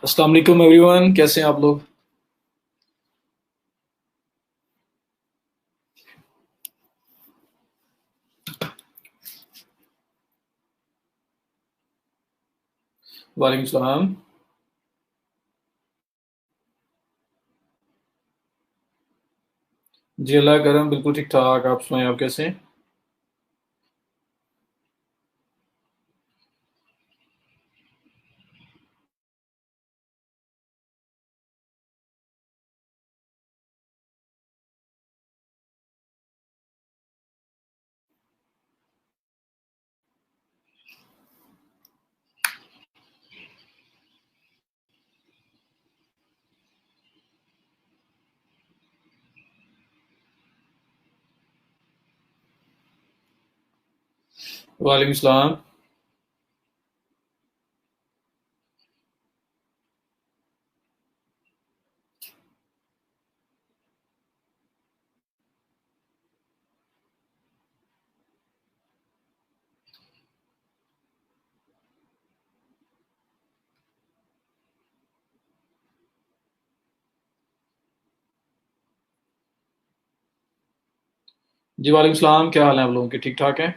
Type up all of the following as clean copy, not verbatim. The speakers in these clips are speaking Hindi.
अस्सलाम वालेकुम एवरीवन, कैसे हैं आप लोग। वालेकुम सलाम। जी अल्लाह का करम, बिल्कुल ठीक ठाक। आप सुनाएं, आप कैसे हैं। वालेकुम सलाम। जी वालेकुम सलाम, क्या हाल है आप लोगों के, ठीक ठाक हैं।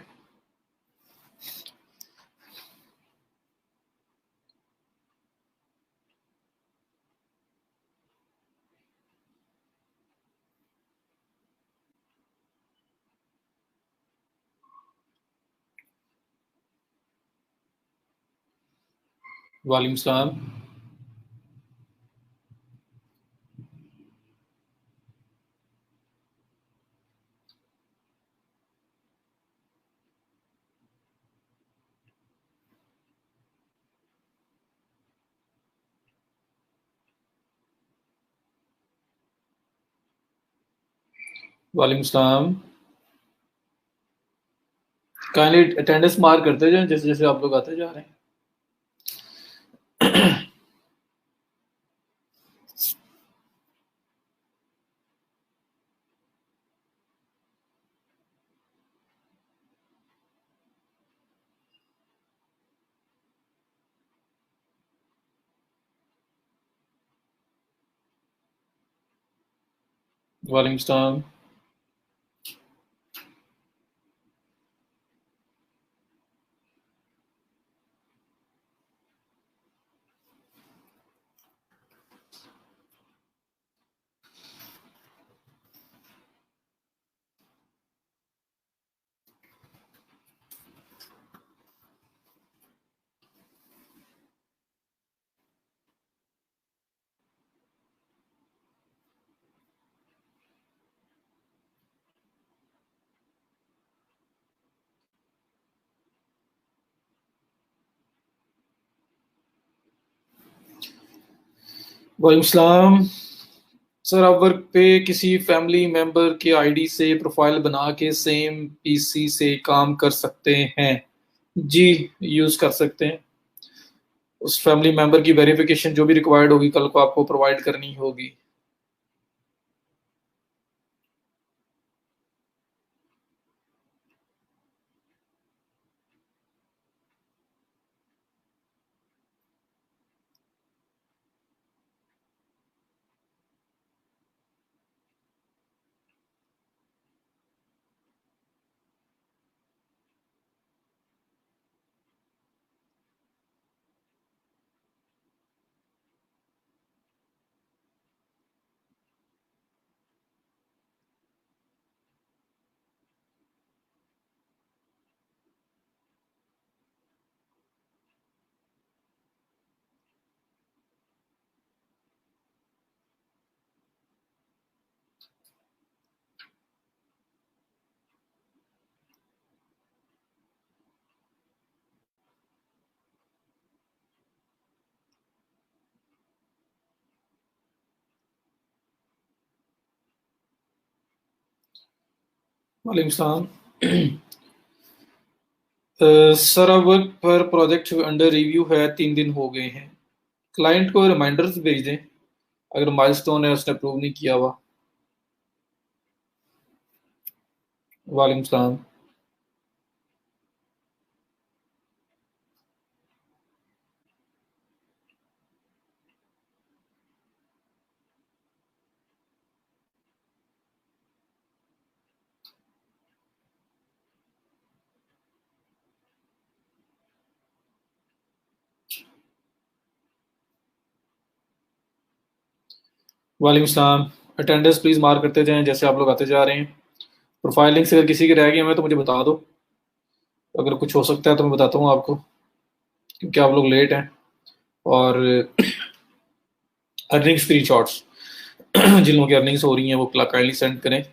वालेकुम सलाम। वालेकुम सलाम। काइंडली अटेंडेंस मार्क करते जाएं जैसे जैसे आप लोग आते जा रहे हैं। वालेकुम सलाम। वालेकुम सलाम। सर, आप वर्क पे किसी फैमिली मेंबर की आईडी से प्रोफाइल बना के सेम पीसी से काम कर सकते हैं। जी, यूज कर सकते हैं। उस फैमिली मेंबर की वेरिफिकेशन जो भी रिक्वायर्ड होगी कल को आपको प्रोवाइड करनी होगी। वालेकुम सलाम। सर, अब वर्क पर प्रोजेक्ट अंडर रिव्यू है, 3 दिन हो गए हैं। क्लाइंट को रिमाइंडर्स भेज दें अगर माइलस्टोन है उसने अप्रूव नहीं किया हुआ। वालेकुम सलाम। वालेकुम सलाम। अटेंडेंस प्लीज़ मार्क करते जाएं जैसे आप लोग आते जा रहे हैं। प्रोफाइलिंग से अगर किसी की रह गई हमें तो मुझे बता दो। अगर कुछ हो सकता है तो मैं बताता हूँ आपको, क्योंकि आप लोग लेट हैं। और अर्निंग स्क्रीनशॉट्स जिन लोगों की अर्निंग्स हो रही हैं वो काइंडली सेंड करें।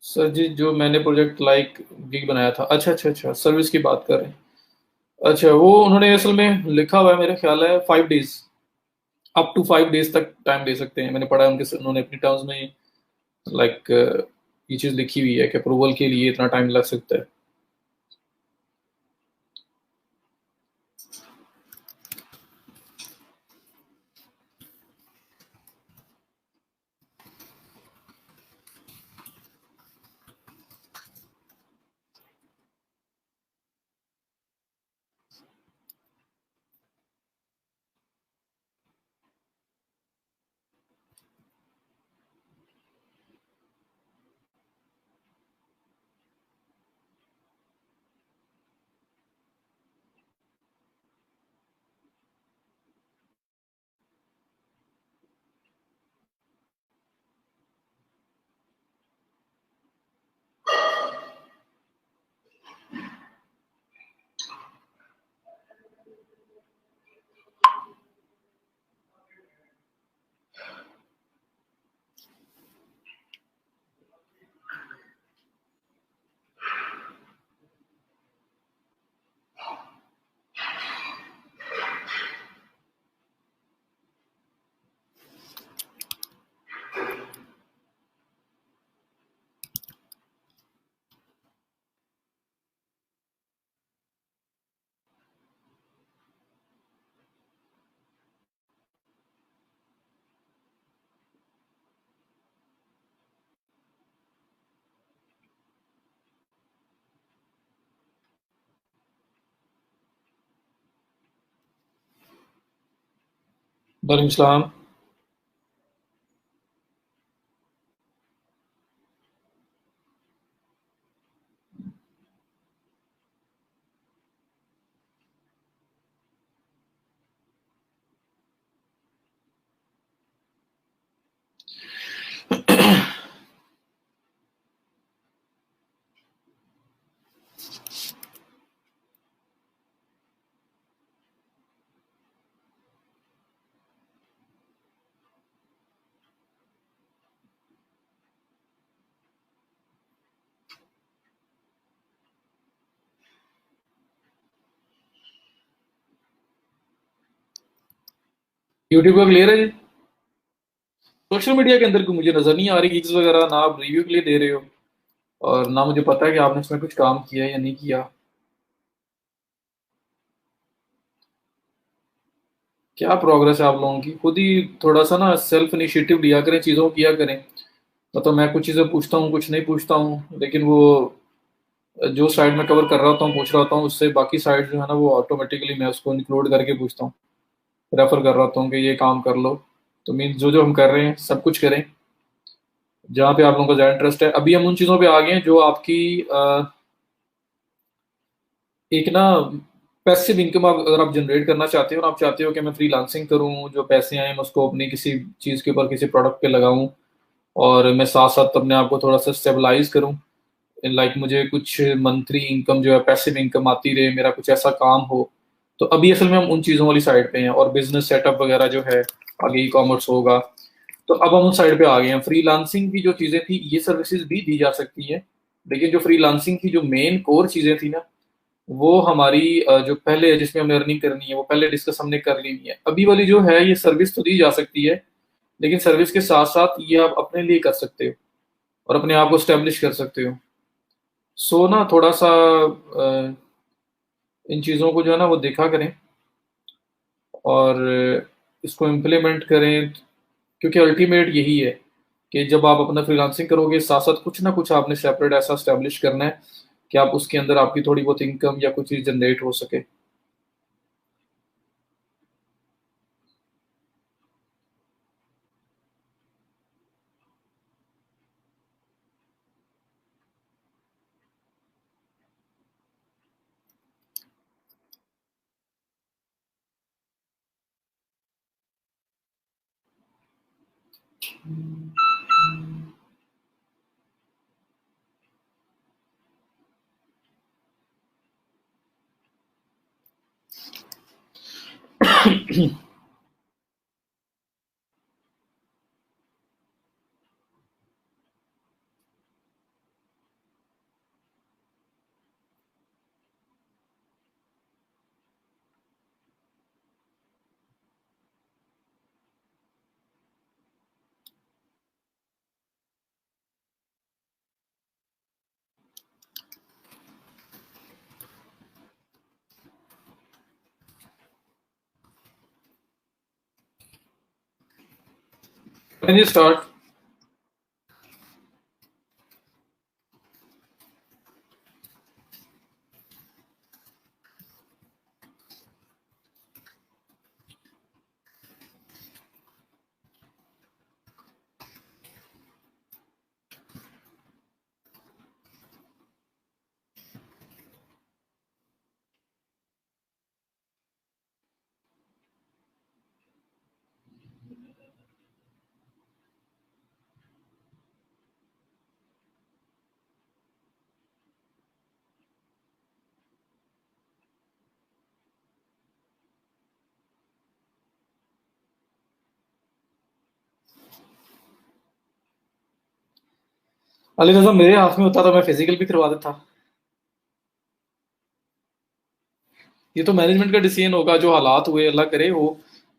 सर जी, जो मैंने प्रोजेक्ट लाइक गिग बनाया था, अच्छा अच्छा अच्छा, सर्विस की बात कर रहे हैं। अच्छा, वो उन्होंने असल में लिखा हुआ है, मेरा ख्याल है 5 डेज, अप टू 5 डेज तक टाइम दे सकते हैं। मैंने पढ़ा है उन्होंने अपनी टर्म्स में लाइक ये चीज़ लिखी हुई है कि अप्रूवल के लिए इतना टाइम लग सकता है। वालेकुम सलाम। यूट्यूब का क्लियर है जी? सोशल मीडिया के अंदर को मुझे नजर नहीं आ रही गिग्स वगैरह, ना आप रिव्यू के लिए दे रहे हो और ना मुझे पता है कि आपने इसमें कुछ काम किया है या नहीं किया। क्या प्रोग्रेस है आप लोगों की? खुद ही थोड़ा सा ना सेल्फ इनिशिएटिव लिया करें, चीज़ों को किया करें। तो मैं कुछ चीज़ें पूछता हूँ, कुछ नहीं पूछता हूँ, लेकिन वो जो साइड में कवर कर रहा होता हूँ, पूछ रहा होता हूँ, उससे बाकी साइड जो है ना वो ऑटोमेटिकली मैं उसको इंक्लूड करके पूछता हूँ, रेफर कर रहा होता हूँ कि ये काम कर लो। तो मीन जो जो हम कर रहे हैं सब कुछ करें जहाँ पे आप लोगों का ज़्यादा इंटरेस्ट है। अभी हम उन चीज़ों पे आ गए हैं जो आपकी एक ना पैसिव इनकम अगर आप जनरेट करना चाहते हो और आप चाहते हो कि मैं फ्रीलांसिंग करूं, जो पैसे आए मैं उसको अपनी किसी चीज़ के ऊपर, किसी प्रोडक्ट पे लगाऊं और मैं साथ साथ अपने आप को थोड़ा सा स्टेबलाइज करूं, लाइक मुझे कुछ मंथली इनकम जो है पैसिव इनकम आती रहे, मेरा कुछ ऐसा काम हो। तो अभी असल में हम उन चीज़ों वाली साइड पे हैं और बिजनेस सेटअप वगैरह जो है, आगे ई कॉमर्स होगा। तो अब हम उस साइड पे आ गए हैं। फ्रीलांसिंग की जो चीज़ें थी ये सर्विसेज भी दी जा सकती है, लेकिन जो फ्रीलांसिंग की जो मेन कोर चीज़ें थी ना वो हमारी जो पहले जिसमें हमें अर्निंग करनी है वो पहले डिस्कस हमने कर ली है। अभी वाली जो है ये सर्विस तो दी जा सकती है, लेकिन सर्विस के साथ साथ ये आप अपने लिए कर सकते हो और अपने आप को स्टेब्लिश कर सकते हो। सो ना थोड़ा सा इन चीज़ों को जो है ना वो देखा करें। और इसको इम्प्लीमेंट करें, क्योंकि अल्टीमेट यही है कि जब आप अपना फ्रीलांसिंग करोगे, साथ साथ कुछ ना कुछ आपने सेपरेट ऐसा स्टैब्लिश करना है कि आप उसके अंदर आपकी थोड़ी बहुत इनकम या कुछ चीज़ जनरेट हो सके। Can you start? अली रजा, मेरे हाथ में होता तो मैं फिजिकल भी करवा देता। ये तो मैनेजमेंट का डिसीजन होगा, जो हालात हुए अल्लाह करे वो।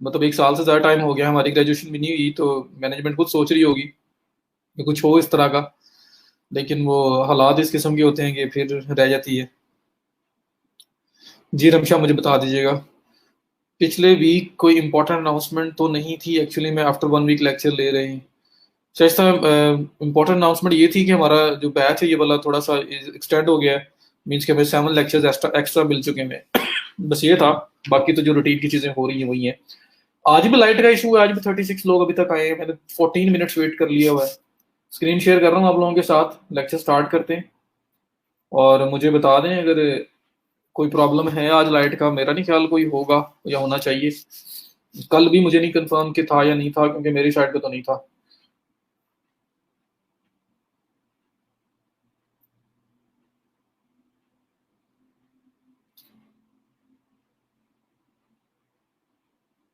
मतलब 1 साल से ज़्यादा टाइम हो गया, हमारी ग्रेजुएशन भी नहीं हुई, तो मैनेजमेंट खुद सोच रही होगी कि कुछ हो इस तरह का। लेकिन वो हालात इस किस्म के होते हैं कि फिर रह जाती है। जी रमशा, मुझे बता दीजिएगा। पिछले वीक कोई इंपॉर्टेंट अनाउंसमेंट तो नहीं थी एक्चुअली, मैं आफ्टर 1 वीक लेक्चर ले रहे हैं। शायद इम्पोर्टेंट अनाउंसमेंट ये थी कि हमारा जो बैच है ये वाला थोड़ा सा एक्सटेंड हो गया है। मीन्स कि हमें 7 लेक्चर्स एक्स्ट्रा एक्स्ट्रा मिल चुके हैं। बस ये था। बाकी तो जो रूटीन की चीज़ें हो रही हैं वही हैं। आज भी लाइट का इशू है, आज भी 36 लोग अभी तक आए हैं, मैंने 14 मिनट्स वेट कर लिया हुआ है। स्क्रीन शेयर कर रहा हूँ आप लोगों के साथ, लेक्चर स्टार्ट करते हैं। और मुझे बता दें अगर कोई प्रॉब्लम है आज लाइट का। मेरा नहीं ख्याल कोई होगा या होना चाहिए। कल भी मुझे नहीं कंफर्म कि था या नहीं था, क्योंकि मेरी साइड पे तो नहीं था।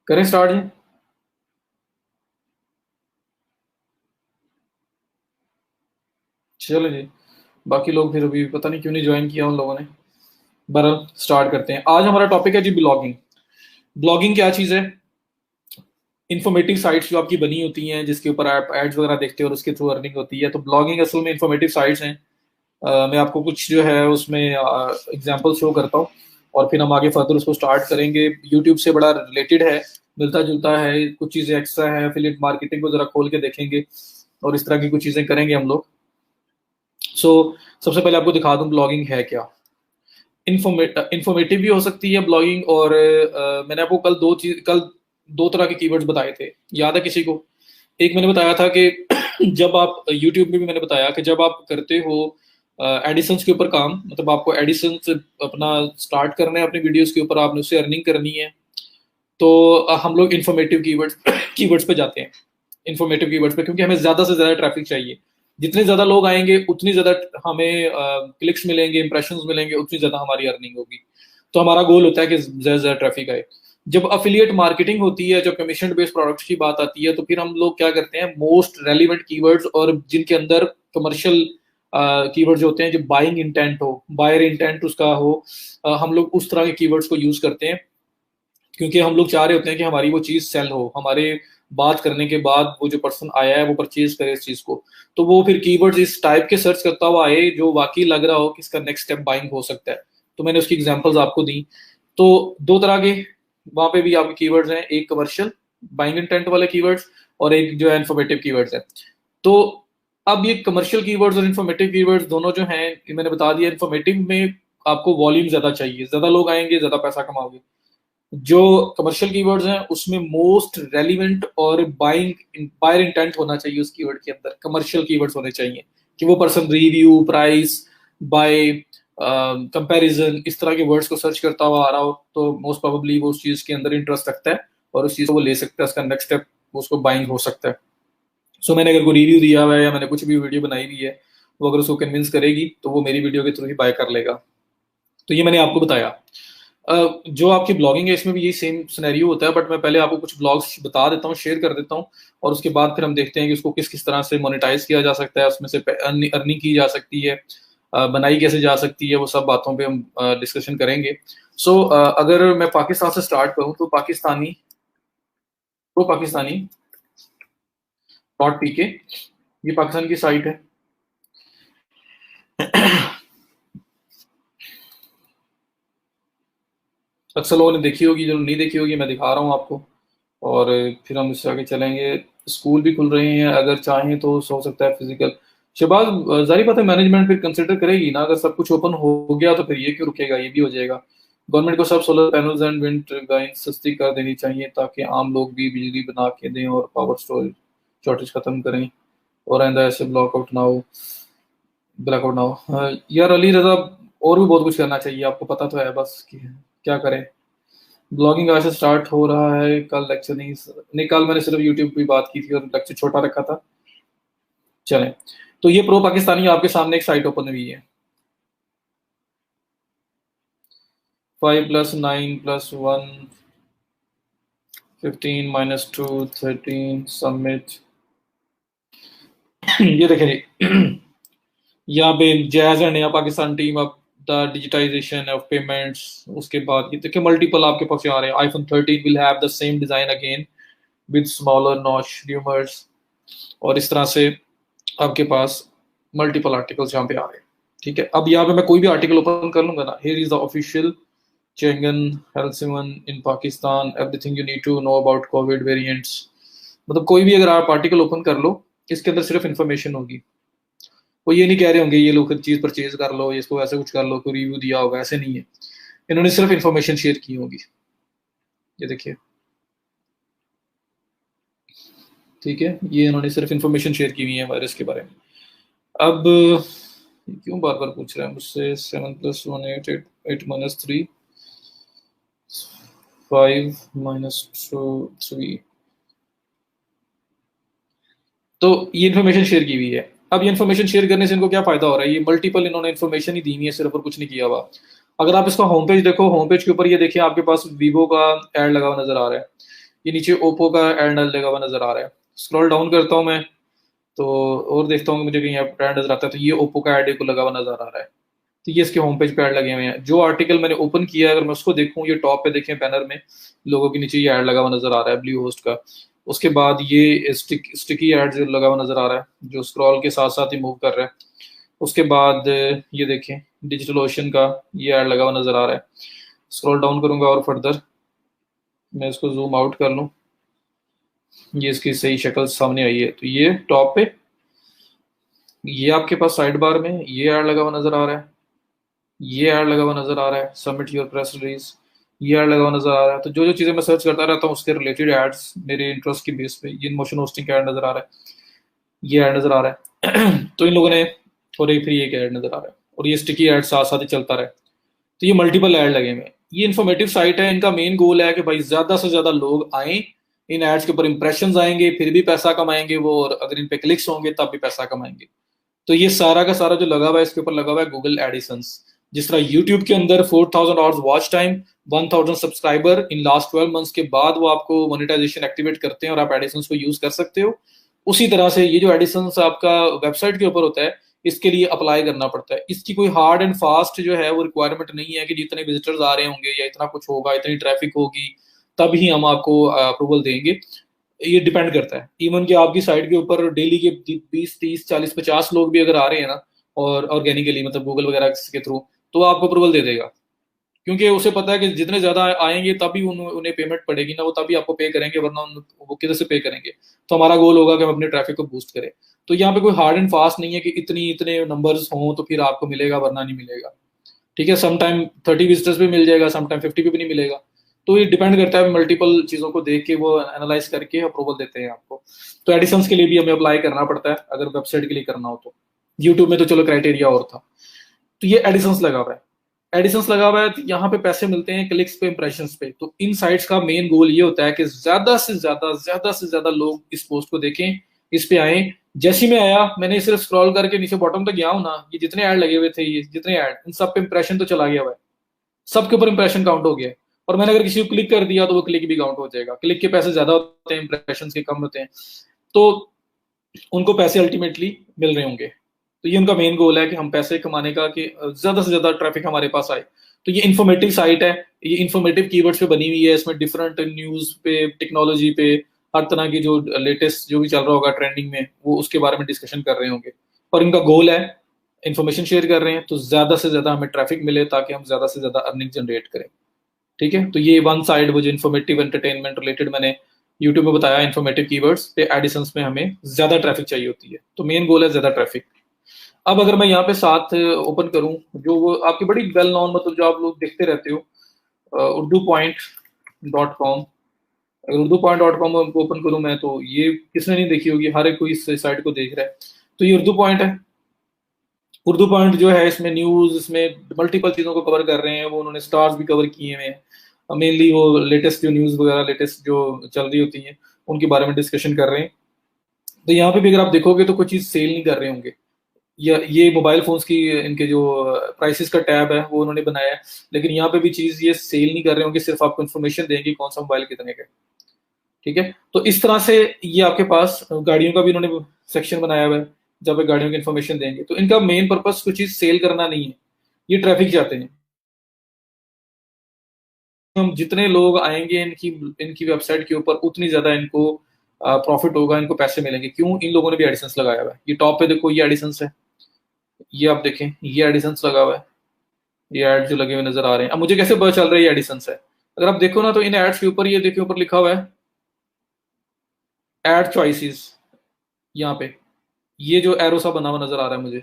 करें स्टार्ट जी। चलो जी। बाकी लोग फिर अभी पता नहीं क्यों नहीं ज्वाइन किया उन लोगों ने। बहरहाल स्टार्ट करते हैं। आज हमारा टॉपिक है जी ब्लॉगिंग। ब्लॉगिंग क्या चीज़ है? इन्फॉर्मेटिव साइट्स जो आपकी बनी होती हैं, जिसके ऊपर आप एड्स वगैरह देखते हो और उसके थ्रू अर्निंग होती है, तो ब्लॉगिंग असल में इन्फॉर्मेटिव साइट्स हैं। मैं आपको कुछ जो है उसमें एग्जांपल शो करता हूँ, और फिर हम आगे फर्दर उसको स्टार्ट करेंगे। यूट्यूब से बड़ा रिलेटेड है, मिलता जुलता है, कुछ चीज़ें एक्स्ट्रा है। एफिलिएट मार्केटिंग को जरा खोल के देखेंगे और इस तरह की कुछ चीज़ें करेंगे हम लोग। सो सबसे पहले आपको दिखा दूं ब्लॉगिंग है क्या। इंफॉर्मेटिव भी हो सकती है ब्लॉगिंग, और मैंने आपको कल दो तरह के कीवर्ड्स बताए थे, याद है किसी को? एक मैंने बताया था कि जब आप यूट्यूब में भी मैंने बताया कि जब आप करते हो एडिसन्स के ऊपर काम, मतलब आपको एडिसन्स अपना स्टार्ट करना है अपनी वीडियोस के ऊपर, आपने उससे अर्निंग करनी है, तो हम लोग इन्फॉर्मेटिव कीवर्ड्स कीवर्ड्स पे जाते हैं। इन्फॉर्मेटिव कीवर्ड्स पे, क्योंकि हमें ज़्यादा से ज़्यादा ट्रैफिक चाहिए। जितने ज़्यादा लोग आएंगे उतनी ज़्यादा हमें क्लिक्स मिलेंगे, इंप्रेशंस मिलेंगे, उतनी ज़्यादा हमारी अर्निंग होगी। तो हमारा गोल होता है कि ज़्यादा से ज़्यादा ट्रैफिक आए। जब अफिलिएट मार्केटिंग होती है, जब कमीशन बेस्ड प्रोडक्ट्स की बात आती है, तो फिर हम लोग क्या करते हैं, मोस्ट रेलिवेंट कीवर्ड्स और जिनके अंदर कमर्शियल कीवर्ड्स होते हैं, जो बाइंग इंटेंट हो, बायर इंटेंट उसका हो, हम लोग उस तरह के कीवर्ड्स को यूज करते हैं। क्योंकि हम लोग चाह रहे होते हैं कि हमारी वो चीज़ सेल हो, हमारे बात करने के बाद वो जो पर्सन आया है वो परचेज करे इस चीज़ को। तो वो फिर कीवर्ड्स इस टाइप के सर्च करता हुआ आए जो वाकई लग रहा हो कि इसका नेक्स्ट स्टेप बाइंग हो सकता है। तो मैंने उसकी एग्जांपल्स आपको दी। तो दो तरह के वहाँ पे भी आपके कीवर्ड्स हैं, एक कमर्शियल, बाइंग इंटेंट वाले कीवर्ड्स, और एक जो है इन्फॉर्मेटिव कीवर्ड्स है। तो अब ये कमर्शियल कीवर्ड्स और इन्फॉर्मेटिव कीवर्ड्स दोनों जो हैं, ये मैंने बता दिया। इन्फॉर्मेटिव में आपको वॉल्यूम ज्यादा चाहिए, ज्यादा लोग आएंगे, ज्यादा पैसा कमाओगे। जो कमर्शियल कीवर्ड्स हैं उसमें मोस्ट रेलिवेंट और बायर इंटेंट होना चाहिए उस कीवर्ड के अंदर, कमर्शियल कीवर्ड्स होने चाहिए कि वो person review, price, buy, comparison, इस तरह के वर्ड्स को सर्च करता हुआ आ रहा हो, तो मोस्ट प्रोबेबली वो उस चीज के अंदर इंटरेस्ट रखता है और उस चीज को वो ले सकता है। उसका नेक्स्ट स्टेप उसको बाइंग हो सकता है। सो मैंने अगर कोई रिव्यू दिया हुआ है या मैंने कुछ भी वीडियो बनाई हुई है, वो अगर उसको कन्विंस करेगी तो वो मेरी वीडियो के थ्रू ही बाय कर लेगा। तो ये मैंने आपको बताया। जो आपकी ब्लॉगिंग है इसमें भी यही सेम सिनेरियो होता है, बट मैं पहले आपको कुछ ब्लॉग्स बता देता हूँ, शेयर कर देता हूँ, और उसके बाद फिर हम देखते हैं कि उसको किस किस तरह से मोनेटाइज किया जा सकता है, उसमें से अर्निंग की जा सकती है, बनाई कैसे जा सकती है, वो सब बातों पे हम डिस्कशन करेंगे। सो अगर मैं पाकिस्तान से स्टार्ट करूँ तो पाकिस्तानी .pk ये पाकिस्तान की साइट है। अक्सर लोगों ने देखी होगी, जो नहीं देखी होगी मैं दिखा रहा हूँ आपको, और फिर हम इससे आगे चलेंगे। स्कूल भी खुल रहे हैं, अगर चाहें तो हो सकता है फिजिकल। शहबाज, जारी बात है मैनेजमेंट फिर कंसिडर करेगी ना, अगर सब कुछ ओपन हो गया तो फिर ये क्यों रुकेगा, ये भी हो जाएगा। गवर्नमेंट को सब solar panels and wind turbines सस्ती कर देनी चाहिए ताकि आम लोग भी बिजली बना के दें और पावर स्टोरेज शॉर्टेज खत्म करें, और आइंदा ऐसे ब्लैकआउट ना हो। यार अली रजा, और भी बहुत कुछ करना चाहिए, आपको पता तो है, बस कि क्या करें। ब्लॉगिंग आज से स्टार्ट हो रहा है, कल लेक्चर नहीं, कल मैंने सिर्फ यूट्यूब पे बात की थी और लेक्चर छोटा रखा था। चलें, तो ये प्रो पाकिस्तानी आपके सामने एक साइट ओपन हुई है। 5 + 9 + 1 15 - 2 13 सबमिट। ये देखें जी, यहाँ पे Jazz and Naya Pakistan team of the digitization of payments. उसके बाद ये देखिए मल्टीपल आपके पास आ रहे हैं। iPhone 13 will have the same design again with smaller notch rumours, और इस तरह से आपके पास मल्टीपल आर्टिकल्स यहाँ पे आ रहे हैं। ठीक है, अब यहाँ पे मैं कोई भी आर्टिकल ओपन कर लूंगा ना, हियर इज द ऑफिशियल चेंगन health in Pakistan, everything you need to know about Covid variants. मतलब कोई भी अगर आप आर्टिकल ओपन कर लो, इसके अंदर सिर्फ इन्फॉर्मेशन होगी। वो ये नहीं कह रहे होंगे ये लोग चीज परचेज कर लो, इसको ऐसे कुछ कर लो, कोई रिव्यू दिया होगा, ऐसे नहीं है। इन्होंने सिर्फ इन्फॉर्मेशन शेयर की होगी। ये देखिए, ठीक है, ये इन्होंने सिर्फ इन्फॉर्मेशन शेयर की हुई है वायरस के बारे में। अब क्यों बार बार पूछ रहे हैं मुझसे? 7 + 1 8 8 - 3 5 - 2 3। तो ये इन्फॉर्मेशन शेयर की हुई है। अब ये इन्फॉर्मेशन शेयर करने से इनको क्या फायदा हो रहा है? ये मल्टीपल इन्होंने इन्फॉर्मेशन ही दी हुई है सिर्फ, और कुछ नहीं किया हुआ। अगर आप इसका होम पेज देखो, होम पेज के ऊपर ये देखिए आपके पास वीवो का एड लगा हुआ नजर आ रहा है, ये नीचे ओप्पो का एड लगा हुआ नजर आ रहा है। स्क्रॉल डाउन करता हूँ मैं तो और देखता हूँ कि मुझे कहीं एड नजर आता है, तो ये ओप्पो का एड को लगा हुआ नजर आ रहा है। तो ये इसके होम पेज पे ऐड लगे हुए हैं। जो आर्टिकल मैंने ओपन किया है, अगर मैं उसको देखूँ, ये टॉप पे देखें बैनर में लोगों के नीचे ये ऐड लगा हुआ नजर आ रहा है ब्लू होस्ट का। उसके बाद ये स्टिकी ऐड जो लगा हुआ नजर आ रहा है, जो स्क्रॉल के साथ साथ ही मूव कर रहा है। उसके बाद ये देखें डिजिटल ओशन का ये ऐड लगा हुआ नजर आ रहा है। स्क्रॉल डाउन करूंगा और फर्दर मैं इसको जूम आउट कर लूँ, ये इसकी सही शक्ल सामने आई है। तो ये टॉप पे ये आपके पास साइड बार में ये ऐड लगा हुआ नजर आ रहा है, ये ऐड लगा हुआ नजर आ रहा है, सबमिट योर प्रेस रिलीज, ये ऐड लगा हुआ नजर आ रहा है। तो जो जो चीजें मैं सर्च करता रहता हूँ उसके रिलेटेड एड्स मेरे इंटरेस्ट की बेस पे, ये मोशन होस्टिंग का ऐड नजर आ रहा है, ये ऐड नजर आ रहा है। तो इन लोगों ने, और एक फिर ये ऐड नजर आ रहा है, और ये स्टिकी ऐड साथ साथ ही चलता रहे। तो ये मल्टीपल ऐड लगे हुए। ये इन्फॉर्मेटिव साइट है, इनका मेन गोल है कि भाई ज्यादा से ज्यादा लोग आए, इन एड्स के ऊपर इंप्रेशन आएंगे, फिर भी पैसा कमाएंगे वो, और अगर इन पे क्लिक्स होंगे तब भी पैसा कमाएंगे। तो ये सारा का सारा जो लगा हुआ है इसके ऊपर लगा हुआ है गूगल एडिसंस। जिस तरह यूट्यूब के अंदर 4000 hours watch time, 1000 subscriber in last 12 months के बाद वो आपको मोनेटाइजेशन एक्टिवेट करते हैं और आप एडिसंस को यूज कर सकते हो। उसी तरह से ये जो एडिसंस आपका वेबसाइट के ऊपर होता है, इसके लिए अप्लाई करना पड़ता है। इसकी कोई हार्ड एंड फास्ट जो है वो रिक्वायरमेंट नहीं है कि जितने विजिटर्स आ रहे होंगे या इतना कुछ होगा, इतनी ट्रैफिक होगी तब ही हम आपको अप्रूवल देंगे। ये डिपेंड करता है। इवन कि आपकी साइट के ऊपर डेली के 20 30 40 50 लोग भी अगर आ रहे हैं ना, और ऑर्गेनिकली मतलब गूगल वगैरह के थ्रू, तो आपको अप्रूवल दे देगा। क्योंकि उसे पता है कि जितने ज्यादा आएंगे तभी उन्हें पेमेंट पड़ेगी ना, वो तभी आपको पे करेंगे, वरना वो किधर से पे करेंगे। तो हमारा गोल होगा कि हम अपने ट्रैफिक को बूस्ट करें। तो यहाँ पे कोई हार्ड एंड फास्ट नहीं है कि इतनी इतने नंबर्स हों तो फिर आपको मिलेगा वरना नहीं मिलेगा। ठीक है, सम टाइम 30 विजिटर्स भी मिल जाएगा, सम टाइम 50 भी नहीं मिलेगा। तो ये डिपेंड करता है, मल्टीपल चीजों को देख के वो एनालाइज करके अप्रूवल देते हैं आपको। तो एडिशंस के लिए भी हमें अप्लाई करना पड़ता है अगर वेबसाइट के लिए करना हो तो। यूट्यूब में तो चलो क्राइटेरिया और था। तो ये एडिशंस लगा हुआ है। एडिशंस लगा हुआ है तो यहाँ पे पैसे मिलते हैं क्लिक्स पे, इंप्रेशन पे। तो इन साइट्स का मेन गोल ये होता है कि ज्यादा लोग इस पोस्ट को देखें, इस पे आए। जैसे ही मैं आया, मैंने सिर्फ स्क्रॉल करके नीचे बॉटम तक गया हूं ना, ये जितने ऐड लगे हुए थे, ये जितने ऐड, इन सब पे इंप्रेशन तो चला गया हुआ है, सबके ऊपर इंप्रेशन काउंट हो गया है। और मैंने अगर किसी को क्लिक कर दिया तो वो क्लिक भी काउंट हो जाएगा। क्लिक के पैसे ज्यादा होते हैं, इंप्रेशन के कम होते हैं, तो उनको पैसे अल्टीमेटली मिल रहे होंगे। तो ये उनका मेन गोल है कि हम पैसे कमाने का, कि ज्यादा से ज्यादा ट्रैफिक हमारे पास आए। तो ये इन्फॉर्मेटिव साइट है, ये इन्फॉर्मेटिव कीवर्ड्स पे बनी हुई है। इसमें डिफरेंट न्यूज पे, टेक्नोलॉजी पे, हर तरह की जो लेटेस्ट जो भी चल रहा होगा ट्रेंडिंग में, वो उसके बारे में डिस्कशन कर रहे होंगे। और इनका गोल है, इन्फॉर्मेशन शेयर कर रहे हैं तो ज्यादा से ज्यादा हमें ट्रैफिक मिले ताकि हम ज्यादा से ज्यादा अर्निंग जनरेट करें। ठीक है, तो ये वन साइड वो जो इन्फॉर्मेटिव एंटरटेनमेंट रिलेटेड मैंने यूट्यूब में बताया, इन्फॉर्मेटिव कीवर्ड्स पे एडिशंस में हमें ज्यादा ट्रैफिक चाहिए होती है। तो मेन गोल है ज्यादा ट्रैफिक। अब अगर मैं यहाँ पे साथ ओपन करूं, जो वो आपकी बड़ी वेल नॉन, मतलब जो आप लोग देखते रहते हो, urdu.com। अगर urdu.com ओपन करूं मैं, तो ये किसने नहीं देखी होगी, हर एक कोई इस साइट को देख रहा है। तो ये उर्दू पॉइंट है। उर्दू पॉइंट जो है, इसमें न्यूज, इसमें मल्टीपल चीजों को कवर कर रहे हैं। वो उन्होंने स्टार्स भी कवर किए हुए हैं, मेनली वो लेटेस्ट जो न्यूज वगैरह लेटेस्ट जो चल रही होती हैं उनके बारे में डिस्कशन कर रहे हैं। तो यहाँ पे भी अगर आप देखोगे तो कोई चीज सेल नहीं कर रहे होंगे। ये मोबाइल फोन्स की इनके जो प्राइसेस का टैब है वो उन्होंने बनाया है, लेकिन यहाँ पे भी चीज ये सेल नहीं कर रहे होंगे, सिर्फ आपको इन्फॉर्मेशन देंगे कौन सा मोबाइल कितने का। ठीक है, तो इस तरह से ये आपके पास गाड़ियों का भी इन्होंने सेक्शन बनाया हुआ है, जब वे गाड़ियों की इन्फॉर्मेशन देंगे। तो इनका मेन पर्पस कोई चीज सेल करना नहीं है, ये ट्रैफिक चाहते हैं। हम जितने लोग आएंगे इनकी इनकी वेबसाइट के ऊपर, उतनी ज्यादा इनको प्रॉफिट होगा, इनको पैसे मिलेंगे। क्यों? इन लोगों ने भी एडिशंस लगाया हुआ है। ये टॉप पे देखो, ये एडिशंस है, ये आप देखें, ये एडिशंस लगा हुआ है, ये एड जो लगे हुए नजर आ रहे हैं। अब मुझे कैसे पता चल रहा है ये एडिशंस है? अगर आप देखो ना, तो इन एड्स के ऊपर ये देखिए, ऊपर लिखा हुआ है एड चॉइसेस। यहाँ पे ये जो एरो सा बना हुआ नजर आ रहा है मुझे,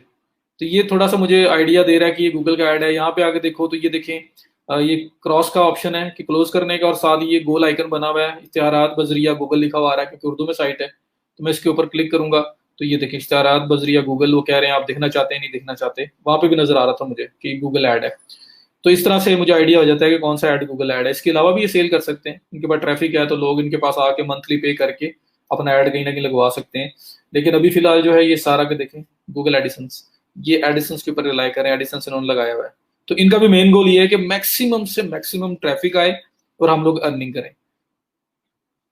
तो ये थोड़ा सा मुझे आइडिया दे रहा है कि ये गूगल का ऐड है। यहाँ पे आके देखो तो ये देखें, ये क्रॉस का ऑप्शन है कि क्लोज करने का, और साथ ही ये गोल आइकन बना हुआ है, इश्तिहारात बजरिया गूगल लिखा हुआ आ रहा है, क्योंकि उर्दू में साइट है। तो मैं इसके ऊपर क्लिक करूंगा तो ये देखिए, इश्तिहारात बजरिया गूगल, वो कह रहे हैं आप देखना चाहते हैं नहीं देखना चाहते। वहां पे भी नजर आ रहा था मुझे कि गूगल ऐड है। तो इस तरह से मुझे आइडिया हो जाता है कि कौन सा ऐड गूगल ऐड है। इसके अलावा भी ये सेल कर सकते हैं, इनके पास ट्रैफिक है तो लोग इनके पास आके मंथली पे करके अपना ऐड कहीं ना कहीं लगवा सकते हैं। लेकिन अभी फिलहाल जो है ये सारा के देखें गूगल एडिशंस, ये एडिशंस के ऊपर रिलाई करें, एडिशंस इन्होंने लगाया हुआ है। तो इनका भी मेन गोल ये है कि मैक्सिमम से मैक्सिमम ट्रैफिक आए और हम लोग अर्निंग करें।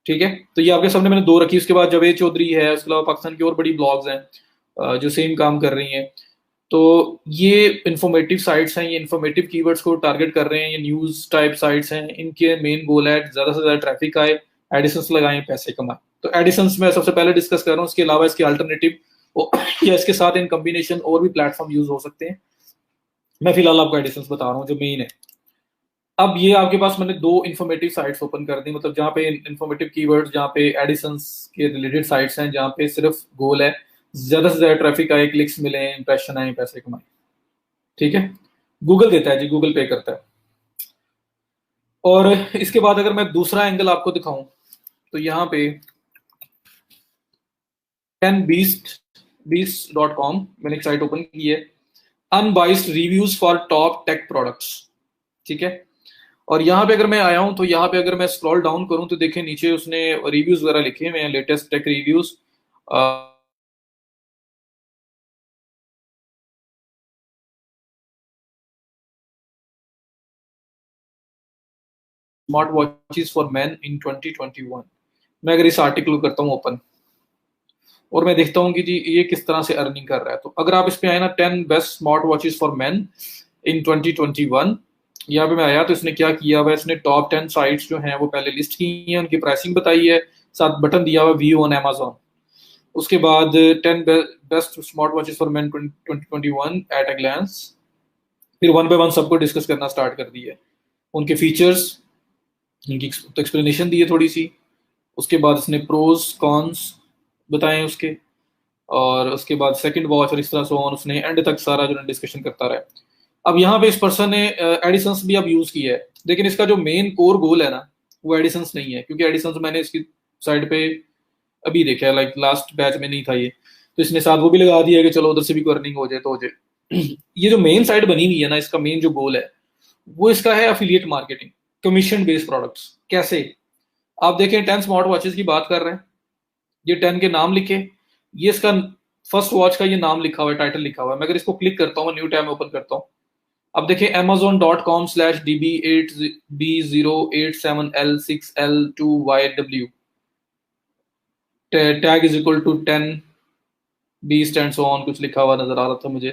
ठीक है, तो ये आपके सामने मैंने दो रखी। उसके बाद जावेद चौधरी है, उसके अलावा पाकिस्तान की और बड़ी ब्लॉग्स हैं जो सेम काम कर रही हैं। तो ये इंफॉर्मेटिव साइट्स हैं, ये इंफॉर्मेटिव कीवर्ड्स को टारगेट कर रहे हैं, ये न्यूज टाइप साइट्स हैं। इनके मेन गोल है ज्यादा से ज्यादा ट्रैफिक आए, एडिशंस लगाएं, पैसे कमाएं। तो एडिशंस में सबसे पहले डिस्कस कर रहा हूँ। इसके अलावा इसके अल्टरनेटिव या इसके साथ इन कॉम्बिनेशन और भी प्लेटफॉर्म यूज हो सकते हैं। मैं फिलहाल आपको एडिशंस बता रहा हूँ जो मेन है। अब ये आपके पास मैंने दो इन्फॉर्मेटिव साइट्स ओपन कर दी, मतलब जहाँ पे इन्फॉर्मेटिव कीवर्ड्स, जहाँ पे एडिशंस के रिलेटेड साइट्स हैं, जहाँ पे सिर्फ गोल है ज्यादा से ज्यादा ट्रैफिक आए, क्लिक्स मिले, इंप्रेशन आए, पैसे कमाए। ठीक है, गूगल देता है जी, गूगल पे करता है। और इसके बाद अगर मैं दूसरा एंगल आपको दिखाऊं, तो यहाँ पे 10beast.com मैंने एक साइट ओपन की है, unbiased reviews for top tech products. ठीक है, और यहाँ पे अगर मैं आया हूं, तो यहाँ पे अगर मैं स्क्रॉल डाउन करूं तो देखें नीचे उसने रिव्यूज वगैरह लिखे हुए हैं, latest tech reviews. Smart watches for man in 2021। मैं अगर इस आर्टिकल को करता हूँ ओपन, और मैं देखता हूँ कि जी ये किस तरह से अर्निंग कर रहा है, तो अगर आप इस पे आए ना, 10 best smart watches for man in 2021, यहाँ पे मैं आया तो इसने क्या किया हुआ है, इसने टॉप 10 साइट्स जो हैं वो पहले लिस्ट की हैं, उनकी प्राइसिंग बताई है, साथ बटन दिया हुआ व्यू ऑन अमेजोन। उसके बाद 10 best smart watches for man 2021 at a glance, फिर वन बाय वन सबको डिस्कस करना स्टार्ट कर दिया है। उनके फीचर्स, उनकी एक्सप्लेनेशन दी है थोड़ी सी। उसके बाद इसने प्रोज कॉन्स बताए उसके, और उसके बाद सेकंड वॉच और इस तरह से ऑन उसने एंड तक सारा जो डिस्कशन करता रहा। अब यहाँ पे इस पर्सन ने एडिसंस भी अब यूज किया है, लेकिन इसका जो मेन कोर गोल है ना वो एडिसंस नहीं है, क्योंकि एडिसंस मैंने इसकी साइड पे अभी देखा है, लाइक लास्ट बैच में नहीं था ये, तो इसने साथ वो भी लगा दिया कि चलो उधर से भी अर्निंग हो जाए तो हो जाए। ये जो मेन साइड बनी हुई है ना, इसका मेन जो गोल है वो इसका है affiliate marketing, commission based products. कैसे? आप देखें 10 स्मार्ट वॉचेस की बात कर रहे हैं, ये 10 के नाम लिखे, ये इसका फर्स्ट वॉच का ये नाम लिखा हुआ है, टाइटल लिखा हुआ है। मैं अगर इसको क्लिक करता हूँ, न्यू टैब ओपन करता हूँ, अब देखिए amazon.com/db8B087L6L2YW, tag is equal to 10 B stand so on, कुछ लिखा हुआ नजर आ रहा था मुझे।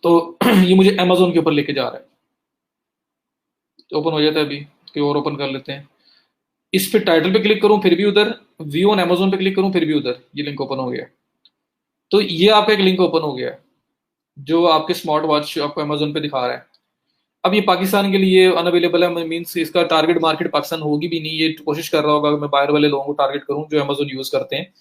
तो ये मुझे अमेजोन के ऊपर लेके जा रहा है। तो ओपन हो जाता है, अभी कोई और ओपन कर लेते हैं। इस पे टाइटल पे क्लिक करूं फिर भी उधर, व्यू ऑन अमेजोन पे क्लिक करूं फिर भी उधर, ये लिंक ओपन हो गया। तो ये आपका एक लिंक ओपन हो गया है जो आपके स्मार्ट वॉच आपको अमेजोन पे दिखा रहा है। अब ये पाकिस्तान के लिए अनअवेलेबल है, मीन्स इसका टारगेट मार्केट पाकिस्तान होगी भी नहीं। ये कोशिश कर रहा होगा मैं बाहर वाले लोगों को टारगेट करूं जो अमेजोन यूज करते हैं।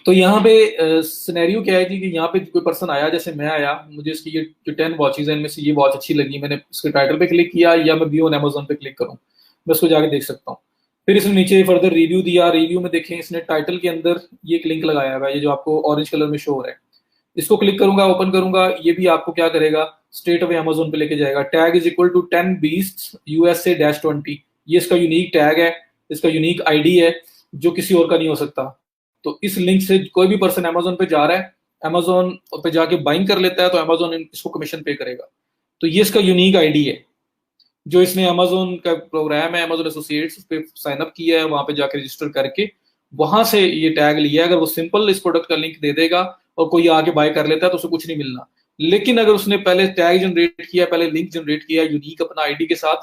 तो यहाँ पे सिनेरियो क्या है कि यहाँ पे कोई पर्सन आया, जैसे मैं आया, मुझे इसकी ये जो 10 वॉचेज हैं इनमें से ये वॉच अच्छी लगी, मैंने इसके टाइटल पे क्लिक किया, या मैं व्यू ऑन अमेजोन पे क्लिक करूँ, मैं उसको जाके देख सकता हूँ। फिर इसने नीचे फर्दर रिव्यू दिया, रिव्यू में देखें इसने टाइटल के अंदर ये एक लिंक लगाया हुआ है, ये जो आपको ऑरेंज कलर में शो हो रहा है। इसको क्लिक करूंगा, ओपन करूंगा, ये भी आपको क्या करेगा, स्ट्रेट अवे अमेजोन पे लेके जाएगा। Tag is equal to 10 beast USA-20, ये इसका यूनिक टैग है, इसका यूनिक आईडी है जो किसी और का नहीं हो सकता। तो इस लिंक से कोई भी पर्सन अमेजोन पे जा रहा है, अमेजोन पे जाके बाइंग कर लेता है, तो अमेजोन इसको कमीशन पे करेगा। तो ये इसका यूनिक आईडी है जो इसने अमेजोन का प्रोग्राम है, अमेजोन एसोसिएट्स पे साइन अप किया है, वहां पे जाके रजिस्टर करके वहां से ये टैग लिया है। अगर वो सिंपल इस प्रोडक्ट का लिंक दे देगा और कोई आके बाय कर लेता है तो उसे कुछ नहीं मिलना। लेकिन अगर उसने पहले टैग जनरेट किया, पहले लिंक जनरेट किया यूनिक अपना आईडी के साथ,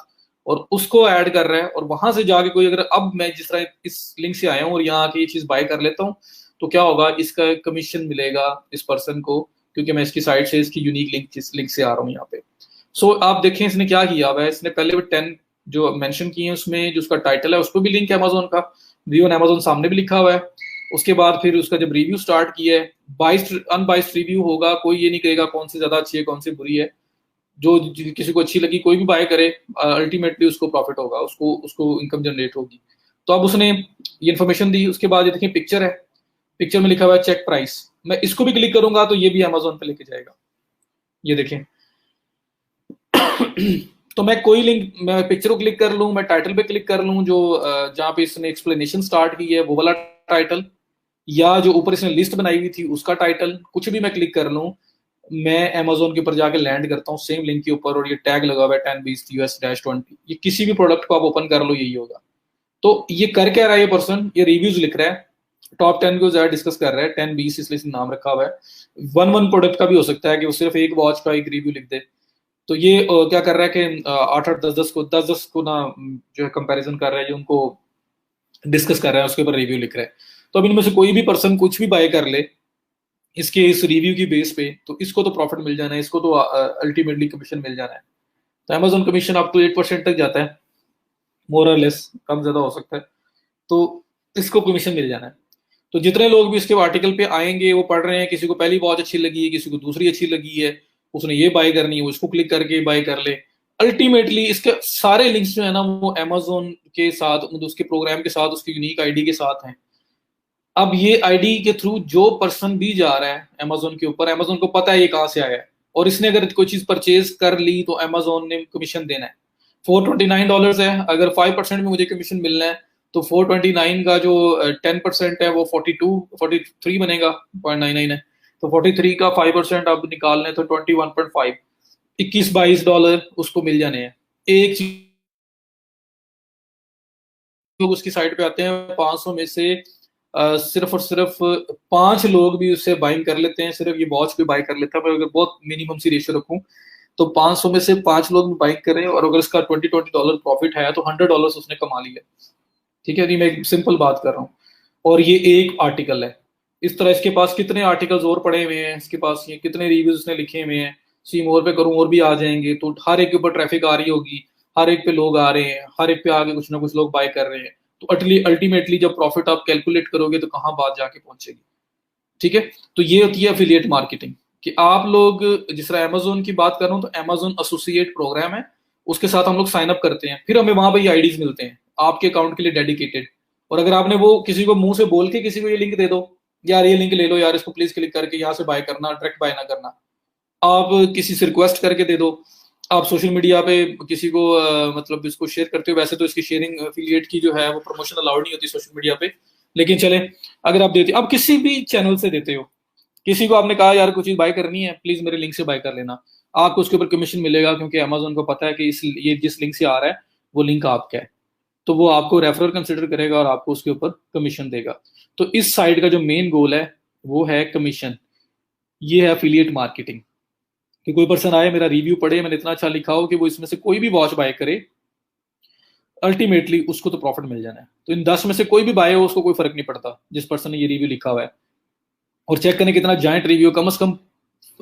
और उसको ऐड कर रहा है, और वहां से जाके कोई, अगर अब मैं जिस तरह इस लिंक से आया हूँ और यहाँ आके ये चीज बाय कर लेता हूँ, तो क्या होगा, इसका कमीशन मिलेगा इस पर्सन को, क्योंकि मैं इसकी साइड से इसकी यूनिक लिंक, जिस लिंक से आ रहा हूँ यहाँ पे। सो आप देखें इसने क्या किया हुआ है, इसने पहले 10 जो मेंशन किए हैं उसमें जो उसका टाइटल है उसको भी लिंक है अमेजोन का, व्यू ऑन अमेजोन सामने भी लिखा हुआ है। उसके बाद फिर उसका जब रिव्यू स्टार्ट किया है, बाइस्ड अनबाइस्ड रिव्यू होगा, कोई ये नहीं कहेगा कौन सी ज्यादा अच्छी है कौन सी बुरी है। जो किसी को अच्छी लगी कोई भी बाय करे, अल्टीमेटली उसको प्रॉफिट होगा, उसको उसको इनकम जनरेट होगी। तो अब उसने ये इन्फॉर्मेशन दी। उसके बाद ये देखिए पिक्चर है, पिक्चर में लिखा हुआ है चेक प्राइस, मैं इसको भी क्लिक करूंगा तो ये भी अमेजोन पे लेके जाएगा, ये देखें। तो मैं कोई लिंक, मैं पिक्चर को क्लिक कर लूं, मैं टाइटल पे क्लिक कर लूं, जो जहां पे इसने एक्सप्लेनेशन स्टार्ट की है वो वाला टाइटल, या जो ऊपर इसने लिस्ट बनाई हुई थी उसका टाइटल, कुछ भी मैं क्लिक कर लूं, मैं अमेजोन के ऊपर जाके लैंड करता हूँ सेम लिंक के ऊपर, और ये टैग लगा हुआ है 10 बीस्ट US-20, ये किसी भी प्रोडक्ट को आप ओपन कर लो यही होगा। तो ये कर क्या रहा है ये पर्सन, ये रिव्यूज लिख रहा है, टॉप 10 को ज्यादा डिस्कस कर रहा है, 10 20 इसलिए इसने नाम रखा हुआ है। वन प्रोडक्ट का भी हो सकता है कि वो सिर्फ एक वॉच का एक रिव्यू लिख दे। तो ये क्या कर रहा है कि 8-8 10-10 को ना जो है कंपैरिजन कर रहा है, जो उनको डिस्कस कर रहा है उसके ऊपर रिव्यू लिख रहा है। तो अब इनमें से कोई भी पर्सन कुछ भी बाय कर ले इसके इस रिव्यू की बेस पे, तो इसको तो प्रॉफिट मिल जाना है, इसको तो अल्टीमेटली कमीशन मिल जाना है। तो अमेजोन कमीशन अप टू 8% तक जाता है, मोर और लेस, कम ज्यादा हो सकता है, तो इसको कमीशन मिल जाना है। तो जितने लोग भी इसके आर्टिकल पे आएंगे वो पढ़ रहे हैं, किसी को पहली वॉच अच्छी लगी है, किसी को दूसरी अच्छी लगी है, उसने ये बाय करनी है, वो इसको क्लिक करके बाय कर ले। अल्टीमेटली इसके सारे लिंक्स जो है ना वो अमेजोन के साथ, उसके प्रोग्राम के साथ, उसके यूनिक आईडी के साथ हैं। अब ये आईडी के थ्रू जो पर्सन भी जा रहा है अमेजोन के ऊपर, अमेजोन को पता है ये कहाँ से आया है, और इसने अगर कोई चीज परचेज कर ली तो अमेजोन ने कमीशन देना है। $429 है, अगर 5% में मुझे कमीशन मिलना है तो 429 का जो 10% है वो 43 बनेगा, 0.99 है, तो 43 का 5% आप निकाल लें तो 21.5, $21-22 उसको मिल जाने हैं। एक चीज लोग उसकी साइट पे आते हैं, 500 में से सिर्फ और सिर्फ 5 लोग भी उससे बाइंग कर लेते हैं, सिर्फ ये वॉच भी बाय कर लेता है। मैं अगर बहुत मिनिमम सी रेशियो रखूं तो 500 में से 5 लोग भी बाइंग करें, और अगर इसका $20 प्रॉफिट है तो $100 उसने कमा लिया। ठीक है, नहीं मैं एक सिंपल बात कर रहा हूँ, और ये एक आर्टिकल है। इस तरह इसके पास कितने आर्टिकल्स और पड़े हुए हैं, इसके पास ये कितने रिव्यूज उसने लिखे हुए हैं, सी मोर पे करूँ और भी आ जाएंगे, तो हर एक के ऊपर ट्रैफिक आ रही होगी, हर एक पे लोग आ रहे हैं, हर एक पे आगे कुछ ना कुछ लोग बाय कर रहे हैं। तो अल्टीमेटली जब प्रॉफिट आप कैलकुलेट करोगे तो कहाँ बात जाके पहुंचेगी। ठीक है, तो ये होती है एफिलिएट मार्केटिंग कि आप लोग, जिस तरह अमेजोन की बात कर रहा हूँ तो अमेजोन एसोसिएट प्रोग्राम है, उसके साथ हम लोग साइन अप करते हैं, फिर हमें वहां पर ये आईडीज मिलते हैं आपके अकाउंट के लिए डेडिकेटेड। और अगर आपने वो किसी को मुंह से बोल के किसी को ये लिंक दे दो, यार ये लिंक ले लो यार, इसको प्लीज क्लिक करके यहाँ से बाय करना, डायरेक्ट बाय ना करना, आप किसी से रिक्वेस्ट करके दे दो, आप सोशल मीडिया पे किसी को मतलब इसको शेयर करते हो। वैसे तो इसकी शेयरिंग एफिलिएट की जो है वो प्रमोशन अलाउड नहीं होती सोशल मीडिया पे, लेकिन चले अगर आप देते, आप किसी भी चैनल से देते हो, किसी को आपने कहा यार कुछ चीज बाय करनी है प्लीज मेरे लिंक से बाय कर लेना, आपको उसके ऊपर कमीशन मिलेगा, क्योंकि अमेजोन को पता है कि इस ये जिस लिंक से आ रहा है वो लिंक आपका है, तो वो आपको रेफरर कंसिडर करेगा और आपको उसके ऊपर कमीशन देगा। तो इस साइड का जो मेन गोल है वो है कमीशन, ये है एफिलिएट मार्केटिंग। कि कोई पर्सन आए, मेरा रिव्यू पढ़े, मैंने इतना अच्छा लिखा हो कि वो इसमें से कोई भी वॉच बाय करे, अल्टीमेटली उसको तो प्रॉफिट मिल जाना है। तो इन 10 में से कोई भी बाय हो उसको कोई फर्क नहीं पड़ता, जिस पर्सन ने ये रिव्यू लिखा हुआ है। और चेक करने कितना जाइंट रिव्यू, कम से कम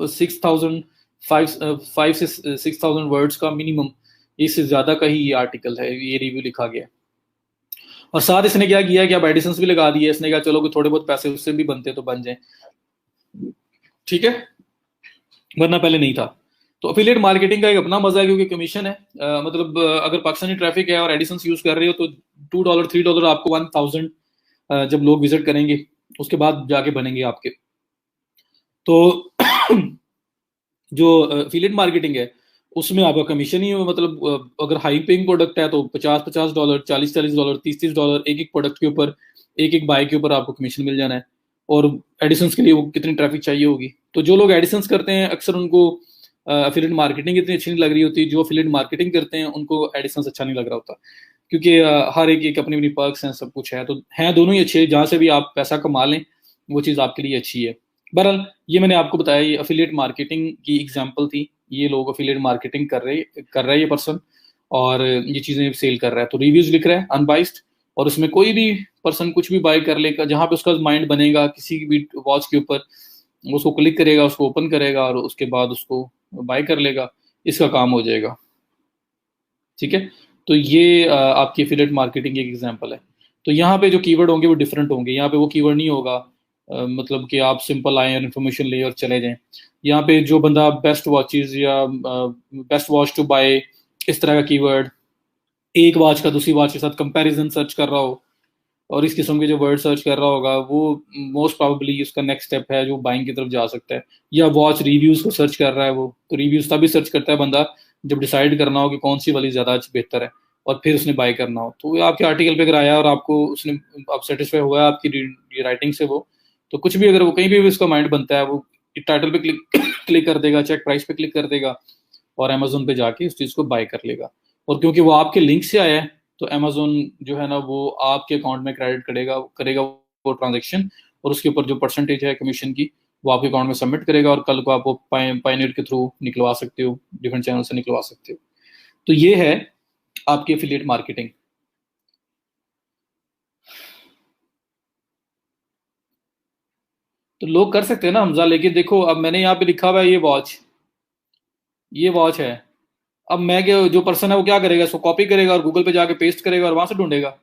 6,000 फाइव से 6,000 वर्ड्स का मिनिमम, इससे ज्यादा का ही ये आर्टिकल है, ये रिव्यू लिखा गया। और साथ इसने क्या किया कि अब एडिशंस भी लगा दिए, इसने कहा चलो कि थोड़े बहुत पैसे उससे भी बनते तो बन जाए, ठीक है, वरना पहले नहीं था। तो अफिलिएट मार्केटिंग का एक अपना मजा है, क्योंकि कमीशन है। मतलब अगर पाकिस्तानी ट्रैफिक है और एडिशंस यूज कर रहे हो तो $2 $3 आपको 1,000 जब लोग विजिट करेंगे उसके बाद जाके बनेंगे आपके। तो जो अफिलिएट मार्केटिंग है उसमें आपका कमीशन ही मतलब अगर हाई पेइंग प्रोडक्ट है तो $50 $40 $30 एक एक प्रोडक्ट के ऊपर, एक एक बाय के ऊपर आपको कमीशन मिल जाना है। और एडिशंस के लिए वो कितनी ट्रैफिक चाहिए होगी, तो जो लोग एडिशंस करते हैं अक्सर उनको अफिलिएट मार्केटिंग इतनी अच्छी नहीं लग रही होती, जो अफिलिएट मार्केटिंग करते हैं उनको एडिशंस अच्छा नहीं लग रहा होता, क्योंकि हर एक एक अपनी अपनी पर्क्स हैं, सब कुछ है, तो हैं दोनों ही अच्छे, जहाँ से भी आप पैसा कमा लें वो चीज़ आपके लिए अच्छी है। बहरहाल ये मैंने आपको बताया, ये अफिलिएट मार्केटिंग की एग्जांपल थी, ये लोग अफिलिएट मार्केटिंग कर रहे हैं ये पर्सन, और ये चीज़ें सेल कर रहा है, तो रिव्यूज लिख रहा है अनबाइस्ड, और उसमें कोई भी पर्सन कुछ भी बाय कर लेगा, जहाँ पे उसका माइंड बनेगा किसी भी वॉच के ऊपर, उसको क्लिक करेगा, उसको ओपन करेगा और उसके बाद उसको बाय कर लेगा, इसका काम हो जाएगा। ठीक है, तो ये आपकी एफिलिएट मार्केटिंग की एक एग्जांपल है। तो यहाँ पे जो कीवर्ड होंगे वो डिफरेंट होंगे, यहाँ पे वो कीवर्ड नहीं होगा मतलब कि आप सिंपल आए और इन्फॉर्मेशन ले और चले जाएं। यहाँ पे जो बंदा बेस्ट वॉचेज या बेस्ट वॉच टू बाय, इस तरह का कीवर्ड, एक वॉच का दूसरी वॉच के साथ कंपैरिजन सर्च कर रहा हो और इस किस्म के जो वर्ड सर्च कर रहा होगा, वो मोस्ट प्रोबेबली उसका नेक्स्ट स्टेप है जो बाइंग की तरफ जा सकता है। या वॉच रिव्यूज को सर्च कर रहा है वो, तो रिव्यूज तभी सर्च करता है बंदा जब डिसाइड करना हो कि कौन सी वाली ज़्यादा बेहतर है, और फिर उसने बाय करना हो। तो आपके आर्टिकल पे अगर आया और आपको उसने, आप सेटिस्फाई हुआ है आपकी राइटिंग से, वो तो कुछ भी अगर वो कहीं भी उसका माइंड बनता है, वो टाइटल पे क्लिक क्लिक कर देगा, चेक प्राइस पे क्लिक कर देगा और अमेजोन पे जाके उस चीज़ को बाय कर लेगा। और क्योंकि वो आपके लिंक से आया है तो अमेजोन जो है ना वो आपके अकाउंट में क्रेडिट करेगा करेगा वो ट्रांजेक्शन, और उसके ऊपर जो परसेंटेज है कमीशन की वो आपके अकाउंट में सबमिट करेगा, और कल को आप वो पायनियर के थ्रू निकलवा सकते हो, डिफरेंट चैनल से निकलवा सकते हो। तो ये है आपकी एफिलिएट मार्केटिंग। तो लोग कर सकते हैं ना हमजा, लेकिन देखो अब मैंने यहाँ पे लिखा हुआ है ये वॉच है, अब मैं जो पर्सन है वो क्या करेगा, इसको कॉपी करेगा और गूगल पे जाके पेस्ट करेगा और वहां से ढूंढेगा।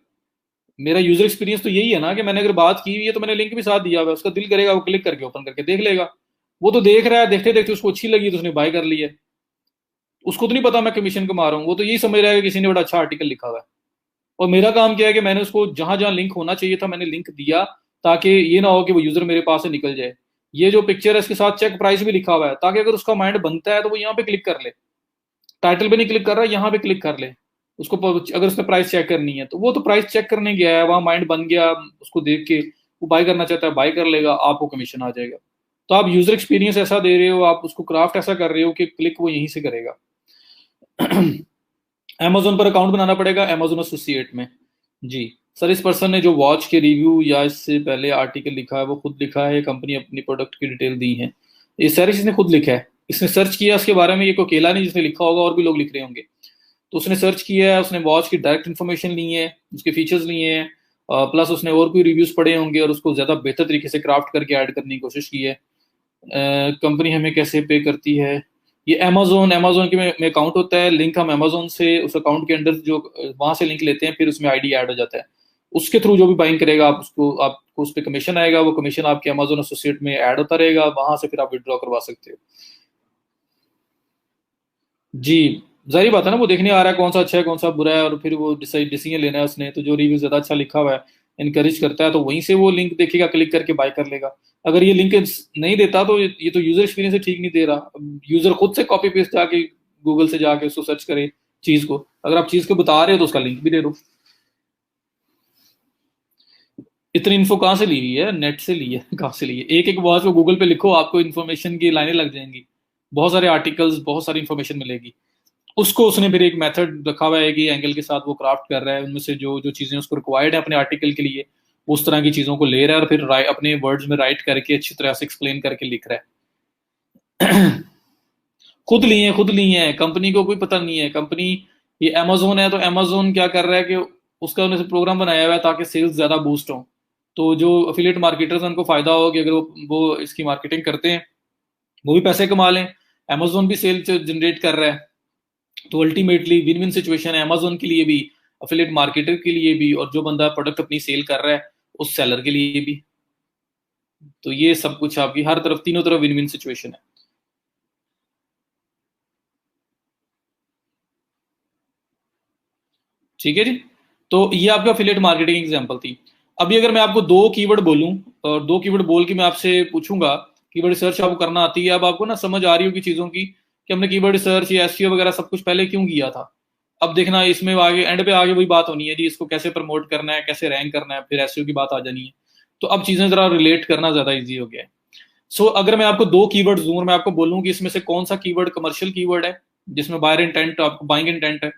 मेरा यूजर एक्सपीरियंस तो यही है ना कि मैंने अगर बात की हुई है तो मैंने लिंक भी साथ दिया हुआ है, उसका दिल करेगा वो क्लिक करके ओपन करके देख लेगा। वो तो देख रहा है, देखते देखते उसको अच्छी लगी तो उसने बाय कर ली है, उसको तो नहीं पता मैं कमीशन कमा रहा हूँ, वो तो यही समझ रहा है कि किसी ने बड़ा अच्छा आर्टिकल लिखा हुआ है। और मेरा काम क्या है कि मैंने उसको जहां जहां लिंक होना चाहिए था मैंने लिंक दिया, ताकि ये ना हो कि वो यूजर मेरे पास से निकल जाए। ये जो पिक्चर है इसके साथ चेक प्राइस भी लिखा हुआ है, ताकि अगर उसका माइंड बनता है तो वो यहाँ पे क्लिक कर ले, टाइटल पे नहीं क्लिक कर रहा है, यहाँ पे क्लिक कर ले। उसको अगर उसने प्राइस चेक करनी है तो वो तो प्राइस चेक करने गया है, वहां माइंड बन गया, उसको देख के वो बाय करना चाहता है, बाय कर लेगा, आपको कमीशन आ जाएगा। तो आप यूजर एक्सपीरियंस ऐसा दे रहे हो, आप उसको क्राफ्ट ऐसा कर रहे हो कि क्लिक वो यहीं से करेगा। अमेजोन पर अकाउंट बनाना पड़ेगा, अमेजोन एसोसिएट में। जी सर, इस पर्सन ने जो वॉच के रिव्यू या इससे पहले आर्टिकल लिखा है वो खुद लिखा है, कंपनी अपनी प्रोडक्ट की डिटेल दी है, ये सारी चीजें खुद लिखा है, इसने सर्च किया इसके बारे में, ये कोई अकेला नहीं जिसने लिखा होगा, और भी लोग लिख रहे होंगे। तो उसने सर्च किया है, उसने वॉच की डायरेक्ट इन्फॉर्मेशन ली है, उसके फीचर्स लिए हैं, प्लस उसने और कोई रिव्यूज पढ़े होंगे और उसको ज्यादा बेहतर तरीके से क्राफ्ट करके ऐड करने की कोशिश की है। कंपनी हमें कैसे पे करती है, ये अमेजोन के में अकाउंट होता है, लिंक हम अमेजोन से उस अकाउंट के अंदर जो वहां से लिंक लेते हैं, फिर उसमें आईडी ऐड हो जाता है। उसके थ्रू जो भी बाइंग करेगा आप उसको, आपको उस पर कमीशन आएगा, वो कमीशन आपके अमेजोन एसोसिएट में ऐड होता रहेगा, वहां से फिर आप विड्रॉ करवा सकते हो। जी, जाहिर बात है ना, वो देखने आ रहा है कौन सा अच्छा है कौन सा बुरा है, और फिर वो डिसीजन लेना है उसने, तो जो रिव्यू ज्यादा अच्छा लिखा हुआ है, इनकरेज करता है, तो वहीं से वो लिंक देखेगा, क्लिक करके बाय कर लेगा। अगर ये लिंक नहीं देता तो ये तो यूजर एक्सपीरियंस ठीक नहीं दे रहा। यूजर खुद से कॉपी पेस्ट जाके गूगल से जाके उसको सर्च करे चीज को, अगर आप चीज को बता रहे हो तो उसका लिंक भी दे दो। इतनी इन्फो कहाँ से ली हुई है? नेट से ली है। कहाँ से ली है? एक एक वर्ड को गूगल पे लिखो, आपको इन्फॉर्मेशन की लाइनें लग जाएंगी, बहुत सारे आर्टिकल्स, बहुत सारी इन्फॉर्मेशन मिलेगी। उसको उसने फिर एक मेथड रखा हुआ है कि एंगल के साथ वो क्राफ्ट कर रहा है, उनमें से जो जो चीजें उसको रिक्वायर्ड है अपने आर्टिकल के लिए, उस तरह की चीजों को ले रहा है और फिर अपने वर्ड्स में राइट करके अच्छी तरह से एक्सप्लेन करके लिख रहा है। खुद लिए हैं, कंपनी को कोई पता नहीं है। कंपनी, ये अमेजोन है, तो अमेजोन क्या कर रहा है कि उसका उन्होंने प्रोग्राम बनाया हुआ है ताकि सेल्स ज्यादा बूस्ट हो। तो जो अफिलिएट मार्केटर्स हैं उनको फायदा हो कि अगर वो इसकी मार्केटिंग करते हैं, वो भी पैसे कमा लें, अमेजोन भी सेल जनरेट कर रहा है। तो अल्टीमेटली विन विन सिचुएशन है अमेजोन के लिए भी, अफिलिएट मार्केटर के लिए भी, और जो बंदा प्रोडक्ट अपनी सेल कर रहा है उस सेलर के लिए भी। तो ये सब कुछ आपकी हर तरफ, तीनों तरफ विन विन सिचुएशन है। ठीक है जी। तो ये आपका अफिलिएट मार्केटिंग एग्जांपल थी। अभी अगर मैं आपको दो कीवर्ड बोलूं, और दो कीवर्ड बोल के मैं आपसे पूछूंगा, कीवर्ड रिसर्च आपको करना आती है, अब आपको ना समझ आ रही होगी चीजों की कि हमने कीवर्ड रिसर्च या एसईओ वगैरह सब कुछ पहले क्यों किया था। अब देखना इसमें आगे एंड पे आगे वही बात होनी है जी, इसको कैसे प्रमोट करना है, कैसे रैंक करना है, फिर एसईओ की बात आ जानी है। तो अब चीजें जरा रिलेट करना ज्यादा इजी हो गया है। सो अगर मैं आपको दो कीवर्ड दूं और मैं आपको बोलूं कि इसमें से कौन सा कीवर्ड कमर्शियल कीवर्ड है, जिसमें बायर इंटेंट, आपको बाइंग इंटेंट है,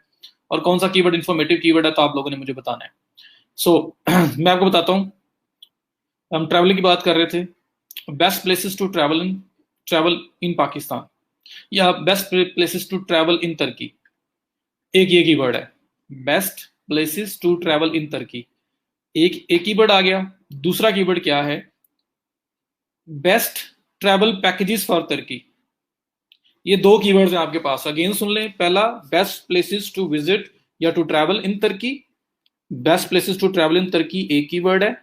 और कौन सा कीवर्ड इन्फॉर्मेटिव कीवर्ड है, तो आप लोगों ने मुझे बताना है। सो मैं आपको बताता हूँ। हम ट्रैवलिंग की बात कर रहे थे, best places to travel in Pakistan, या best places to travel in Turkey. एक ये कीवर्ड है, best places to travel in Turkey. एक कीवर्ड आ गया। दूसरा कीवर्ड क्या है? Best travel packages for Turkey. ये दो कीवर्ड्स हैं आपके पास, अगेन सुन लें। पहला, बेस्ट प्लेसेस टू विजिट या to travel in Turkey. Best places to travel in Turkey एक कीवर्ड है।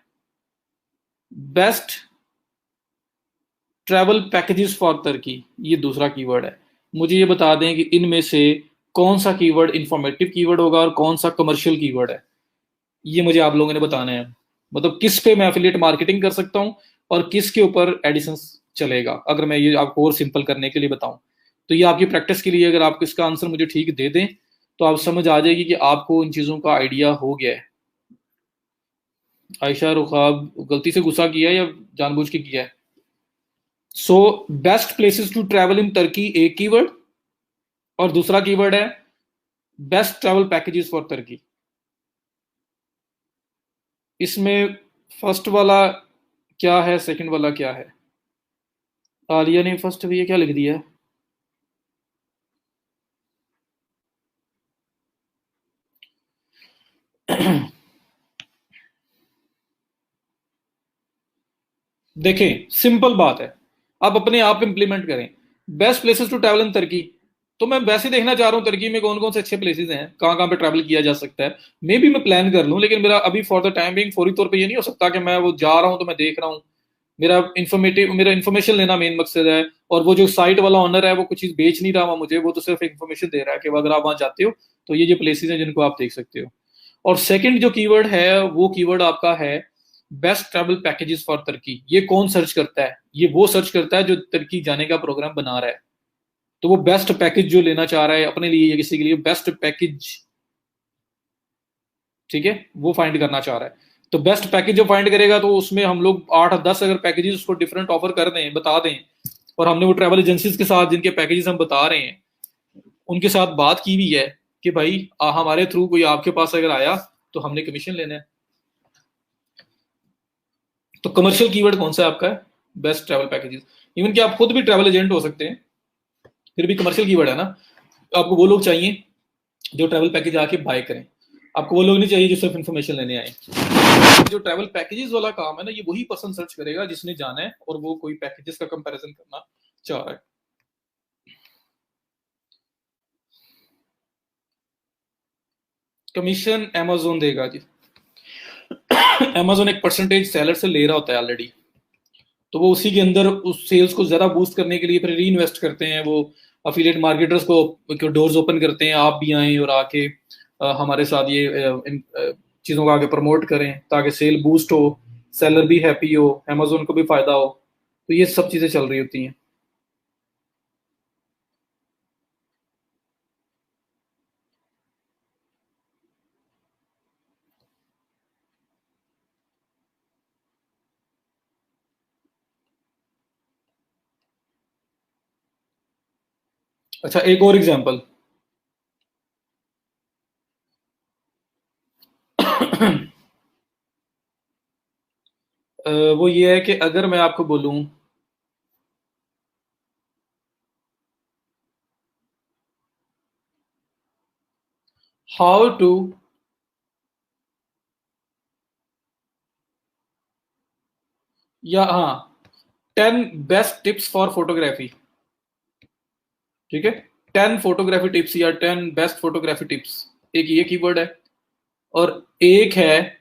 Best travel packages for Turkey ये दूसरा कीवर्ड है। मुझे ये बता दें कि इनमें से कौन सा कीवर्ड इंफॉर्मेटिव कीवर्ड होगा और कौन सा कमर्शियल कीवर्ड है। ये मुझे आप लोगों ने बताना है। मतलब किस पे मैं एफिलिएट मार्केटिंग कर सकता हूं और किसके ऊपर एडिशन चलेगा, अगर मैं ये आपको और सिंपल करने के लिए बताऊं। तो ये आपकी प्रैक्टिस के लिए, अगर आप इसका आंसर मुझे ठीक दे दें तो आप समझ आ जाएगी कि आपको इन चीजों का आइडिया हो गया है। आयशा रुखाब, गलती से गुस्सा किया है या जानबूझ के किया है? So best places to travel in Turkey एक कीवर्ड, और दूसरा कीवर्ड है best travel packages for Turkey. इसमें फर्स्ट वाला क्या है, सेकंड वाला क्या है? आलिया ने फर्स्ट भी ये क्या लिख दिया है? देखें, सिंपल बात है, आप अपने आप इंप्लीमेंट करें। Best places to travel in Turkey, तो मैं वैसे देखना चाह रहा हूँ तुर्की में कौन कौन से अच्छे प्लेसेस हैं, कहाँ कहाँ पे ट्रैवल किया जा सकता है। मे भी मैं प्लान कर लूँ, लेकिन मेरा अभी फॉर द टाइम बिंग फौरी तौर पे ये नहीं हो सकता कि मैं वो जा रहा हूँ तो मैं देख रहा हूँ। मेरा इन्फॉर्मेशन लेना मेन मकसद है। और वो जो साइट वाला ऑनर है वो कुछ चीज बेच नहीं रहा वहाँ मुझे, वो तो सिर्फ इन्फॉर्मेशन दे रहा है कि अगर आप वहाँ जाते हो तो ये प्लेसेस हैं जिनको आप देख सकते हो। और सेकंड जो कीवर्ड है वो कीवर्ड आपका है best travel packages for Turkey. ये कौन सर्च करता है? ये वो सर्च करता है जो तुर्की जाने का प्रोग्राम बना रहा है। तो वो बेस्ट पैकेज जो लेना चाह रहा है अपने लिए या किसी के लिए, बेस्ट पैकेज, ठीक है, वो फाइंड करना चाह रहा है। तो बेस्ट पैकेज जो फाइंड करेगा तो उसमें हम लोग 8-10 अगर पैकेजेस उसको डिफरेंट ऑफर कर दें, बता दें, और हमने वो ट्रैवल एजेंसीज के साथ जिनके पैकेजेस हम बता रहे हैं उनके साथ बात की हुई है कि भाई हमारे थ्रू कोई आपके पास अगर आया तो हमने कमीशन लेना है। तो कमर्शियल कीवर्ड कौन सा है आपका? Best travel packages. इवन कि आप खुद भी ट्रैवल एजेंट हो सकते हैं, फिर भी कमर्शियल कीवर्ड है ना। आपको वो लोग चाहिए जो ट्रैवल पैकेज आके बाय करें, आपको वो लोग नहीं चाहिए जो सिर्फ इन्फॉर्मेशन लेने आए। जो ट्रैवल पैकेजेस वाला काम है ना, ये वही पर्सन सर्च करेगा जिसने जाना है और वो कोई पैकेजेस का कंपैरिजन करना चाह रहा है। कमीशन अमेजोन देगा जी। अमेजोन एक परसेंटेज सेलर से ले रहा होता है ऑलरेडी, तो वो उसी के अंदर उस सेल्स को ज्यादा बूस्ट करने के लिए फिर री इन्वेस्ट करते हैं। वो अफिलिएट मार्केटर्स को डोर्स ओपन करते हैं, आप भी आएं और आके हमारे साथ ये इन चीज़ों को आगे प्रमोट करें ताकि सेल बूस्ट हो, सेलर भी हैप्पी हो, अमेजोन को भी फायदा हो। तो ये सब चीज़ें चल रही होती हैं। अच्छा, एक और एग्जांपल। वो ये है कि अगर मैं आपको बोलूं हाउ टू, या हाँ, 10 बेस्ट टिप्स फॉर फोटोग्राफी, ठीक है, 10 फोटोग्राफी टिप्स या 10 बेस्ट फोटोग्राफी टिप्स, एक ये कीवर्ड है। और एक है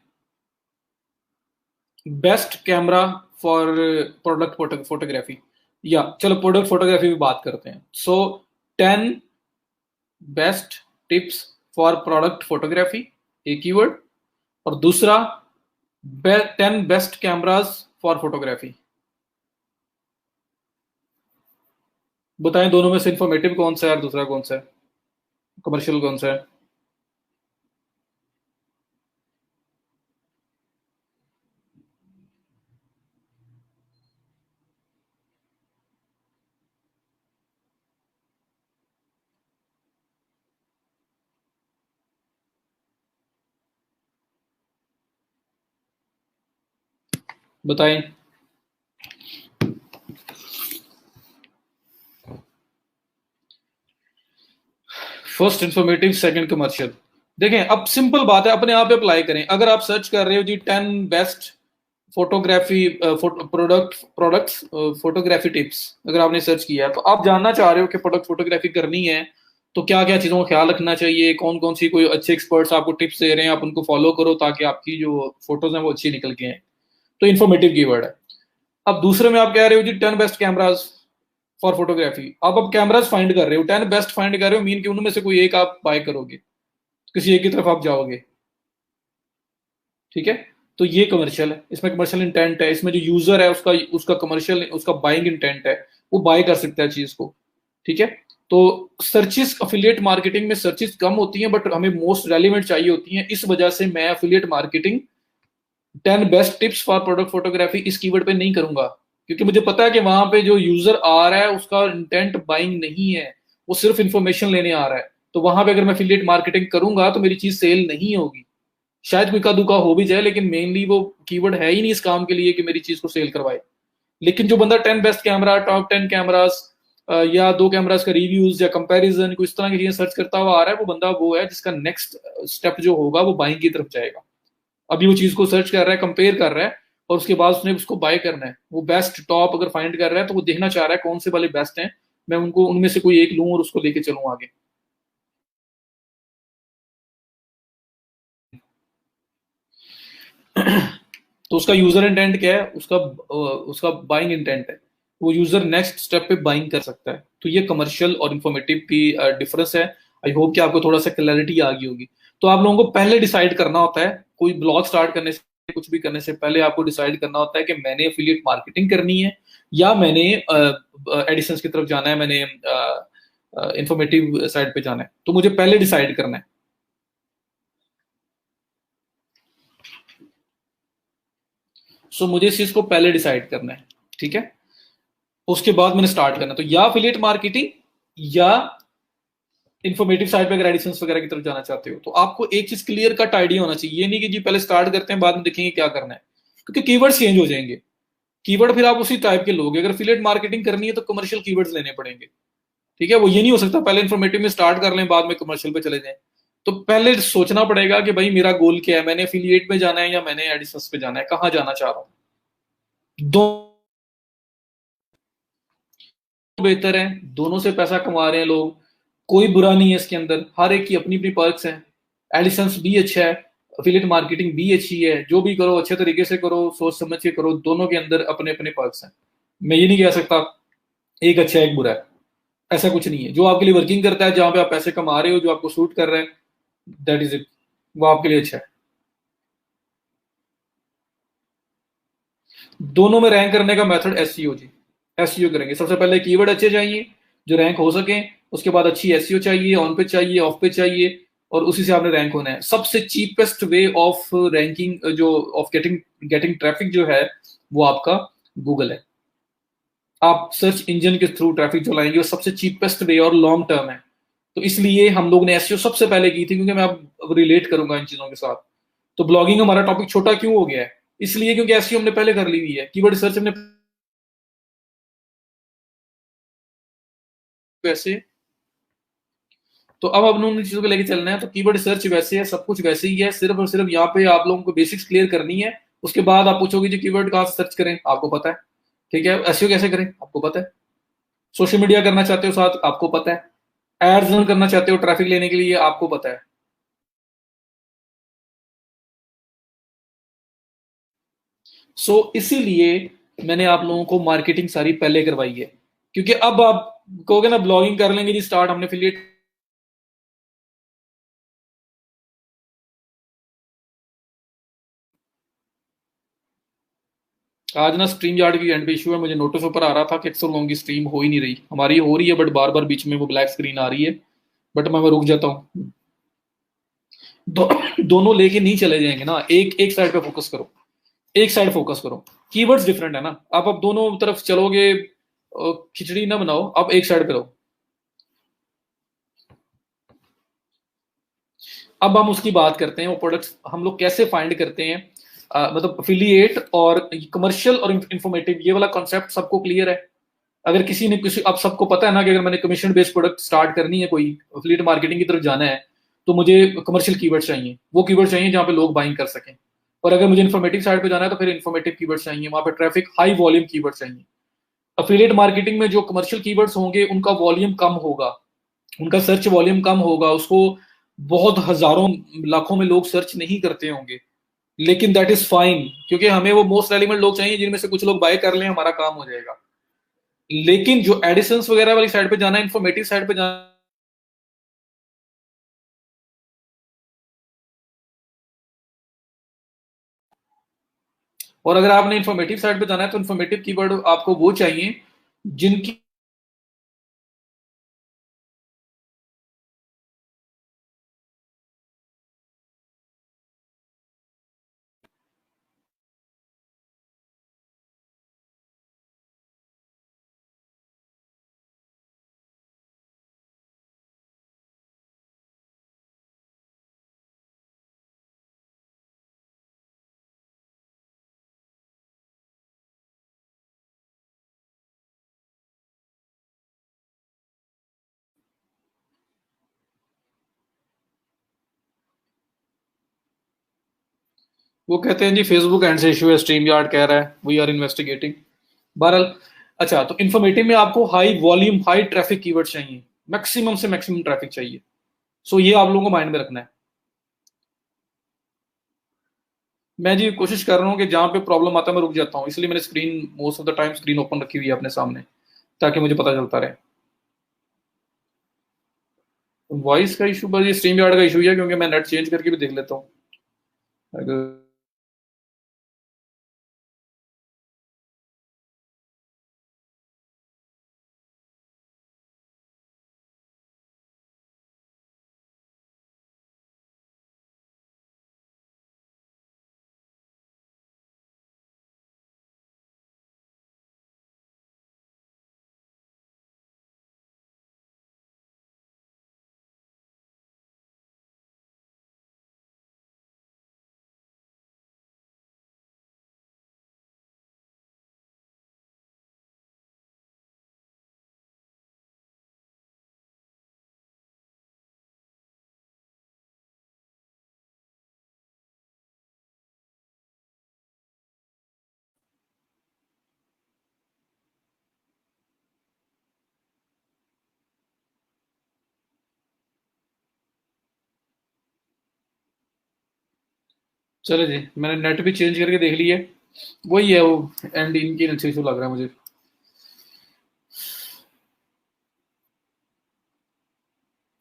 best camera for product photography, या चलो प्रोडक्ट फोटोग्राफी भी बात करते हैं। सो 10 best tips for product photography, एक कीवर्ड। और दूसरा 10 बेस्ट कैमराज फॉर फोटोग्राफी। बताएं दोनों में से इंफॉर्मेटिव कौन सा है और दूसरा कौन सा है, कमर्शियल कौन सा है? बताएं। First informative, second commercial. देखें, अब सिंपल बात है, अपने आप अप्लाई करें। अगर आप सर्च कर रहे हो जी 10 best photography products photography tips, अगर आपने सर्च किया है तो आप जानना चाह रहे हो कि प्रोडक्ट फोटोग्राफी करनी है तो क्या क्या चीज़ों का ख्याल रखना चाहिए, कौन कौन सी कोई अच्छे एक्सपर्ट्स आपको टिप्स दे रहे हैं, आप उनको फॉलो करो ताकि आपकी जो फोटोज हैं वो अच्छी निकल के आए। तो इन्फॉर्मेटिव कीवर्ड है। अब दूसरे में आप कह रहे हो जी 10 बेस्ट कैमराज फॉर फोटोग्राफी। अब कैमराज फाइंड कर रहे हो, 10 बेस्ट फाइंड कर रहे हो, मीन कि उनमें से कोई एक आप बाय करोगे, किसी एक की तरफ आप जाओगे, ठीक है। तो ये कमर्शियल है, इसमें कमर्शियल इंटेंट है, इसमें जो यूजर है उसका उसका कमर्शियल उसका बाइंग इंटेंट है, वो बाय कर सकता है चीज को, ठीक है। तो सर्चिस अफिलिएट मार्केटिंग में सर्चिस कम होती हैं बट हमें मोस्ट रेलिवेंट चाहिए होती हैं। इस वजह से मैं affiliate marketing 10 best tips for product photography इस कीवर्ड पे नहीं करूंगा, क्योंकि मुझे पता है कि वहां पे जो यूजर आ रहा है उसका इंटेंट बाइंग नहीं है, वो सिर्फ इंफॉर्मेशन लेने आ रहा है। तो वहां पे अगर मैं अफिलिएट मार्केटिंग करूंगा तो मेरी चीज सेल नहीं होगी। शायद कोई का दुका हो भी जाए, लेकिन मेनली वो कीवर्ड है ही नहीं इस काम के लिए कि मेरी चीज को सेल करवाए। लेकिन जो बंदा 10 बेस्ट कैमरा, टॉप 10 कैमराज या 2 कैमराज का रिव्यूज या कंपैरिजन को इस तरह की चीजें सर्च करता हुआ आ रहा है, वो बंदा वो है जिसका नेक्स्ट स्टेप जो होगा वो बाइंग की तरफ जाएगा। अभी वो चीज को सर्च कर रहा है, कंपेयर कर रहा है, और उसके बाद उसने उसको बाय करना है। वो बेस्ट टॉप अगर फाइंड कर रहा है तो वो देखना चाह रहा है कौन से वाले बेस्ट हैं, मैं उनको उनमें से कोई एक लूं और उसको लेके चलूं आगे। तो उसका यूजर इंटेंट क्या है, उसका बाइंग इंटेंट है, वो यूजर नेक्स्ट स्टेप पे बाइंग कर सकता है। तो ये कमर्शियल और इंफॉर्मेटिव की डिफरेंस है। आई होप कि आपको थोड़ा सा क्लैरिटी आ गई होगी। तो आप लोगों को पहले डिसाइड करना होता है, कोई ब्लॉग स्टार्ट करने से, कुछ भी करने से पहले आपको डिसाइड करना होता है कि मैंने एफिलिएट मार्केटिंग करनी है या मैंने एडिशंस की तरफ जाना है, मैंने इंफॉर्मेटिव साइड पे जाना है। तो मुझे पहले डिसाइड करना है। सो मुझे इस चीज को पहले डिसाइड करना है, ठीक है। उसके बाद मैंने स्टार्ट करना, तो या अफिलिएट मार्केटिंग या इन्फॉर्मेटिव साइड पे अगर एडिशंस वगैरह की तरफ जाना चाहते हो तो आपको एक चीज क्लियर कट आइडिया होना चाहिए। ये नहीं कि जी पहले स्टार्ट करते हैं बाद में देखेंगे क्या करना है, क्योंकि कीवर्ड चेंज हो जाएंगे। कीवर्ड फिर आप उसी टाइप के लोगे। अगर अफिलिएट मार्केटिंग करनी है तो कमर्शियल कीवर्ड्स लेने पड़ेंगे, ठीक है। वो ये नहीं हो सकता पहले इन्फॉर्मेटिव में स्टार्ट कर लें बाद में कमर्शियल पे चले जाएं। तो पहले सोचना पड़ेगा कि भाई मेरा गोल क्या है, मैंने अफिलिएट में जाना है या मैंने एडिशंस पे जाना है, कहाँ जाना चाह रहा हूँ। दो बेहतर है, दोनों से पैसा कमा रहे हैं लोग, कोई बुरा नहीं है इसके अंदर, हर एक की अपनी अपनी पर्क्स हैं। एडिसेंस भी अच्छा है, एफिलिएट मार्केटिंग भी अच्छी है, जो भी करो अच्छे तरीके से करो, सोच समझ के करो, दोनों के अंदर अपने अपने पर्क्स हैं। मैं ये नहीं कह सकता एक अच्छा है एक बुरा है, ऐसा कुछ नहीं है। जो आपके लिए वर्किंग करता है, जहां पे आप पैसे कमा रहे हो, जो आपको सूट कर रहा है, दैट इज इट, वो आपके लिए अच्छा है। दोनों में रैंक करने का मेथड एसईओ जी। एसईओ करेंगे, सबसे पहले कीवर्ड अच्छे चाहिए जो रैंक हो सके, उसके बाद अच्छी एसईओ चाहिए, ऑन पे चाहिए, ऑफ पे चाहिए, और उसी से आपने रैंक होना है। सबसे चीपेस्ट वे ऑफ रैंकिंग जो ऑफ गेटिंग गेटिंग ट्रैफिक जो है, वो आपका गूगल है। आप सर्च इंजन के थ्रू ट्रैफिक जो लाएंगे, वो सबसे चीपेस्ट वे और लॉन्ग टर्म है। तो इसलिए हम लोग ने एसईओ सबसे पहले की थी, क्योंकि मैं अब रिलेट करूंगा इन चीजों के साथ। तो ब्लॉगिंग हमारा टॉपिक छोटा क्यों हो गया है? इसलिए क्योंकि एसईओ हमने पहले कर ली हुई है, कीवर्ड सर्च हमने वैसे। तो अब उन चीजों को लेके चलना है। तो कीवर्ड सर्च वैसे है, सब कुछ वैसे ही है, सिर्फ और सिर्फ यहाँ पे आप लोगों को बेसिक्स क्लियर करनी है। उसके बाद आप पूछोगे जी कीवर्ड कहाँ से सर्च करें, आपको पता है। ठीक है, एसईओ कैसे करें आपको पता है। सोशल मीडिया करना चाहते हो साथ, आपको पता है। एड्स रन करना चाहते हो ट्रैफिक लेने के लिए, आपको पता है। इसीलिए मैंने आप लोगों को मार्केटिंग सारी पहले करवाई है। क्योंकि अब आप कहोगे ना ब्लॉगिंग कर लेंगे जी स्टार्ट, हमने एफिलिएट। आज ना स्ट्रीम यार्ड की एंड पे इशू है, मुझे नोटिस ऊपर आ रहा था कि अक्सर लोगों की स्ट्रीम हो ही नहीं रही, हमारी हो रही है बट बार बार बीच में वो ब्लैक स्क्रीन आ रही है। बट मैं रुक जाता हूँ। दोनों लेके नहीं चले जाएंगे ना, एक एक साइड पे फोकस करो। एक साइड फोकस करो। कीवर्ड्स डिफरेंट है ना, आप दोनों तरफ चलोगे, खिचड़ी ना बनाओ, आप एक साइड पे रहो। अब हम उसकी बात करते हैं, वो प्रोडक्ट्स हम लोग कैसे फाइंड करते हैं। मतलब अफिलिएट और कमर्शियल और इंफॉर्मेटिव, ये वाला कॉन्सेप्ट सबको क्लियर है। अगर किसी ने किसी, अब सबको पता है ना कि अगर मैंने कमीशन बेस्ड प्रोडक्ट स्टार्ट करनी है, कोई अफिलिएट मार्केटिंग की तरफ जाना है, तो मुझे कमर्शियल कीवर्ड चाहिए, वो कीवर्ड चाहिए जहां पे लोग बाइंग कर सकें। और अगर मुझे इन्फॉर्मेटिव साइड पे जाना है, तो फिर इन्फॉर्मेटिव कीवर्ड चाहिए, वहां पे ट्रैफिक हाई वॉल्यूम कीवर्ड चाहिए। अफिलिएट मार्केटिंग में जो कमर्शियल कीवर्ड्स होंगे, उनका वॉल्यूम कम होगा, उनका सर्च वॉल्यूम कम होगा, उसको बहुत हजारों लाखों में लोग सर्च नहीं करते होंगे। लेकिन दैट इज फाइन, क्योंकि हमें वो मोस्ट रेलिवेंट लोग चाहिए जिनमें से कुछ लोग बाय कर लें, हमारा काम हो जाएगा। लेकिन जो एडिशंस वगैरह वाली साइड पे जाना है, इंफॉर्मेटिव साइड पे जाना, और अगर आपने इंफॉर्मेटिव साइड पे जाना है, तो इंफॉर्मेटिव कीवर्ड आपको वो चाहिए जिनकी वो कहते हैं जी फेसबुक एंड से इशू है, स्ट्रीम यार्ड कह रहा है वी आर इन्वेस्टिगेटिंग। बहरहाल, अच्छा, तो इन्फॉर्मेटिव में आपको high volume high traffic keyword चाहिए, मैक्सिमम से मैक्सिमम ट्रैफिक चाहिए। ये आप लोगों को माइंड में रखना है। मैं जी कोशिश कर रहा हूँ कि जहां पे प्रॉब्लम आता है मैं रुक जाता हूँ, इसलिए मैंने screen most of the time screen open रखी हुई है अपने सामने, ताकि मुझे पता चलता रहे। वॉइस का इशू बस ये स्ट्रीम यार्ड का इशू है, क्योंकि मैं नेट चेंज करके भी देख लेता हूँ अगर चलो जी, मैंने नेट भी चेंज करके देख लिया है, वही है वो, एंड इनकी अच्छी लग रहा है मुझे।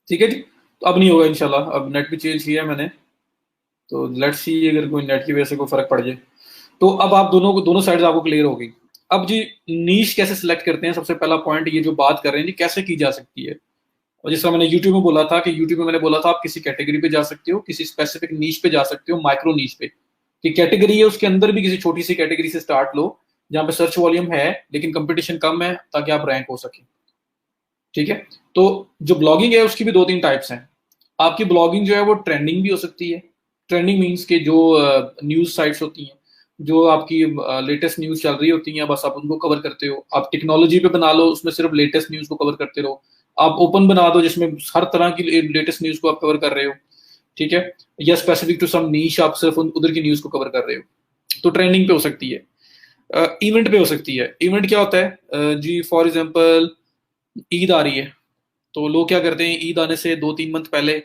ठीक है जी। तो अब नहीं होगा इंशाल्लाह, अब नेट भी चेंज किया है मैंने, तो लेट्स सी अगर कोई नेट की वजह से कोई फर्क पड़ जाए। तो अब आप दोनों को, दोनों साइड आपको क्लियर हो गई। अब जी, नीश कैसे सिलेक्ट करते हैं, सबसे पहला पॉइंट ये जो बात कर रहे हैं जी, कैसे की जा सकती है। और जिस तरह मैंने यूट्यूब में बोला था कि यूट्यूब में मैंने बोला था आप किसी कैटेगरी पे जा सकते हो, किसी स्पेसिफिक नीश पे जा सकते हो, माइक्रो नीश पे, कि कैटेगरी है उसके अंदर भी किसी छोटी सी कैटेगरी से स्टार्ट लो, जहां पे सर्च वॉल्यूम है लेकिन कंपटीशन कम है, ताकि आप रैंक हो सके। ठीक है। तो जो ब्लॉगिंग है उसकी भी दो तीन टाइप्स हैं। आपकी ब्लॉगिंग जो है वो ट्रेंडिंग भी हो सकती है। ट्रेंडिंग मीन्स के जो न्यूज साइट्स होती हैं, जो आपकी लेटेस्ट न्यूज चल रही होती हैं, बस आप उनको कवर करते हो। आप टेक्नोलॉजी पे बना लो, उसमें सिर्फ लेटेस्ट न्यूज को कवर करते रहो। आप ओपन बना दो जिसमें हर तरह की लेटेस्ट न्यूज को आप कवर कर रहे हो। ठीक है। या स्पेसिफिक टू सम नीश, आप सिर्फ उधर की न्यूज को कवर कर रहे हो, तो ट्रेंडिंग पे हो सकती है। इवेंट पे हो सकती है। इवेंट क्या होता है, जी फॉर एग्जांपल ईद आ रही है, तो लोग क्या करते हैं, ईद आने से 2-3 मंथ पहले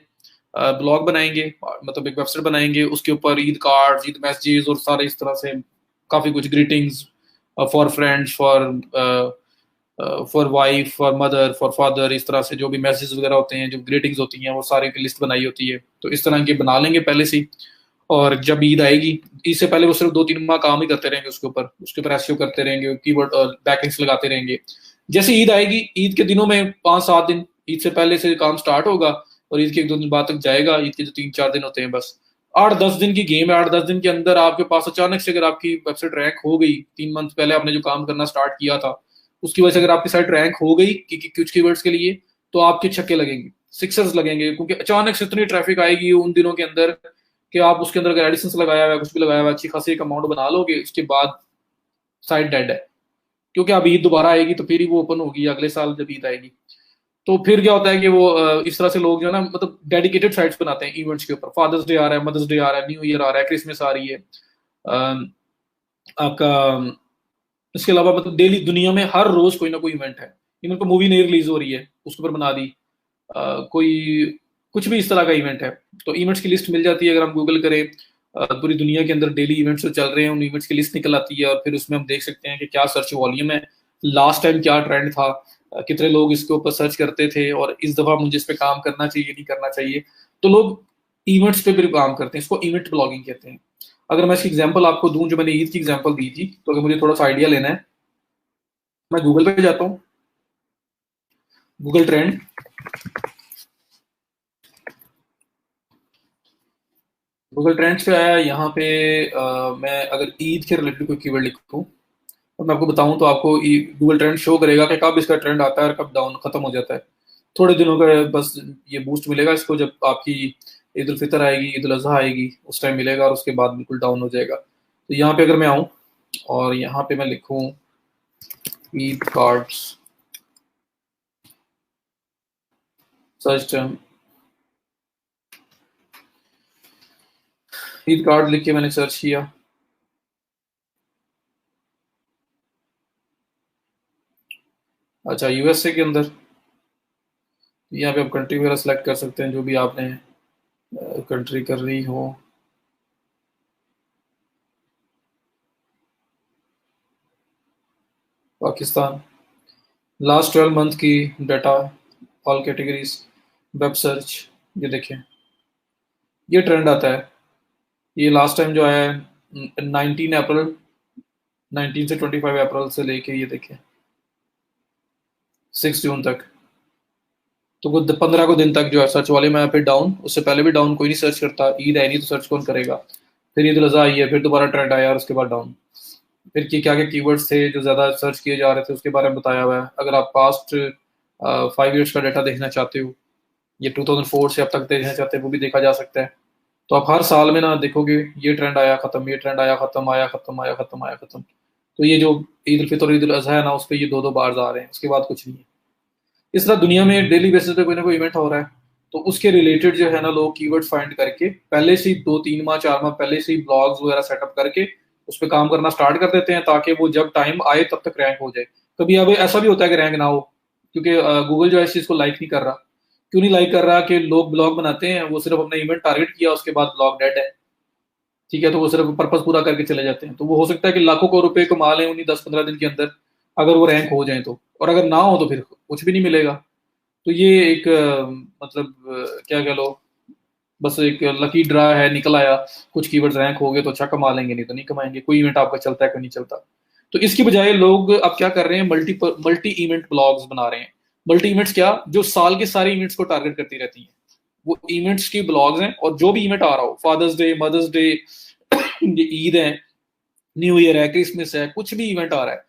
ब्लॉग बनाएंगे, मतलब एक वेबसाइट बनाएंगे, उसके ऊपर ईद कार्ड, ईद मैसेजेस और सारे इस तरह से काफी कुछ, greetings for friends, for wife, for mother, for father, इस तरह से जो भी मैसेज वगैरह होते हैं, जो ग्रीटिंग्स होती हैं, वो सारे की लिस्ट बनाई होती है। तो इस तरह के बना लेंगे पहले से ही। और जब ईद आएगी, ईद से पहले वो सिर्फ 2-3 माह काम ही करते रहेंगे, उसके ऊपर एसईओ करते रहेंगे, कीवर्ड बैकलिंक्स लगाते रहेंगे। जैसे ईद आएगी, ईद के दिनों में 5-7 दिन ईद से पहले से काम स्टार्ट होगा, और ईद के 1-2 दिन बाद तक जाएगा। ईद के जो 3-4 दिन होते हैं, बस 8-10 दिन की गेम है। 8-10 दिन के अंदर आपके पास अचानक से अगर आपकी वेबसाइट रैंक हो गई, 3 मंथ पहले आपने जो काम करना स्टार्ट किया था उसकी वजह से अगर आपकी साइट रैंक हो गई कि कुछ कीवर्ड्स के लिए, तो आपके छक्के लगेंगे, सिक्सर्स लगेंगे, क्योंकि अचानक से इतनी ट्रैफिक आएगी उन दिनों के अंदर कि आप उसके अंदर अगर एडिशंस लगाया हुआ है, कुछ भी लगाया हुआ है, अच्छी खासी एक अमाउंट बना लोगे, उसके बाद साइट डेड है। क्योंकि अब ईद दोबारा आएगी तो फिर ही वो ओपन होगी अगले साल जब ईद आएगी। तो फिर क्या होता है कि वो इस तरह से लोग जो है ना, मतलब डेडिकेटेड साइट्स बनाते हैं इवेंट्स के ऊपर। फादर्स डे आ रहा है, मदर्स डे आ रहा है, न्यू ईयर आ रहा है, क्रिसमस आ रही है, आपका इसके अलावा मतलब डेली दुनिया में हर रोज कोई ना कोई इवेंट है। इवन को मूवी नई रिलीज हो रही है, उसके ऊपर बना दी कोई, कुछ भी इस तरह का इवेंट है, तो इवेंट्स की लिस्ट मिल जाती है। अगर हम गूगल करें, पूरी दुनिया के अंदर डेली इवेंट्स जो चल रहे हैं उन इवेंट्स की लिस्ट निकल आती है, और फिर उसमें हम देख सकते हैं कि क्या सर्च वॉल्यूम है, लास्ट टाइम क्या ट्रेंड था, कितने लोग इसके ऊपर सर्च करते थे, और इस दफा मुझे इस पे काम करना चाहिए नहीं करना चाहिए। तो लोग इवेंट्स पे भी काम करते हैं, इसको इवेंट ब्लॉगिंग कहते हैं। अगर मैं इसकी एग्जांपल आपको दूं, जो मैंने ईद की एग्जांपल दी थी, तो अगर मुझे थोड़ा सा आइडिया लेना है, मैं गूगल पे जाता हूँ, गूगल ट्रेंड। गूगल ट्रेंड्स पे आया यहाँ पे। मैं अगर ईद के रिलेटेड कोई कीवर्ड लिखूँ और मैं आपको बताऊं, तो आपको गूगल ट्रेंड शो करेगा कि कब इसका ट्रेंड आता है और कब डाउन खत्म हो जाता है। थोड़े दिनों का बस ये बूस्ट मिलेगा इसको, जब आपकी ईद उल फितर आएगी, ईद उल अजहा आएगी, उस टाइम मिलेगा, और उसके बाद बिल्कुल डाउन हो जाएगा। तो यहाँ पे अगर मैं आऊँ और यहाँ पे मैं लिखूँ Eid cards, search term Eid card लिख के मैंने सर्च किया। अच्छा, यूएसए के अंदर, यहाँ पे आप कंट्री वगैरह सेलेक्ट कर सकते हैं, जो भी आपने कंट्री कर रही हो। पाकिस्तान, लास्ट 12 मंथ की data, all categories, web search, ये देखें, ये ट्रेंड आता है। ये लास्ट टाइम जो है 19 अप्रैल, 19 से 25 अप्रैल से लेके ये देखें 6 जून तक। तो वो 15 को दिन तक जो है सर्च वाले में पे डाउन, उससे पहले भी डाउन, कोई नहीं सर्च करता, ईद है नहीं तो सर्च कौन करेगा। फिर ईद उल अजहा आई है, फिर दोबारा ट्रेंड आया, और उसके बाद डाउन। फिर क्या क्या कीवर्ड्स थे जो ज्यादा सर्च किए जा रहे थे, उसके बारे में बताया हुआ है। अगर आप पास्ट 5 ईयर्स का डाटा देखना चाहते हो, ये 2004 से अब तक देखना चाहते हैं, वो भी देखा जा सकता है। तो आप हर साल में ना देखोगे, ये ट्रेंड आया खत्म, ये ट्रेंड आया खत्म, आया खत्म, आया खत्म, आया खत्म। तो ये जो ईद उल फितर और ईद उल अजहा है ना, उस पर ये 2-2 बार आ रहे हैं, उसके बाद कुछ नहीं है। इस तरह दुनिया में डेली बेसिस पे कोई ना कोई इवेंट हो रहा है, तो उसके रिलेटेड जो है ना, लोग कीवर्ड फाइंड करके पहले से ही 2-3 माह 4 माह पहले से ही ब्लॉग्स वगैरह सेटअप करके उस पर काम करना स्टार्ट कर देते हैं, ताकि वो जब टाइम आए तब तक रैंक हो जाए। कभी अब ऐसा भी होता है कि रैंक ना हो, क्योंकि गूगल जो है इस चीज को लाइक नहीं कर रहा। क्यों नहीं लाइक कर रहा? कि लोग ब्लॉग बनाते हैं, वो सिर्फ अपना इवेंट टारगेट किया, उसके बाद ब्लॉग डेड है। ठीक है, तो वो सिर्फ पर्पस पूरा करके चले जाते हैं। तो वो हो सकता है कि लाखों को रुपए कमा लें उन्हीं 10-15 दिन के अंदर, अगर वो रैंक हो जाए तो, और अगर ना हो तो फिर कुछ भी नहीं मिलेगा। तो ये एक मतलब क्या कह लो, बस एक लकी ड्रा है, निकल आया, कुछ कीवर्ड्स रैंक हो गए तो अच्छा कमा लेंगे, नहीं तो नहीं कमाएंगे। कोई इवेंट आपका चलता है, कोई नहीं चलता। तो इसकी बजाय लोग अब क्या कर रहे हैं, मल्टी इवेंट ब्लॉग्स बना रहे हैं। मल्टी इवेंट्स क्या, जो साल के सारे इवेंट्स को टारगेट करती रहती हैं, वो इवेंट्स की ब्लॉग्स हैं, और जो भी इवेंट आ रहा हो, father's day, mother's day, Eid है, न्यू ईयर है, क्रिसमस है, कुछ भी इवेंट आ रहा है,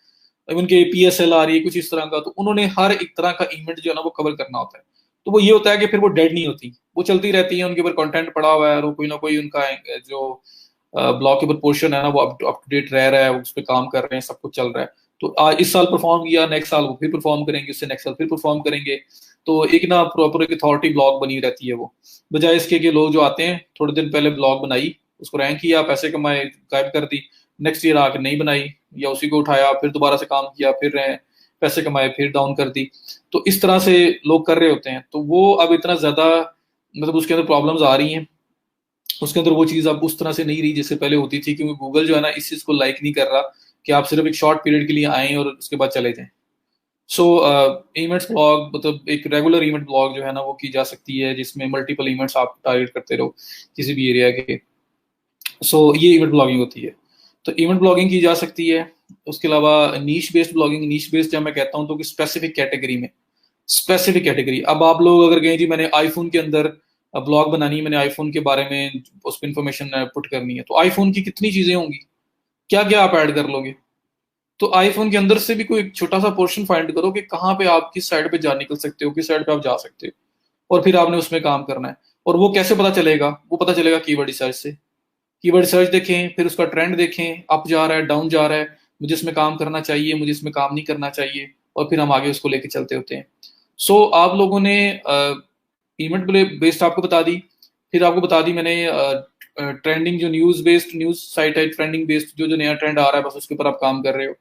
उनके PSL आ रही है कुछ इस तरह का, तो उन्होंने हर एक तरह का इवेंट जो है ना वो कवर करना होता है। तो वो ये होता है कि फिर वो डेड नहीं होती, वो चलती रहती है, उनके ऊपर कंटेंट पड़ा हुआ है, और कोई ना कोई उनका जो ब्लॉग के ऊपर पोर्शन है ना वो अप टू डेट रह रहा है, उस पर काम कर रहे हैं, सब कुछ चल रहा है। तो आज इस साल परफॉर्म किया, नेक्स्ट साल वो फिर परफॉर्म करेंगे, उससे नेक्स्ट साल फिर परफॉर्म करेंगे। तो एक ना प्रॉपर एक अथॉरिटी ब्लॉग बनी रहती है वो, बजाय इसके कि लोग जो आते हैं थोड़े दिन पहले ब्लॉग बनाई, उसको रैंक किया, पैसे कमाए, गायब कर दी, नेक्स्ट ईयर आके नहीं बनाई, या उसी को उठाया, फिर दोबारा से काम किया, फिर पैसे कमाए, फिर डाउन कर दी। तो इस तरह से लोग कर रहे होते हैं। तो वो अब इतना ज्यादा मतलब उसके अंदर प्रॉब्लम्स आ रही हैं, उसके अंदर वो चीज अब उस तरह से नहीं रही जैसे पहले होती थी, क्योंकि गूगल जो है ना इस चीज को लाइक नहीं कर रहा कि आप सिर्फ एक शॉर्ट पीरियड के लिए आए और उसके बाद चले जाएं। सो इवेंट्स ब्लॉग मतलब एक रेगुलर इवेंट ब्लॉग जो है ना वो की जा सकती है, जिसमें मल्टीपल इवेंट्स आप टारगेट करते रहो किसी भी एरिया के। सो ये इवेंट ब्लॉगिंग होती है। तो इवेंट ब्लॉगिंग की जा सकती है। उसके अलावा नीश बेस्ड ब्लॉगिंग, नीश बेस्ड जब मैं कहता हूँ तो कि स्पेसिफिक कैटेगरी में, स्पेसिफिक कैटेगरी। अब आप लोग अगर कहें जी मैंने आईफोन के अंदर ब्लॉग बनानी है, मैंने आईफोन के बारे में उस पर इंफॉर्मेशन पुट करनी है, तो आईफोन की कितनी चीजें होंगी, क्या क्या आप ऐड कर लोगे। तो आईफोन के अंदर से भी कोई एक छोटा सा पोर्शन फाइंड करो कि कहाँ पे आप किस साइड पे जा निकल सकते हो, किस साइड पे आप जा सकते हो, और फिर आपने उसमें काम करना है। और वो कैसे पता चलेगा, वो पता चलेगा कीवर्ड रिसर्च से। कीवर्ड सर्च देखें, फिर उसका ट्रेंड देखें, अप जा रहा है, डाउन जा रहा है, मुझे इसमें काम करना चाहिए, मुझे इसमें काम नहीं करना चाहिए, और फिर हम आगे उसको लेके चलते होते हैं। सो आप लोगों ने इवेंट बेस्ड आपको बता दी, फिर आपको बता दी मैंने ट्रेंडिंग जो न्यूज बेस्ड न्यूज साइट है, ट्रेंडिंग बेस्ड जो जो नया ट्रेंड आ रहा है बस उसके ऊपर आप काम कर रहे हो।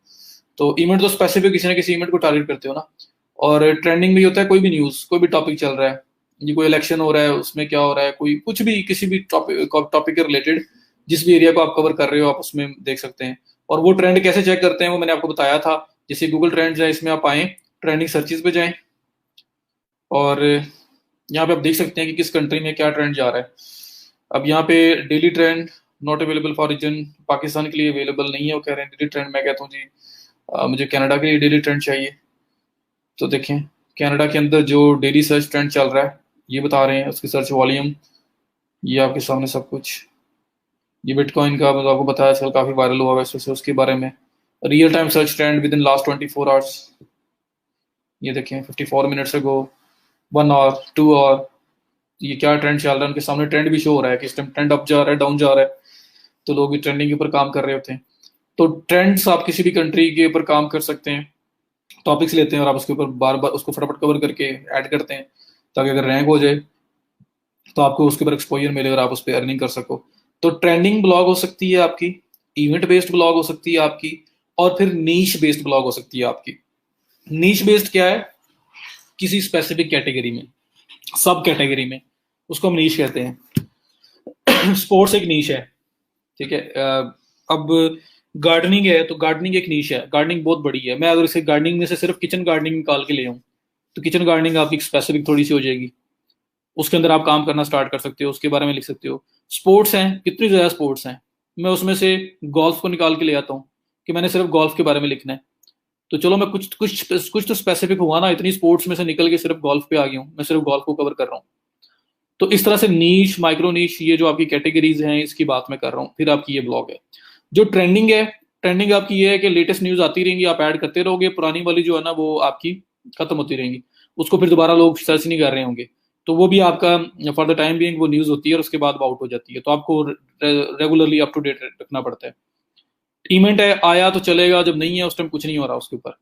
तो इवेंट तो स्पेसिफिक किसी ना किसी इवेंट को टारगेट करते हो ना। और ट्रेंडिंग भी होता है कोई भी न्यूज, कोई भी टॉपिक चल रहा है, ये कोई इलेक्शन हो रहा है उसमें क्या हो रहा है, कोई कुछ भी किसी भी टॉपिक के रिलेटेड जिस भी एरिया को आप कवर कर रहे हो आप उसमें देख सकते हैं। और वो ट्रेंड कैसे चेक करते हैं वो मैंने आपको बताया था। जैसे गूगल ट्रेंड्स है, इसमें आप आए, ट्रेंडिंग सर्चेज पे जाएं, और यहाँ पे आप देख सकते हैं कि किस कंट्री में क्या ट्रेंड जा रहा है। अब यहाँ पे daily trend not available for region, Pakistan के लिए अवेलेबल नहीं है, वो कह रहे हैं डेली ट्रेंड। मैं कहता हूँ जी मुझे कनाडा के लिए डेली ट्रेंड चाहिए। तो देखें कनाडा के अंदर जो डेली सर्च ट्रेंड चल रहा है ये बता रहे हैं, उसकी सर्च वॉल्यूम, ये आपके सामने सब कुछ। ये बिटकॉइन का मतलब आपको बताया, आजकल काफी वायरल हुआ वैसे से उसके बारे में। Real time search trend with in last 24 hours, ये देखें 54 मिनट्स अगो, 1 आवर, 2 आवर, ये क्या ट्रेंड चल रहा है, उनके सामने ट्रेंड भी शो हो रहा है कि इस टाइम ट्रेंड अप जा रहा है, डाउन जा रहा है। तो लोग ट्रेंडिंग के ऊपर काम कर रहे होते हैं। तो ट्रेंड्स आप किसी भी कंट्री के ऊपर काम कर सकते हैं, टॉपिक्स लेते हैं और आप उसके ऊपर बार बार उसको फटाफट कवर करके ऐड करते हैं, ताकि अगर रैंक हो जाए तो आपको उसके ऊपर एक्सपोजर मिले और आप उस पर अर्निंग कर सको। तो ट्रेंडिंग ब्लॉग हो सकती है आपकी, इवेंट बेस्ड ब्लॉग हो सकती है आपकी, और फिर नीश बेस्ड ब्लॉग हो सकती है आपकी। नीश बेस्ड क्या है, किसी स्पेसिफिक कैटेगरी में, सब कैटेगरी में, उसको हम नीश कहते हैं। स्पोर्ट्स एक नीश है, ठीक है। अब गार्डनिंग है, तो गार्डनिंग एक नीश है, गार्डनिंग बहुत बड़ी है। मैं अगर इसे गार्डनिंग में से सिर्फ किचन गार्डनिंग निकाल के ले आऊँ तो किचन गार्डनिंग आपकी स्पेसिफिक थोड़ी सी हो जाएगी, उसके अंदर आप काम करना स्टार्ट कर सकते हो, उसके बारे में लिख सकते हो। स्पोर्ट्स हैं, कितनी ज्यादा स्पोर्ट्स हैं, मैं उसमें से गोल्फ को निकाल के ले आता हूँ कि मैंने सिर्फ गोल्फ के बारे में लिखना है। तो चलो मैं कुछ कुछ कुछ तो स्पेसिफिक हुआ ना, इतनी स्पोर्ट्स में से निकल के सिर्फ गोल्फ पे आ गया हूँ, मैं सिर्फ गोल्फ को कवर कर रहा हूँ। तो इस तरह से नीश, माइक्रो नीश, ये जो आपकी कैटेगरीज हैं इसकी बात मैं कर रहा हूँ। फिर आपकी ये ब्लॉग है जो ट्रेंडिंग है। ट्रेंडिंग आपकी ये है कि लेटेस्ट न्यूज आती रहेंगी, आप ऐड करते रहोगे, पुरानी वाली जो है ना वो आपकी खत्म होती रहेंगी, उसको फिर दोबारा लोग सर्च नहीं कर रहे होंगे। तो वो भी आपका फॉर द टाइम बीइंग वो न्यूज होती है और उसके बाद वो आउट हो जाती है। तो आपको रेगुलरली अप टू डेट रखना पड़ता है। इवेंट है, आया तो चलेगा, जब नहीं है उस टाइम कुछ नहीं हो रहा उसके ऊपर।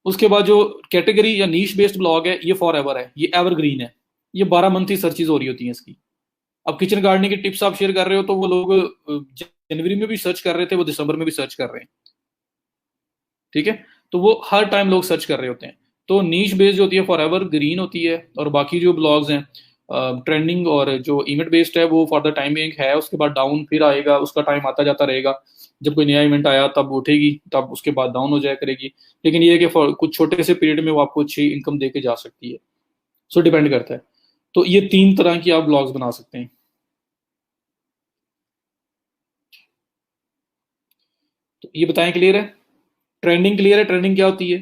उसके बाद जो कैटेगरी या नीश बेस्ड ब्लॉग है ये फॉर एवर है, ये एवरग्रीन है, ये 12 मंथ ही सर्चेज हो रही होती हैं इसकी। अब किचन गार्डनिंग की टिप्स आप शेयर कर रहे हो तो वो लोग जनवरी में भी सर्च कर रहे थे, वो दिसंबर में भी सर्च कर रहे हैं, ठीक है। तो वो हर टाइम लोग सर्च कर रहे होते हैं। तो नीश बेस्ड होती है, फॉर एवर ग्रीन होती है, और बाकी जो ब्लॉग्स हैं ट्रेंडिंग और जो इवेंट बेस्ड है वो फॉर द टाइम बिंग है, उसके बाद डाउन फिर आएगा, उसका टाइम आता जाता रहेगा। जब कोई नया इवेंट आया तब उठेगी, तब उसके बाद डाउन हो जाया करेगी। लेकिन ये है कि कुछ छोटे से पीरियड में वो आपको अच्छी इनकम दे के जा सकती है। सो डिपेंड करता है। तो ये 3 तरह की आप ब्लॉग्स बना सकते हैं। तो ये बताएं, क्लियर है? ट्रेंडिंग क्लियर है? ट्रेंडिंग क्या होती है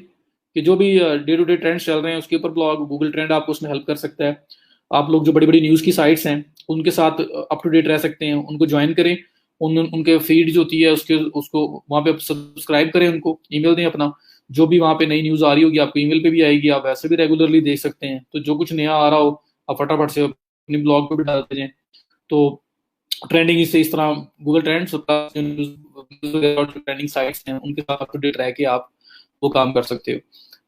कि जो भी डे टू डे ट्रेंड्स चल रहे हैं उसके ऊपर ब्लॉग, गूगल ट्रेंड आपको उसमें हेल्प कर सकता है। आप लोग जो बड़ी बड़ी न्यूज़ की साइट्स हैं उनके साथ अप टू डेट रह सकते हैं, उनको ज्वाइन करें। उनके फीड जो होती है उसके उसको वहाँ पे सब्सक्राइब करें, उनको ईमेल दें अपना। जो भी वहाँ पे नई न्यूज़ आ रही होगी आपको ईमेल पे भी आएगी, आप वैसे भी रेगुलरली देख सकते हैं। तो जो कुछ नया आ रहा हो आप फटाफट से अपनी ब्लॉग पे भी डाल दें। तो ट्रेंडिंग इससे इस तरह गूगल ट्रेंड्स ट्रेंडिंग साइट्स हैं उनके साथ अप टू डेट रह के आप वो काम कर सकते हो।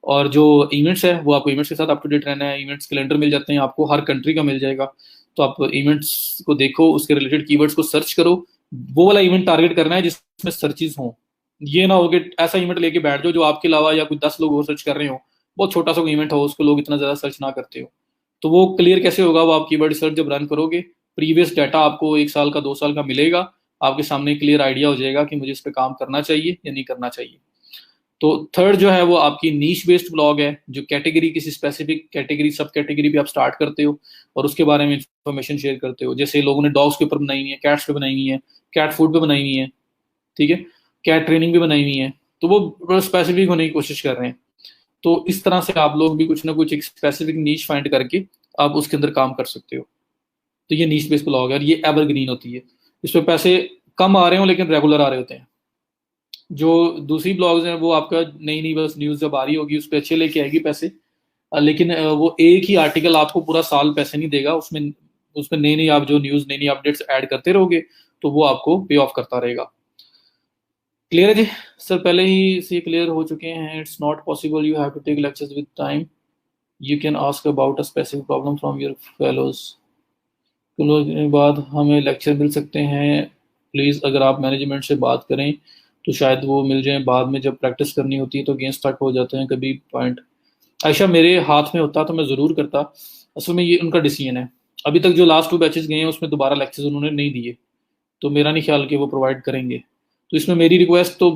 और जो इवेंट्स है वो आपको इवेंट्स के साथ अप टू डेट रहना है। इवेंट्स कैलेंडर मिल जाते हैं आपको, हर कंट्री का मिल जाएगा। तो आप इवेंट्स को देखो, उसके रिलेटेड कीवर्ड्स को सर्च करो। वो वाला इवेंट टारगेट करना है जिसमें सर्चेस हों। ये ना हो कि ऐसा इवेंट लेके बैठ जाओ जो आपके अलावा या कुछ 10 लोग और सर्च कर रहे हो, बहुत छोटा सा इवेंट हो, उसको लोग इतना ज्यादा सर्च ना करते हो। तो वो क्लियर कैसे होगा? वो आप कीवर्ड सर्च जब रन करोगे, प्रीवियस डाटा आपको 1 साल का 2 साल का मिलेगा, आपके सामने क्लियर आइडिया हो जाएगा कि मुझे इस पर काम करना चाहिए या नहीं करना चाहिए। तो थर्ड जो है वो आपकी नीश बेस्ड ब्लॉग है, जो कैटेगरी, किसी स्पेसिफिक कैटेगरी, सब कैटेगरी पे आप स्टार्ट करते हो और उसके बारे में इंफॉर्मेशन शेयर करते हो। जैसे लोगों ने डॉग्स के ऊपर बनाई हुई है, कैट्स पे बनाई हुई है, कैट फूड पे बनाई हुई है, ठीक है, कैट ट्रेनिंग भी बनाई हुई है। तो वो स्पेसिफिक होने की कोशिश कर रहे हैं। तो इस तरह से आप लोग भी कुछ ना कुछ एक स्पेसिफिक नीश फाइंड करके आप उसके अंदर काम कर सकते हो। तो ये नीश बेस्ड ब्लॉग है और ये एवरग्रीन होती है। इसमें पैसे कम आ रहे हो लेकिन रेगुलर आ रहे होते हैं। जो दूसरी ब्लॉग्स हैं वो आपका नई नई बस न्यूज़ जब आ रही होगी उस पर अच्छे लेके आएगी पैसे। लेकिन वो एक ही आर्टिकल आपको पूरा साल पैसे नहीं देगा। उसमें उसमें नई नई आप जो न्यूज़, नई नई अपडेट्स ऐड करते रहोगे तो वो आपको पे ऑफ करता रहेगा। क्लियर है जी? सर पहले ही से क्लियर हो चुके हैं। It's not possible, you have to take lectures with time, you can ask about a specific problem from your fellows. के बाद हमें लेक्चर मिल सकते हैं प्लीज़? अगर आप मैनेजमेंट से बात करें तो शायद वो मिल जाए। बाद में जब प्रैक्टिस करनी होती है तो गेम स्टार्ट हो जाते हैं कभी पॉइंट। आयशा, मेरे हाथ में होता तो मैं ज़रूर करता। असल में ये उनका डिसीजन है। अभी तक जो लास्ट 2 बैचेस गए हैं उसमें दोबारा लेक्चर्स उन्होंने नहीं दिए, तो मेरा नहीं ख्याल कि वो प्रोवाइड करेंगे। तो इसमें मेरी रिक्वेस्ट तो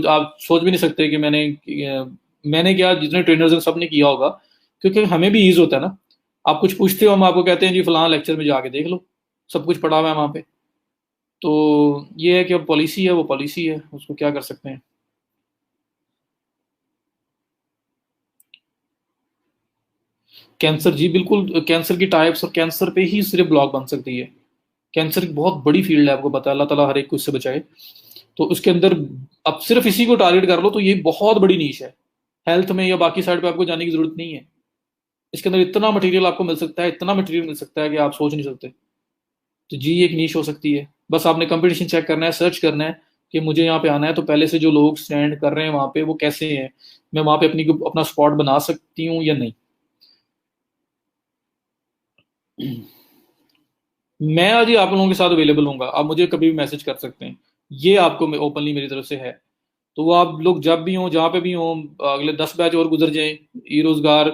आप सोच भी नहीं सकते कि मैंने क्या, जितने ट्रेनर्स हैं सब ने किया होगा, क्योंकि हमें भी ईज होता है ना। आप कुछ पूछते हो, हम आपको कहते हैं जी फलाना लेक्चर में जाके देख लो, सब कुछ पढ़ा हुआ है वहाँ पे। तो ये है कि अब पॉलिसी है, वो पॉलिसी है, उसको क्या कर सकते हैं। कैंसर, जी बिल्कुल, कैंसर की टाइप्स और कैंसर पे ही सिर्फ ब्लॉग बन सकती है। कैंसर की बहुत बड़ी फील्ड है, आपको पता है, अल्लाह ताला हर एक को इससे बचाए। तो उसके अंदर अब सिर्फ इसी को टारगेट कर लो तो ये बहुत बड़ी नीश है। हेल्थ में या बाकी साइड पे आपको जाने की जरूरत नहीं है। इसके अंदर इतना मटेरियल आपको मिल सकता है, इतना मटेरियल मिल सकता है कि आप सोच नहीं सकते। तो जी एक नीश हो सकती है। बस आपने कंपटीशन चेक करना है, सर्च करना है कि मुझे यहाँ पे आना है, तो पहले से जो लोग स्टैंड कर रहे हैं वहाँ पे वो कैसे हैं, मैं वहाँ पे अपना स्पॉट बना सकती हूँ या नहीं। मैं आज ही आप लोगों के साथ अवेलेबल हूँ, आप मुझे कभी भी मैसेज कर सकते हैं। ये आपको ओपनली मेरी तरफ से है। तो वो आप लोग जब भी हो, जहाँ पे भी हो, अगले 10 बैच और गुजर जाएं, ई रोजगार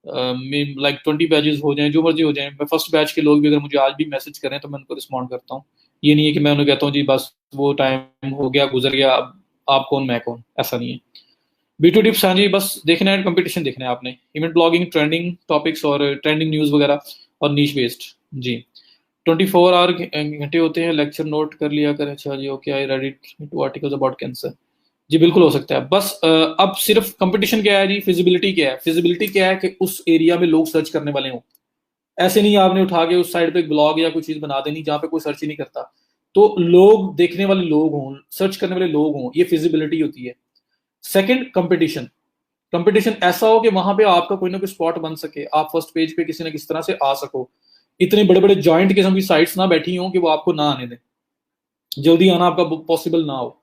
में लाइक 20 बैचेस हो जाएं, जो मर्जी हो जाएं, मैं फर्स्ट बैच के लोग भी अगर मुझे आज भी मैसेज करें तो मैं उनको रिस्पॉन्ड करता हूँ। ये नहीं है कि मैं उन्हें कहता हूँ जी बस वो टाइम हो गया, गुजर गया, अब आप कौन मैं कौन, ऐसा नहीं है। B2 टिप्स, हाँ जी, बस देखना है कंपटीशन, देखना है आपने, इवेंट ब्लॉगिंग, ट्रेंडिंग टॉपिक्स और ट्रेंडिंग न्यूज़ वगैरह और नीश बेस्ड। जी 24 आवर घंटे होते हैं, लेक्चर नोट कर लिया करें। अच्छा जी, okay, I ready to articles about cancer. जी बिल्कुल हो सकता है। बस अब सिर्फ कंपटीशन क्या है जी, फिजिबिलिटी क्या है? फिजिबिलिटी क्या है कि उस एरिया में लोग सर्च करने वाले हों। ऐसे नहीं आपने उठा के उस साइड पे एक ब्लॉग या कोई चीज बना देनी जहां पे कोई सर्च ही नहीं करता। तो लोग, देखने वाले लोग हों, सर्च करने वाले लोग हों, ये फिजिबिलिटी होती है। Second, competition. कंपटीशन ऐसा हो कि वहां पे आपका कोई ना कोई स्पॉट बन सके, आप फर्स्ट पेज पे किसी ना किसी तरह से आ सको। इतने बड़े बड़े जॉइंट किस्म की साइट्स ना बैठी हों कि वो आपको ना आने दें, जल्दी आना आपका पॉसिबल ना हो।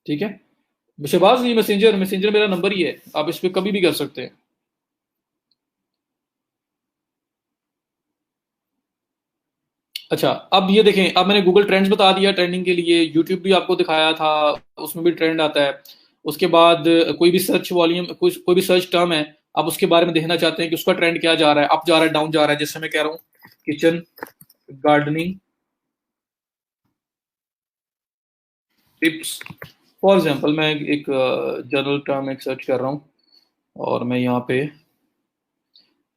ठीक है शहबाज, ये मैसेंजर मैसेंजर मेरा नंबर ही है, आप इस पर कभी भी कर सकते हैं। अच्छा, अब ये देखें, अब मैंने गूगल ट्रेंड्स बता दिया ट्रेंडिंग के लिए, यूट्यूब भी आपको दिखाया था, उसमें भी ट्रेंड आता है। उसके बाद कोई भी सर्च वॉल्यूम, कोई भी सर्च टर्म है आप उसके बारे में देखना चाहते हैं कि उसका ट्रेंड क्या जा रहा है, अप जा रहा है, डाउन जा रहा है। जैसे मैं कह रहा हूँ kitchen gardening tips, for example मैं एक जनरल टर्म एक सर्च कर रहा हूँ और मैं यहाँ पे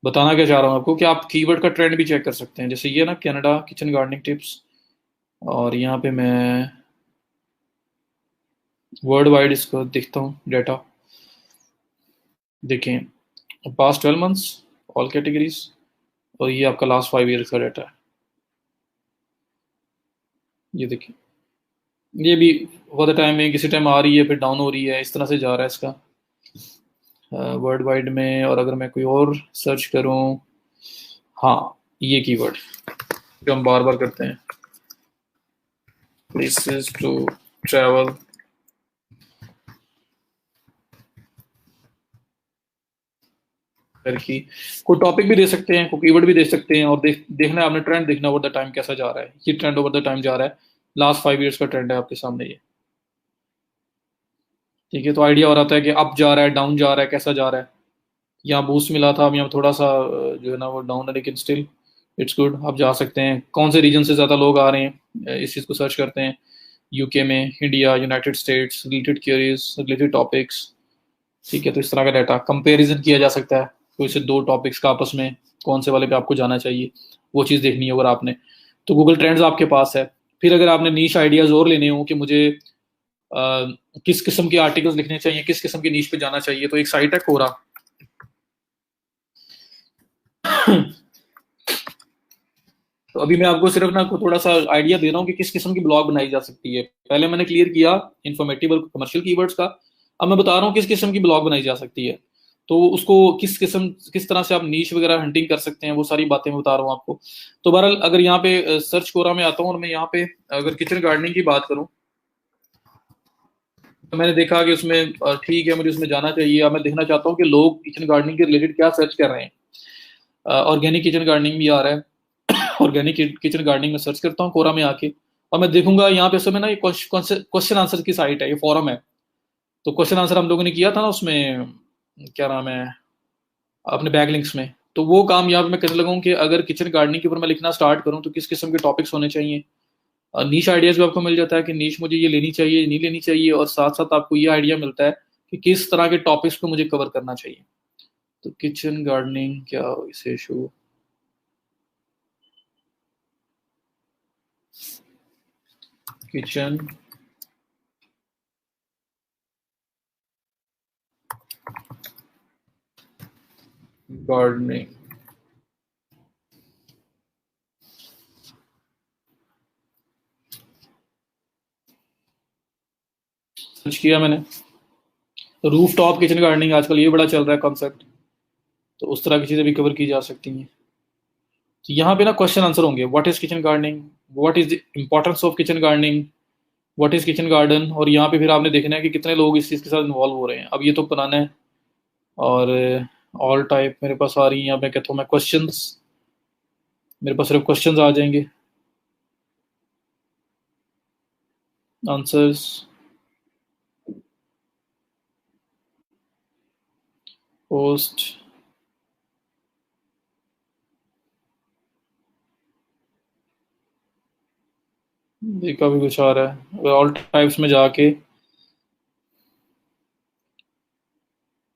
बताना क्या चाह रहा हूँ आपको कि आप कीवर्ड का ट्रेंड भी चेक कर सकते हैं। जैसे ये ना कनाडा किचन गार्डनिंग टिप्स, और यहाँ पे मैं वर्ल्ड वाइड इसको देखता हूँ डेटा। देखें पास्ट 12 मंथ्स ऑल कैटेगरीज, और ये आपका लास्ट 5 ईयर्स का डेटा है। ये देखिए, ये भी फॉर द टाइम में किसी टाइम आ रही है फिर डाउन हो रही है, इस तरह से जा रहा है इसका वर्ल्ड वाइड में। और अगर मैं कोई और सर्च करूं, हाँ ये कीवर्ड जो हम बार बार करते हैं, प्लेसेस टू ट्रैवल, की कोई टॉपिक भी दे सकते हैं, कोई कीवर्ड भी दे सकते हैं, और देखना है आपने ट्रेंड देखना ओवर द टाइम कैसा जा रहा है। ये ट्रेंड ओवर द टाइम जा रहा है, लास्ट 5 ईयर्स का ट्रेंड है आपके सामने ये। ठीक है, तो आइडिया हो रहा था कि अप जा रहा है, डाउन जा रहा है, कैसा जा रहा है। यहाँ बूस्ट मिला था, अब यहाँ थोड़ा सा जो है ना वो डाउन है, लेकिन स्टिल इट्स गुड। आप जा सकते हैं कौन से रीजन से ज़्यादा लोग आ रहे हैं, इस चीज़ को सर्च करते हैं। यूके में, India, United states, related queries, related topics. ठीक है, तो इस तरह का डाटा कंपैरिजन किया जा सकता है कोई से दो टॉपिक्स का आपस में, कौन से वाले पे आपको जाना चाहिए, वो चीज़ देखनी है अगर आपने। तो गूगल ट्रेंड्स आपके पास है। फिर अगर आपने नीश आइडियाज़ और लेने हो कि मुझे किस किस्म के आर्टिकल्स लिखने चाहिए, किस किस्म की नीश पे जाना चाहिए, तो एक साइट है कोरा। तो अभी मैं आपको सिर्फ ना थोड़ा सा आइडिया दे रहा हूँ कि किस किस्म की ब्लॉग बनाई जा सकती है। पहले मैंने क्लियर किया इन्फॉर्मेटिव और कमर्शियल कीवर्ड्स का, अब मैं बता रहा हूँ किस किस्म की ब्लॉग बनाई जा सकती है। तो उसको किस तरह से आप नीश वगैरह हंटिंग कर सकते हैं, वो सारी बातें मैं बता रहा हूँ आपको। तो बहरहाल अगर यहाँ पे सर्च कोरा में आता हूँ और मैं यहाँ पे अगर किचन गार्डनिंग की बात करूँ, तो मैंने देखा कि उसमें ठीक है, मुझे उसमें जाना चाहिए। अब मैं देखना चाहता हूँ कि लोग किचन गार्डनिंग के रिलेटेड क्या सर्च कर रहे हैं। ऑर्गेनिक किचन गार्डनिंग भी आ रहा है। ऑर्गेनिक किचन गार्डनिंग में सर्च करता हूँ कोरा में आके, और मैं देखूंगा यहाँ पे समय ना ये क्वेश्चन आंसर की साइट है, ये फॉरम है। तो क्वेश्चन आंसर हम लोगों ने किया था ना उसमें, क्या नाम है, अपने बैक लिंक्स में। तो वो काम यहाँ पे मैं करने लगा हूँ कि अगर किचन गार्डनिंग के ऊपर मैं लिखना स्टार्ट करूँ तो किस किस्म के टॉपिक्स होने चाहिए। नीश आइडियाज भी आपको मिल जाता है कि नीश मुझे ये लेनी चाहिए, नहीं लेनी चाहिए, और साथ साथ आपको ये आइडिया मिलता है कि किस तरह के टॉपिक्स को मुझे कवर करना चाहिए। तो किचन गार्डनिंग क्या इसे इशू, किचन गार्डनिंग, सर्च किया मैंने। रूफ टॉप किचन गार्डनिंग आजकल ये बड़ा चल रहा है कॉन्सेप्ट, तो उस तरह की चीज़ें भी कवर की जा सकती हैं। तो यहाँ पे ना क्वेश्चन आंसर होंगे, what is kitchen gardening, what is the importance of kitchen gardening, what is kitchen garden. और यहाँ पे फिर आपने देखना है कि कितने लोग इस चीज़ के साथ इन्वॉल्व हो रहे हैं। अब ये तो पुराना है, और ऑल टाइप मेरे पास आ रही है। यहाँ पे कहता हूँ मैं क्वेश्चंस, मेरे पास सिर्फ क्वेश्चंस आ जाएंगे, आंसर्स, पोस्ट, ये का भी कुछ आ रहा है। ऑल टाइप्स में जाके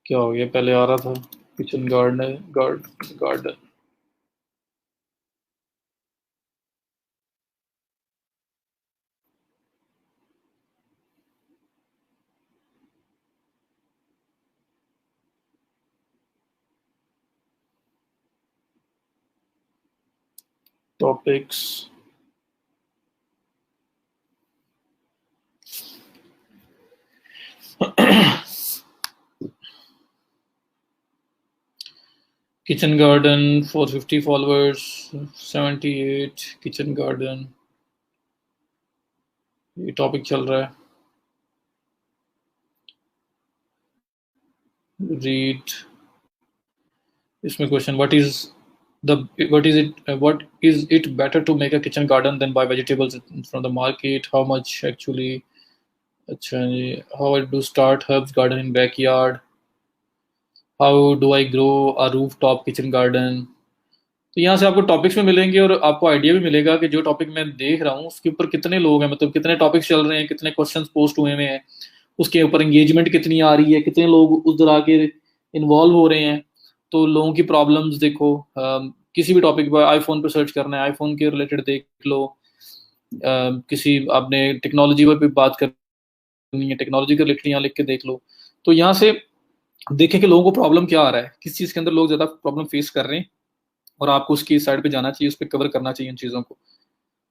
क्या हो गया, पहले आ रहा था kitchen garden, garden topics. Kitchen garden 450 followers, 78 kitchen garden, ये टॉपिक चल रहा है। रीड, इसमें question, the what is it better to make a kitchen garden than buy vegetables from the market, how much actually, अच्छा जी, how I do start herbs garden in backyard, how do I grow a roof top kitchen garden. तो यहाँ से आपको टॉपिक्स में मिलेंगे और आपको आइडिया भी मिलेगा कि जो टॉपिक मैं देख रहा हूँ उसके ऊपर कितने लोग हैं, मतलब कितने टॉपिक्स चल रहे हैं, कितने क्वेश्चंस पोस्ट हुए हुए हैं, उसके ऊपर एंगेजमेंट कितनी आ रही है, कितने लोग उधर आके इन्वॉल्व हो रहे हैं। तो लोगों की प्रॉब्लम्स देखो, किसी भी टॉपिक पर आईफोन पर सर्च करना है, आईफोन के रिलेटेड देख लो। किसी आपने टेक्नोलॉजी पर भी बात करनी है, टेक्नोलॉजी के रिलेटेड यहाँ लिख के देख लो। तो यहाँ से देखें कि लोगों को प्रॉब्लम क्या आ रहा है, किस चीज़ के अंदर लोग ज़्यादा प्रॉब्लम फेस कर रहे हैं, और आपको उसकी साइड पे जाना चाहिए, उस पर कवर करना चाहिए इन चीज़ों को।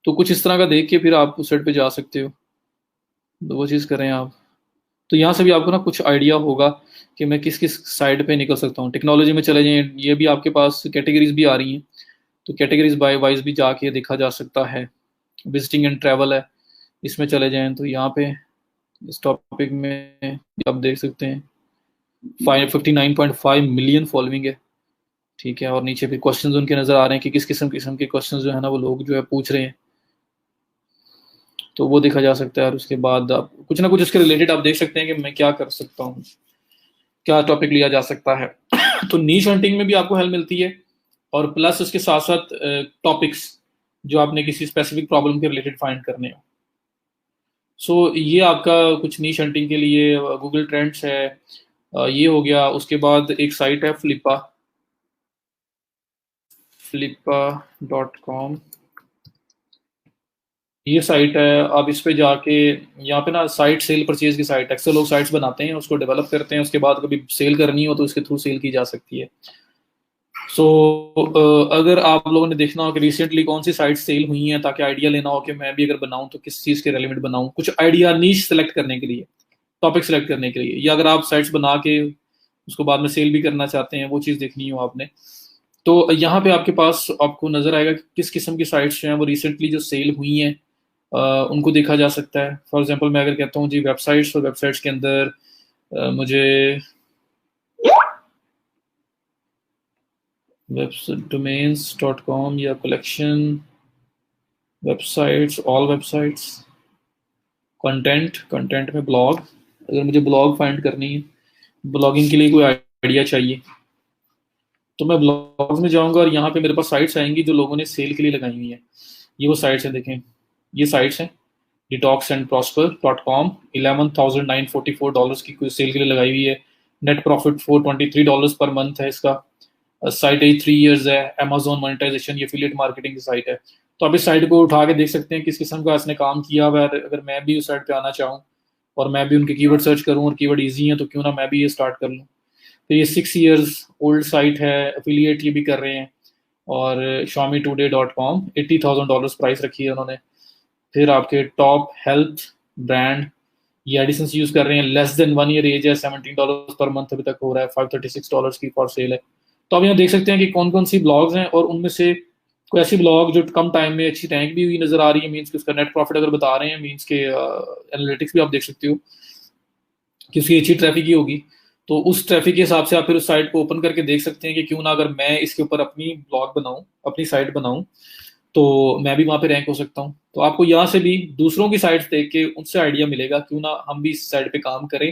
तो कुछ इस तरह का देख के फिर आप उस साइड पे जा सकते हो, तो वो चीज़ करें आप। तो यहाँ से भी आपको ना कुछ आइडिया होगा कि मैं किस किस साइड पे निकल सकता हूँ। टेक्नोलॉजी में चले जाएं, ये भी आपके पास कैटेगरीज भी आ रही हैं, तो कैटेगरीज बाय वाइज भी जाके देखा जा सकता है। विजिटिंग एंड ट्रैवल है, इसमें चले जाएं तो यहाँ पे इस टॉपिक में आप देख सकते हैं 59.5 मिलियन फॉलोइंग है, ठीक है। और नीचे फिर क्वेश्चंस उनके नज़र आ रहे हैं कि किस किस्म किस्म के क्वेश्चंस जो है ना वो लोग जो है पूछ रहे हैं, तो वो देखा जा सकता है। और उसके बाद आप कुछ ना कुछ उसके रिलेटेड आप देख सकते हैं कि मैं क्या कर सकता हूँ, क्या टॉपिक लिया जा सकता है। तो नीश हंटिंग में भी आपको हेल्प मिलती है, और प्लस उसके साथ साथ टॉपिक्स जो आपने किसी स्पेसिफिक प्रॉब्लम के रिलेटेड फाइंड करने हो। सो ये आपका कुछ नीश हंटिंग के लिए गूगल ट्रेंड्स है, ये हो गया। उसके बाद एक साइट है फ्लिपा, flippa.com, ये साइट है। आप इस पे जाके यहाँ पे ना साइट सेल परचेज की साइट है, अक्सर लोग साइट्स बनाते हैं, उसको डेवलप करते हैं, उसके बाद कभी सेल करनी हो तो इसके थ्रू सेल की जा सकती है। सो अगर आप लोगों ने देखना हो कि रिसेंटली कौन सी साइट सेल हुई हैं, ताकि आइडिया लेना हो कि मैं भी अगर बनाऊं तो किस चीज़ के रेलिवेंट बनाऊं, कुछ आइडिया नीश सेलेक्ट करने के लिए, टॉपिक सेलेक्ट करने के लिए, या अगर आप साइट्स बना के उसको बाद में सेल भी करना चाहते हैं, वो चीज़ देखनी हो आपने, तो यहाँ पे आपके पास आपको नजर आएगा कि किस किस्म की साइट्स जो हैं वो रिसेंटली जो सेल हुई हैं, उनको देखा जा सकता है। फॉर एग्जांपल मैं अगर कहता हूँ जी वेबसाइट्स, और वेबसाइट्स के अंदर मुझे webdomains.com या collection websites, all websites, content, content में ब्लॉग, अगर मुझे ब्लॉग फाइंड करनी है, ब्लॉगिंग के लिए कोई आइडिया चाहिए, तो मैं ब्लॉग्स में जाऊंगा और यहाँ पे मेरे पास साइट्स आएंगी जो लोगों ने सेल के लिए लगाई हुई हैं। ये वो साइट्स हैं, देखें ये साइट्स हैं। detoxandprosper.com, $11,944 की सेल के लिए लगाई हुई है। नेट प्रॉफिट $423 पर मंथ है इसका। साइट 3 इयर्स है। अमेजोन मोनेटाइजेशन, ये एफिलिएट मार्केटिंग की साइट है। तो आप इस साइट को उठा के देख सकते हैं किस किस्म का इसने काम किया हुआ है। अगर मैं भी उस साइट पे आना चाहूँ और मैं भी उनके कीवर्ड सर्च करूँ और कीवर्ड ईजी है, तो क्यों ना मैं भी ये स्टार्ट कर लूँ। तो ये 6 इयर्स ओल्ड साइट है, एफिलिएट ये भी कर रहे हैं। और Xiaomi Today.com, $80,000 प्राइस रखी है उन्होंने। फिर आपके टॉप हेल्थ ब्रांड, ये एडिसंस यूज कर रहे हैं, लेस देन 1 ईयर एज है, $17 पर मंथ अभी तक हो रहा है, $536 की फॉर सेल है। तो आप यहाँ देख सकते हैं कि कौन कौन सी ब्लॉग्स हैं, और उनमें से कोई ऐसी ब्लॉग जो कम टाइम में अच्छी रैंक भी हुई नजर आ रही है, मीन्स कि उसका नेट प्रॉफिट अगर बता रहे हैं, मीन्स के एनालिटिक्स भी आप देख सकते हो कि उसकी अच्छी ट्रैफिक ही होगी। तो उस ट्रैफिक के हिसाब से आप फिर उस साइट को ओपन करके देख सकते हैं कि क्यों ना अगर मैं इसके ऊपर अपनी ब्लॉग बनाऊं, अपनी साइट बनाऊं, तो मैं भी वहां पे रैंक हो सकता हूँ। तो आपको यहाँ से भी दूसरों की साइट्स देख के उनसे आइडिया मिलेगा, क्यों ना हम भी इस साइड पे काम करें,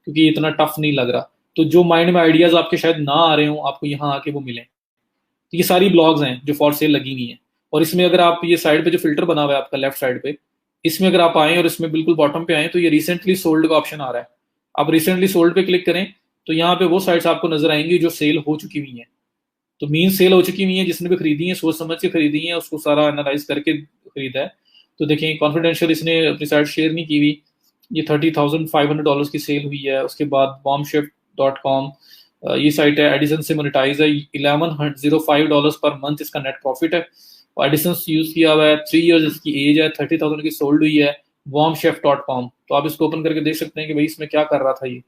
क्योंकि ये इतना टफ नहीं लग रहा। तो जो माइंड में आइडियाज आपके शायद ना आ रहे हो, आपको यहाँ आके वो मिले। तो ये सारी ब्लॉग्स हैं जो फॉर सेल लगी हुई हैं। और इसमें अगर आप ये साइड पे जो फिल्टर बना हुआ है आपका लेफ्ट साइड पे, इसमें अगर आप आए और इसमें बिल्कुल बॉटम पे आए, तो ये रिसेंटली सोल्ड का ऑप्शन आ रहा है। आप रिसेंटली सोल्ड पे क्लिक करें तो यहाँ पे वो साइट्स आपको नजर आएंगी जो सेल हो चुकी हुई हैं। तो मीन सेल हो चुकी हुई है, जिसने भी खरीदी है सोच समझ के खरीदी है, उसको सारा एनालाइज करके खरीदा है। तो देखें कॉन्फिडेंशियल इसने अपनी साइट शेयर नहीं की हुई, ये $30,500 की सेल हुई है। उसके बाद bombshift.com, ये साइट है, एडिसन से मोनेटाइज है, $1105 पर मंथ इसका नेट प्रॉफिट है। और एडिसन यूज किया हुआ है, 3 इयर्स इसकी एज है, 30,000 की सोल्ड हुई है। bombshift.com, तो आप इसको ओपन करके देख सकते हैं कि भाई इसमें क्या कर रहा था ये।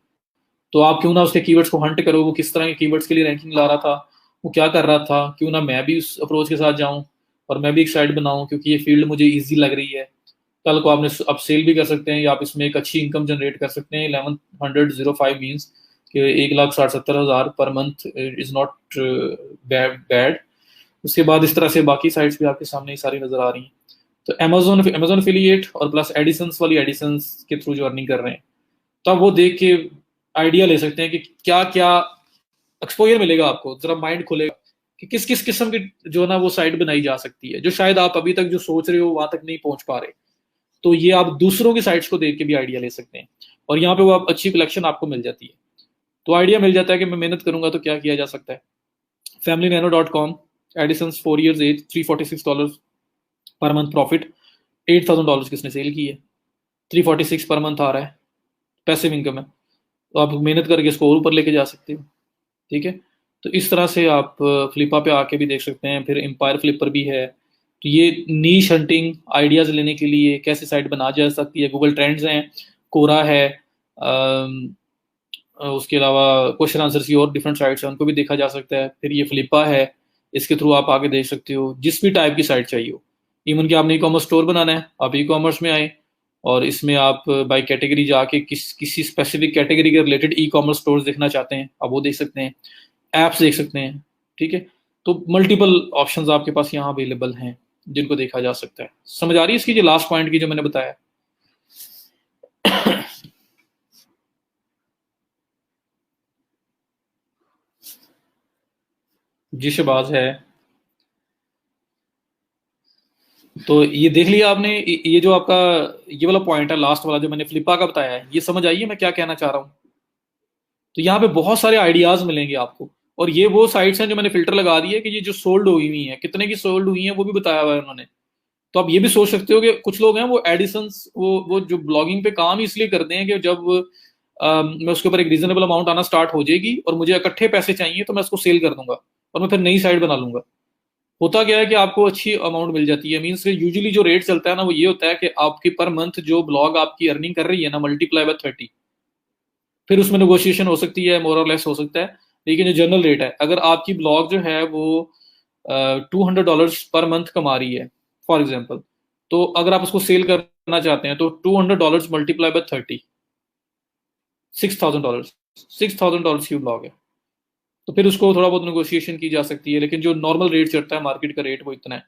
तो आप क्यों ना उसके कीवर्ड्स को हंट करो, वो किस तरह के कीवर्ड्स के लिए रैंकिंग ला रहा था, वो क्या कर रहा था, क्यों ना मैं भी उस अप्रोच के साथ जाऊं और मैं भी एक साइट बनाऊं, क्योंकि ये फील्ड मुझे इजी लग रही है। कल को आपने अब सेल भी कर सकते हैं, या आप इसमें एक अच्छी इनकम जनरेट कर सकते हैं। 1105 मीन्स कि 1,60,70,000 per month is not bad. उसके बाद इस तरह से बाकी साइट्स भी आपके सामने सारी नजर आ रही हैं। तो अमेजोन एफिलिएट और प्लस एडिसंस वाली एडिसंस के थ्रू जो अर्निंग कर रहे हैं, तो आप वो देख के आइडिया ले सकते हैं कि क्या क्या एक्सपोजर मिलेगा आपको, जरा माइंड खुलेगा कि किस किस किस्म की जो है ना वो साइट बनाई जा सकती है, जो शायद आप अभी तक जो सोच रहे हो वहां तक नहीं पहुंच पा रहे। तो ये आप दूसरों की साइट्स को देख के भी आइडिया ले सकते हैं, और यहाँ पे वो आप अच्छी कलेक्शन आपको मिल जाती है। तो आइडिया मिल जाता है कि मैं मेहनत करूंगा तो क्या किया जा सकता है। familynano.com, Addison's 4 years as, $346 per month profit, $8,000 किसने सेल की है, 346 पर मंथ आ रहा है, पैसिव इनकम है। तो आप मेहनत करके इसको और ऊपर लेके जा सकते हो। ठीक है, तो इस तरह से आप फ्लिपा पे आके भी देख सकते हैं। फिर एम्पायर फ्लिपर भी है। तो ये नीश हंटिंग आइडियाज लेने के लिए कैसे साइट बना जा सकती है, गूगल ट्रेंड्स हैं, कोरा है, उसके अलावा क्वेश्चन आंसर्स की और डिफरेंट साइट्स हैं, उनको भी देखा जा सकता है। फिर ये फ्लिपा है, इसके थ्रू आप आगे देख सकते हो जिस भी टाइप की साइट चाहिए हो। इवन कि आपने ई कॉमर्स स्टोर बनाना है, आप ई कॉमर्स में आए और इसमें आप बाय कैटेगरी जाके किसी स्पेसिफिक कैटेगरी के रिलेटेड ई कॉमर्स स्टोर्स देखना चाहते हैं, आप वो देख सकते हैं, एप्स देख सकते हैं। ठीक है, तो मल्टीपल ऑप्शंस आपके पास यहाँ अवेलेबल हैं जिनको देखा जा सकता है। समझ आ रही है इसकी, जो लास्ट पॉइंट की जो मैंने बताया। जी शबाज है। तो ये देख लिया आपने, ये जो आपका ये वाला पॉइंट है लास्ट वाला जो मैंने फ्लिपा का बताया है, ये समझ आइए मैं क्या कहना चाह रहा हूँ। तो यहाँ पे बहुत सारे आइडियाज मिलेंगे आपको, और ये वो साइट्स हैं जो मैंने फिल्टर लगा दी है कि ये जो सोल्ड हुई हुई है, कितने की सोल्ड हुई है वो भी बताया हुआ है उन्होंने। तो आप ये भी सोच सकते हो कि कुछ लोग हैं वो एडिसंस, वो जो ब्लॉगिंग पे काम इसलिए करते हैं कि जब मैं उसके ऊपर एक रीजनेबल अमाउंट आना स्टार्ट हो जाएगी और मुझे इकट्ठे पैसे चाहिए तो मैं उसको सेल कर दूंगा और मैं फिर नई साइट बना लूंगा। होता क्या है कि आपको अच्छी अमाउंट मिल जाती है। मीन्स यूजुअली जो रेट चलता है ना वो ये होता है कि आपकी पर मंथ जो ब्लॉग आपकी अर्निंग कर रही है ना, मल्टीप्लाई बाय 30। फिर उसमें नेगोशिएशन हो सकती है, मोर और लेस हो सकता है, लेकिन जो जनरल रेट है, अगर आपकी ब्लॉग जो है वो $200 पर मंथ कमा रही है फॉर एग्जाम्पल, तो अगर आप उसको सेल करना चाहते हैं तो $200 मल्टीप्लाई बाय 30, $6,000, $6,000 की ब्लॉग है। तो फिर उसको थोड़ा बहुत नेगोशिएशन की जा सकती है, लेकिन जो नॉर्मल रेट चलता है मार्केट का रेट वो इतना है।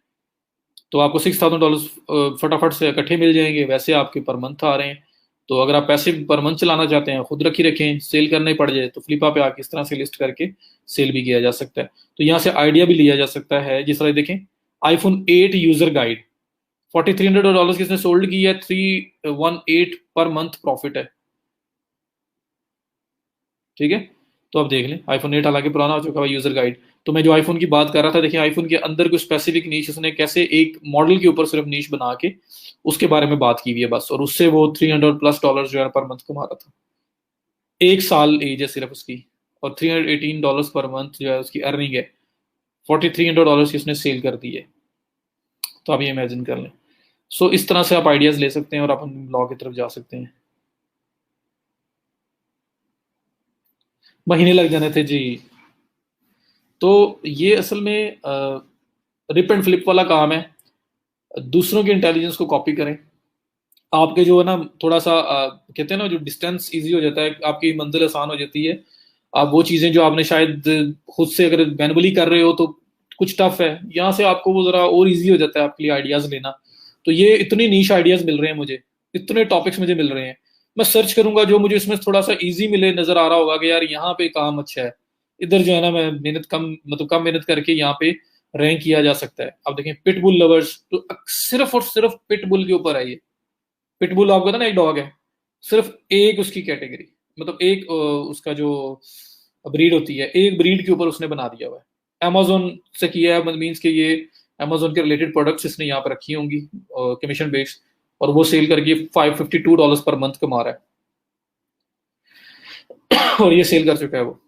तो आपको $6,000 फटाफट से इकट्ठे मिल जाएंगे, वैसे आपके पर मंथ आ रहे हैं। तो अगर आप पैसे पर मंथ चलाना चाहते हैं, खुद रखी रखें, सेल करने पड़ जाए, तो फ्लिपा पे आके इस तरह से लिस्ट करके सेल भी किया जा सकता है। तो यहाँ से आइडिया भी लिया जा सकता है। जिस तरह देखें, iPhone 8 यूजर गाइड, $4,300 किसने सोल्ड की है, 318 पर मंथ प्रॉफिट है। ठीक है, तो आप देख लें, iPhone 8 हालांकि पुराना हो चुका है यूजर गाइड। तो मैं जो आईफोन की बात कर रहा था, देखिए आईफोन के अंदर कोई स्पेसिफिक नीश उसने कैसे एक मॉडल के ऊपर सिर्फ नीश बना के उसके बारे में बात की हुई है बस, और उससे वो $300+ जो है पर मंथ कमा रहा था। 1 साल एज है सिर्फ उसकी, और $318 पर मंथ जो है उसकी अर्निंग है। $4,300 की उसने सेल कर दी है। तो आप ये इमेजिन कर लें। सो इस तरह से आप आइडियाज ले सकते हैं और अपन ब्लॉग की तरफ जा सकते हैं। महीने लग जाने थे जी। तो ये असल में रिप एंड फ्लिप वाला काम है। दूसरों के इंटेलिजेंस को कॉपी करें, आपके जो है ना थोड़ा सा कहते हैं ना जो डिस्टेंस इजी हो जाता है, आपकी मंजिल आसान हो जाती है। आप वो चीजें जो आपने शायद खुद से अगर मैनुअली कर रहे हो तो कुछ टफ है, यहाँ से आपको वो जरा और इजी हो जाता है आपके लिए आइडियाज लेना। तो ये इतने नीश आइडियाज मिल रहे हैं मुझे, इतने टॉपिक्स मुझे मिल रहे हैं, मैं सर्च करूंगा जो मुझे इसमें थोड़ा सा इजी मिले, नजर आ रहा होगा कि यार यहाँ पे काम अच्छा है, इधर जो है ना मैं मेहनत कम, मतलब कम मेहनत करके यहाँ पे रैंक किया जा सकता है। अब देखें पिटबुल लवर्स, तो सिर्फ और सिर्फ पिटबुल के ऊपर है ये। पिटबुल आपको पता ना एक डॉग है, सिर्फ एक उसकी कैटेगरी, मतलब एक उसका जो ब्रीड होती है, एक ब्रीड के ऊपर उसने बना दिया हुआ है। अमेजोन से किया है, मीन्स के ये अमेजोन के रिलेटेड प्रोडक्ट्स इसने यहाँ पर रखी होंगी कमीशन बेस्ड, और वो सेल करके $552 पर मंथ कमा रहा है और ये सेल कर चुका है वो।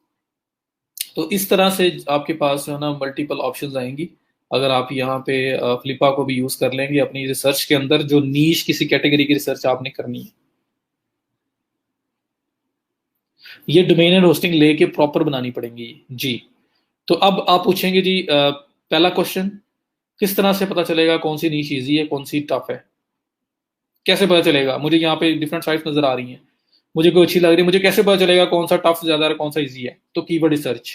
तो इस तरह से आपके पास जो है ना मल्टीपल ऑप्शंस आएंगी, अगर आप यहाँ पे फ्लिपा को भी यूज कर लेंगे अपनी रिसर्च के अंदर, जो नीश किसी कैटेगरी की रिसर्च आपने करनी है। ये डोमेन एंड होस्टिंग लेके प्रॉपर बनानी पड़ेंगी जी। तो अब आप पूछेंगे जी पहला क्वेश्चन, किस तरह से पता चलेगा कौन सी नीश इजी है कौन सी टफ है, कैसे पता चलेगा? मुझे यहाँ पे डिफरेंट साइट्स नजर आ रही हैं, मुझे कोई अच्छी लग रही है, मुझे कैसे पता चलेगा कौन सा टफ ज्यादा है कौन सा इजी है? तो कीवर्ड रिसर्च,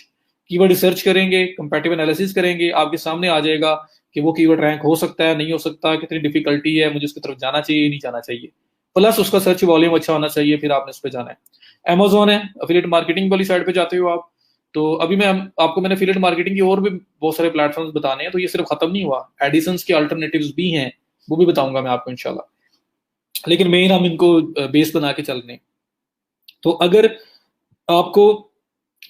कीवर्ड रिसर्च करेंगे, कंपैरेटिव एनालिसिस करेंगे, आपके सामने आ जाएगा कि वो कीवर्ड रैंक हो सकता है नहीं हो सकता, कितनी डिफिकल्टी है, मुझे उसकी तरफ जाना चाहिए नहीं जाना चाहिए, प्लस उसका सर्च वॉल्यूम अच्छा होना चाहिए, फिर आपने उस पर जाना है। अमेजोन है, अफिलिएट मार्केटिंग वाली साइड पे जाते हो आप, तो अभी मैं आपको मैंने एफिलिएट मार्केटिंग की और भी बहुत सारे प्लेटफॉर्म्स बताने हैं, तो ये सिर्फ खत्म नहीं हुआ, एडिसंस के अल्टरनेटिव्स भी हैं, वो भी बताऊंगा मैं आपको इंशाल्लाह। लेकिन मेन हम इनको बेस बना के चल रहे हैं। तो अगर आपको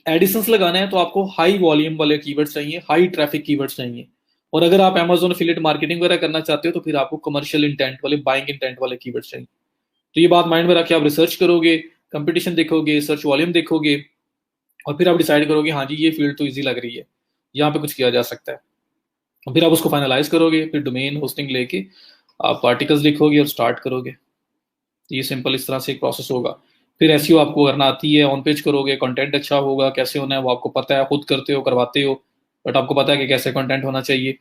एडिसंस लगाना है तो आपको हाई वॉल्यूम वाले कीवर्ड्स चाहिए, हाई ट्रैफिक कीवर्ड्स चाहिए। और अगर आप Amazon एफिलिएट मार्केटिंग वगैरह करना चाहते हो तो फिर आपको कमर्शियल इंटेंट वाले, बाइंग इंटेंट वाले कीवर्ड्स चाहिए। तो ये बात माइंड में रख के आप रिसर्च करोगे, कंपटीशन देखोगे, सर्च वॉल्यूम देखोगे, और फिर आप डिसाइड करोगे हाँ जी ये फील्ड तो ईजी लग रही है, यहाँ पे कुछ किया जा सकता है। और फिर आप उसको फाइनलाइज करोगे, फिर डोमेन होस्टिंग लेके आप आर्टिकल्स लिखोगे और स्टार्ट करोगे। तो ये सिंपल इस तरह से एक प्रोसेस होगा। फिर एसईओ आपको करना आती है, ऑन पेज करोगे, कंटेंट अच्छा होगा, कैसे होना है वो आपको पता है, खुद करते हो, करवाते हो, बट आपको पता है कि कैसे कंटेंट होना चाहिए।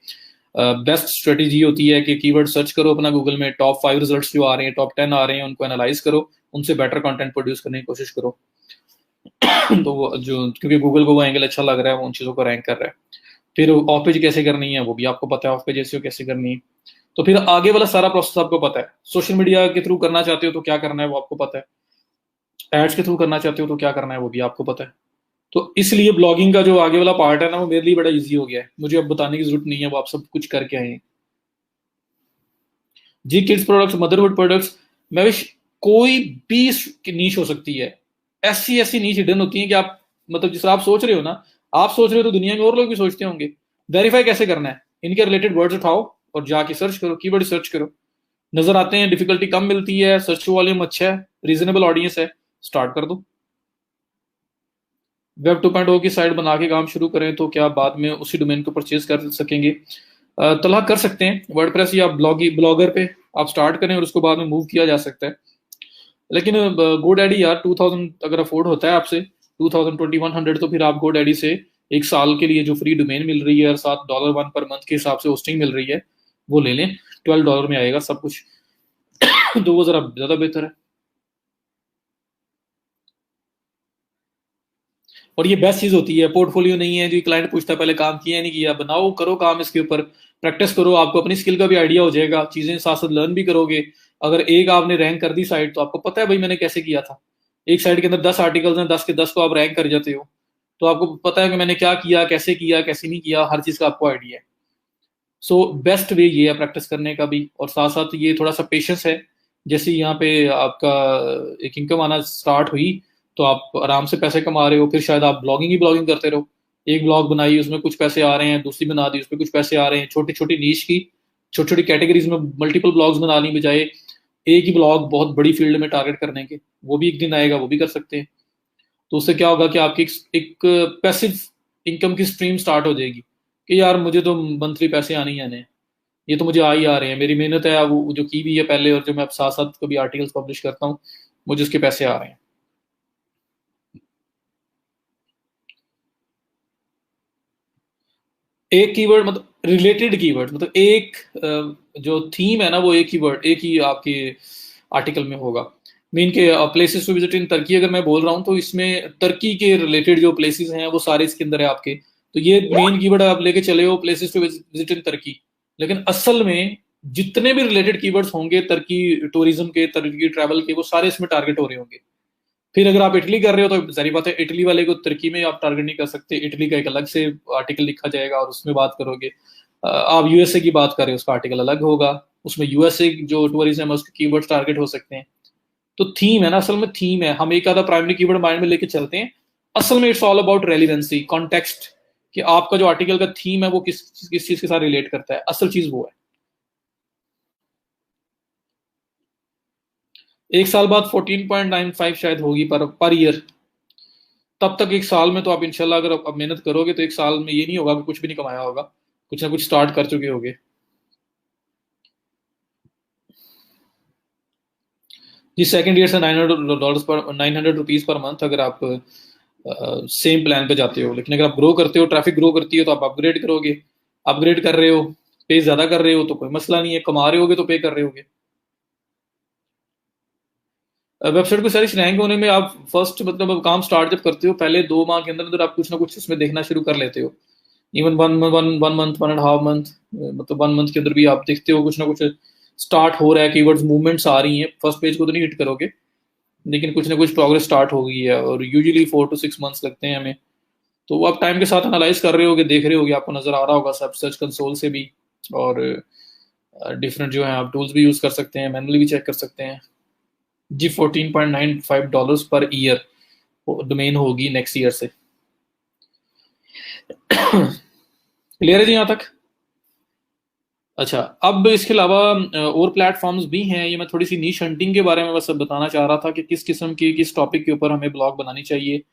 बेस्ट स्ट्रेटेजी होती है कि कीवर्ड सर्च करो अपना गूगल में, टॉप 5 रिजल्ट्स जो आ रहे हैं, टॉप 10 आ रहे हैं, उनको एनालाइज करो, उनसे बेटर कंटेंट प्रोड्यूस करने की कोशिश करो। तो वो जो, क्योंकि गूगल को वो एंगल अच्छा लग रहा है, वो उन चीज़ों को रैंक कर रहा है। फिर ऑफ पेज कैसे करनी है वो भी आपको पता है, ऑफ पेज एसईओ कैसे करनी है। तो फिर आगे वाला सारा प्रोसेस आपको पता है। सोशल मीडिया के थ्रू करना चाहते हो तो क्या करना है वो आपको पता है, एड्स के थ्रू करना चाहते हो तो क्या करना है वो भी आपको पता है। तो इसलिए ब्लॉगिंग का जो आगे वाला पार्ट है ना, वो मेरे लिए बड़ा इजी हो गया है, मुझे अब बताने की जरूरत नहीं है, वो आप सब कुछ करके आए हैं। जी किड्स प्रोडक्ट्स, मदरहुड प्रोडक्ट्स, मैं विश कोई भी नीश हो सकती है, ऐसी ऐसी नीश हिडन होती है कि आप, मतलब जिस तरह आप सोच रहे हो ना, आप सोच रहे हो तो दुनिया में और लोग भी सोचते होंगे। वेरीफाई कैसे करना है, इनके रिलेटेड वर्ड्स उठाओ और जाके सर्च करो, कीवर्ड सर्च करो, नजर आते हैं, डिफिकल्टी कम मिलती है, सर्च वॉल्यूम अच्छा है, रीजनेबल ऑडियंस है, स्टार्ट कर दो। वेब 2.0 की साइट बना के काम शुरू करें तो क्या बाद में उसी डोमेन को परचेज कर सकेंगे? तलाह कर सकते हैं, वर्डप्रेस या ब्लॉगर पे आप स्टार्ट करें और उसको बाद में मूव किया जा सकता है। लेकिन GoDaddy यार 2000 अगर अफोर्ड होता है आपसे, 2000 तो फिर आप GoDaddy से एक साल के लिए जो फ्री डोमेन मिल रही है और $7 पर मंथ के हिसाब से होस्टिंग मिल रही है, वो ले लें। $12 में आएगा सब कुछ। तो वो जरा ज्यादा बेहतर है। और ये बेस्ट चीज होती है, पोर्टफोलियो नहीं है जो क्लाइंट पूछता है पहले काम किया नहीं किया, बनाओ करो काम इसके ऊपर, प्रैक्टिस करो, आपको अपनी स्किल का भी आइडिया हो जाएगा, चीजें साथ साथ लर्न भी करोगे। अगर एक आपने रैंक कर दी साइट तो आपको पता है भाई मैंने कैसे किया था। एक साइट के अंदर 10 आर्टिकल्स हैं, 10 के 10 को आप रैंक कर जाते हो, तो आपको पता है कि मैंने क्या किया कैसे नहीं किया, हर चीज का आपको आइडिया है। सो बेस्ट वे ये है प्रैक्टिस करने का भी, और साथ साथ ये थोड़ा सा पेशेंस है। जैसे यहाँ पे आपका एक इनकम आना स्टार्ट हुई तो आप आराम से पैसे कमा रहे हो, फिर शायद आप ब्लॉगिंग ही ब्लॉगिंग करते रहो। एक ब्लॉग बनाई उसमें कुछ पैसे आ रहे हैं, दूसरी बना दी उसमें कुछ पैसे आ रहे हैं, छोटी छोटी नीश की, छोटी छोटी कैटेगरीज में मल्टीपल ब्लॉग्स बना ली, बजाय एक ही ब्लॉग बहुत बड़ी फील्ड में टारगेट करने के। वो भी एक दिन आएगा, वो भी कर सकते हैं। तो उससे क्या होगा कि आपकी एक पैसिव इनकम की स्ट्रीम स्टार्ट हो जाएगी कि यार मुझे तो मंथली पैसे आने ही आने हैं, ये तो मुझे आ ही आ रहे हैं, मेरी मेहनत है वो जो की भी है पहले, और जो मैं साथ साथ कभी आर्टिकल्स पब्लिश करता हूँ, मुझे उसके पैसे आ रहे हैं। एक कीवर्ड मतलब रिलेटेड कीवर्ड, मतलब एक जो थीम है ना, वो एक ही वर्ड, एक ही आपके आर्टिकल में होगा। मीन के places to visit in Turkey अगर मैं बोल रहा हूँ तो इसमें टर्की के रिलेटेड जो प्लेसेस हैं वो सारे इसके अंदर है आपके। तो ये मेन कीवर्ड आप लेके चले हो, places to visit in Turkey, लेकिन असल में जितने भी रिलेटेड कीवर्ड्स होंगे टर्की टूरिज्म के, टर्की ट्रैवल के, वो सारे इसमें टारगेट हो रहे होंगे। फिर अगर आप इटली कर रहे हो तो सारी बात है, इटली वाले को तुर्की में आप टारगेट नहीं कर सकते, इटली का एक अलग से आर्टिकल लिखा जाएगा और उसमें बात करोगे। आप यूएसए की बात करें उसका आर्टिकल अलग होगा, उसमें यूएसए जो टूरिज्म है उसके कीवर्ड्स टारगेट हो सकते हैं। तो थीम है ना, असल में थीम है, हम एक आधा प्राइमरी कीवर्ड माइंड में लेके चलते हैं। असल में it's all about relevancy, context, कि आपका जो आर्टिकल का थीम है वो किस चीज के साथ रिलेट करता है, असल चीज वो है। एक साल बाद 14.95 शायद होगी पर ईयर। तब तक एक साल में तो आप इंशाल्लाह अगर अब मेहनत करोगे तो एक साल में ये नहीं होगा कि कुछ भी नहीं कमाया होगा, कुछ ना कुछ स्टार्ट कर चुके होगे। जी सेकंड ईयर से $900 पर, ₹900 पर मंथ, अगर आप सेम प्लान पे जाते हो। लेकिन अगर आप ग्रो करते हो, ट्रैफिक ग्रो करती है तो आप अपग्रेड करोगे, अपग्रेड कर रहे हो, पे ज्यादा कर रहे हो तो कोई मसला नहीं है, कमा रहे होगे तो पे कर रहे होगे। वेबसाइट को सारी रैंक होने में आप फर्स्ट, मतलब काम स्टार्ट जब करते हो पहले 2 माह के अंदर अंदर आप कुछ ना कुछ इसमें देखना शुरू कर लेते हो। इवन वन मंथ, 1.5 मंथ, मतलब 1 मंथ के अंदर भी आप देखते हो कुछ ना कुछ स्टार्ट हो रहा है, कीवर्ड्स मूवमेंट्स आ रही हैं। फर्स्ट पेज को तो नहीं हिट करोगे, लेकिन कुछ ना कुछ प्रोग्रेस स्टार्ट हो गई है, और यूजुअली 4 to 6 मंथ्स लगते हैं हमें। तो वो आप टाइम के साथ एनालाइज कर रहे होगे, देख रहे होगे, आपको नजर आ रहा होगा सब सर्च कंसोल से भी। और डिफरेंट जो है आप टूल्स भी यूज कर सकते हैं, मैनुअली भी चेक कर सकते हैं। जी, $14.95 पर ईयर डोमेन होगी नेक्स्ट ईयर से। क्लियर है जी यहाँ तक? अच्छा, अब इसके अलावा और प्लेटफॉर्म्स भी हैं। ये मैं थोड़ी सी नीश हंटिंग के बारे में बस बताना चाह रहा था कि किस किस्म की किस टॉपिक के ऊपर हमें ब्लॉग बनानी चाहिए।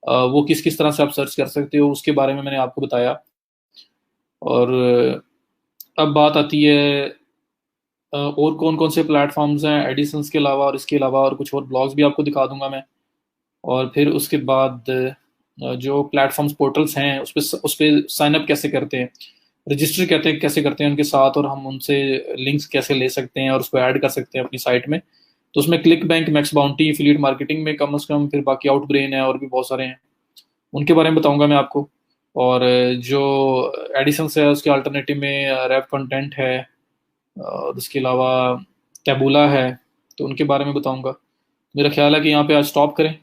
वो किस किस तरह से आप सर्च कर सकते हो उसके बारे में मैंने आपको बताया। और अब बात आती है और कौन कौन से प्लेटफॉर्म्स हैं एडिसंस के अलावा, और इसके अलावा और कुछ और ब्लॉग्स भी आपको दिखा दूंगा मैं। और फिर उसके बाद जो प्लेटफॉर्म्स पोर्टल्स हैं उस पे साइन अप कैसे करते हैं, रजिस्टर कहते हैं कैसे करते हैं उनके साथ, और हम उनसे लिंक्स कैसे ले सकते हैं और उसको ऐड कर सकते हैं अपनी साइट में। तो उसमें click bank, max bounty, affiliate marketing में कम से कम, फिर बाकी आउटब्रेन है और भी बहुत सारे हैं, उनके बारे में बताऊंगा मैं आपको। और जो एडिसंस है उसके अल्टरनेटिव में रैप कंटेंट है, और उसके अलावा टैबूला है, तो उनके बारे में बताऊंगा। मेरा ख्याल है कि यहाँ पे आज स्टॉप करें,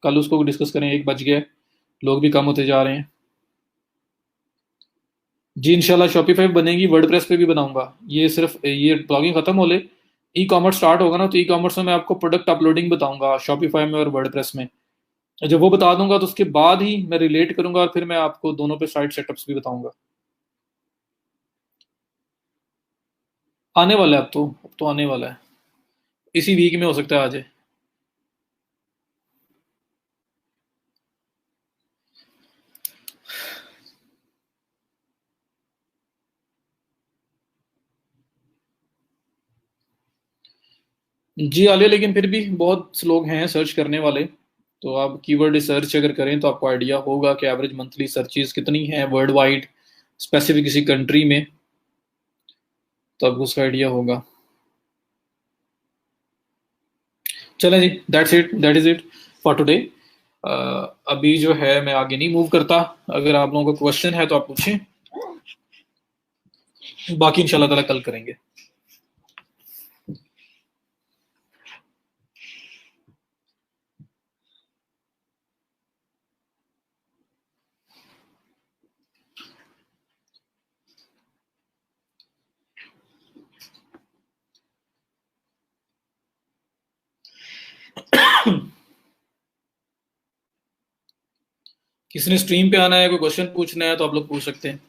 कल उसको डिस्कस करें, 1 बज गया है, लोग भी कम होते जा रहे हैं। जी इंशाल्लाह शॉपिफाई बनेगी, वर्डप्रेस पे भी बनाऊंगा। ये सिर्फ ये ब्लॉगिंग खत्म हो ले, ई कॉमर्स स्टार्ट होगा ना, तो ई कॉमर्स में मैं आपको प्रोडक्ट अपलोडिंग बताऊंगा शॉपिफाई में और वर्डप्रेस में। जब वो बता दूंगा तो उसके बाद ही मैं रिलेट करूंगा, और फिर मैं आपको दोनों पे साइट सेटअप्स भी बताऊंगा। आने वाला है, अब तो आने वाला है, इसी वीक में हो सकता है आ जाए। जी आलिया, लेकिन फिर भी बहुत से लोग हैं सर्च करने वाले। तो आप कीवर्ड रिसर्च अगर करें तो आपको आइडिया होगा कि एवरेज मंथली सर्चेज कितनी है वर्ल्ड वाइड, स्पेसिफिक किसी कंट्री में, तो आपको उसका आइडिया होगा। चलें जी, that's it, that is it for today. अभी जो है मैं आगे नहीं मूव करता। अगर आप लोगों को क्वेश्चन है तो आप पूछें, बाकी इंशाल्लाह ताला कल करेंगे। किसी ने स्ट्रीम पे आना है, कोई क्वेश्चन पूछना है तो आप लोग पूछ सकते हैं।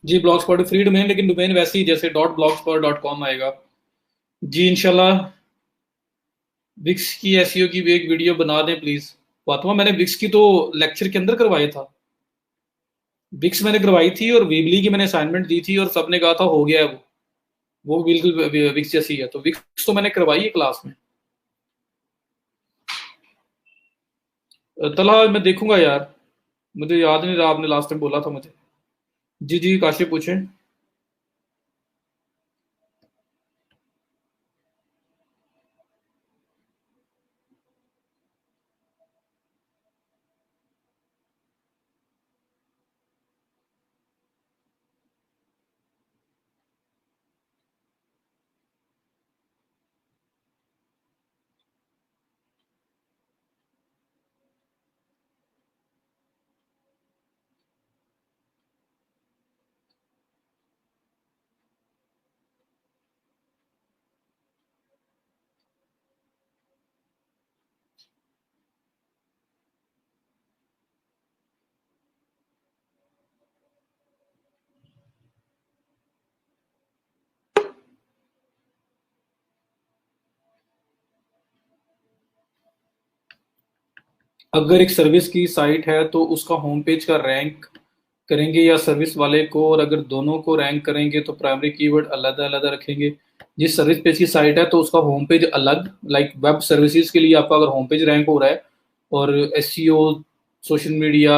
जी ब्लॉग स्पॉट फ्री डोमेन, लेकिन डोमेन वैसे ही जैसे .blogspot.com आएगा। जी इंशाल्लाह। विक्स की एसईओ की भी एक वीडियो बना दें प्लीज। फातिमा, मैंने विक्स की तो लेक्चर के अंदर करवाया था। विक्स मैंने करवाई थी और वीबली की मैंने असाइनमेंट दी थी, और सबने कहा था हो गया है वो बिल्कुल विक्स जैसी है। तो विक्स तो मैंने करवाई है क्लास में। तला मैं देखूंगा यार, मुझे याद नहीं रहा, आपने लास्ट टाइम बोला था मुझे। जी जी काशिफ पूछें। अगर एक सर्विस की साइट है तो उसका होम पेज का रैंक करेंगे या सर्विस वाले को, और अगर दोनों को रैंक करेंगे तो प्राइमरी कीवर्ड अलग अलग रखेंगे। जिस सर्विस पेज की साइट है तो उसका होम पेज अलग, लाइक वेब सर्विसेज के लिए आपका अगर होम पेज रैंक हो रहा है, और एसईओ, सोशल मीडिया,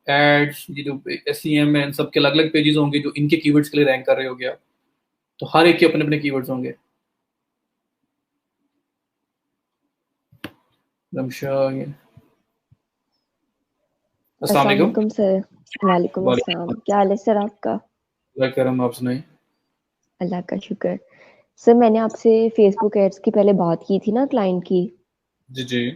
एड्स, ये जो एसईएम है, इन सब के अलग अलग पेजेस होंगे जो इनके कीवर्ड्स के लिए रैंक कर रहे होगे आप। तो हर एक के अपने अपने कीवर्ड्स होंगे। रमशा, अस्सलाम अस्सलाम वालेकुम। वालेकुम सर। वालेकुम अस्सलाम। क्या हाल है सर आपका? वालेकुम, आप सुनाइए। अल्लाह का शुक्र। सर मैंने आपसे फेसबुक एड्स की पहले बात की थी ना, क्लाइंट की। जी जी।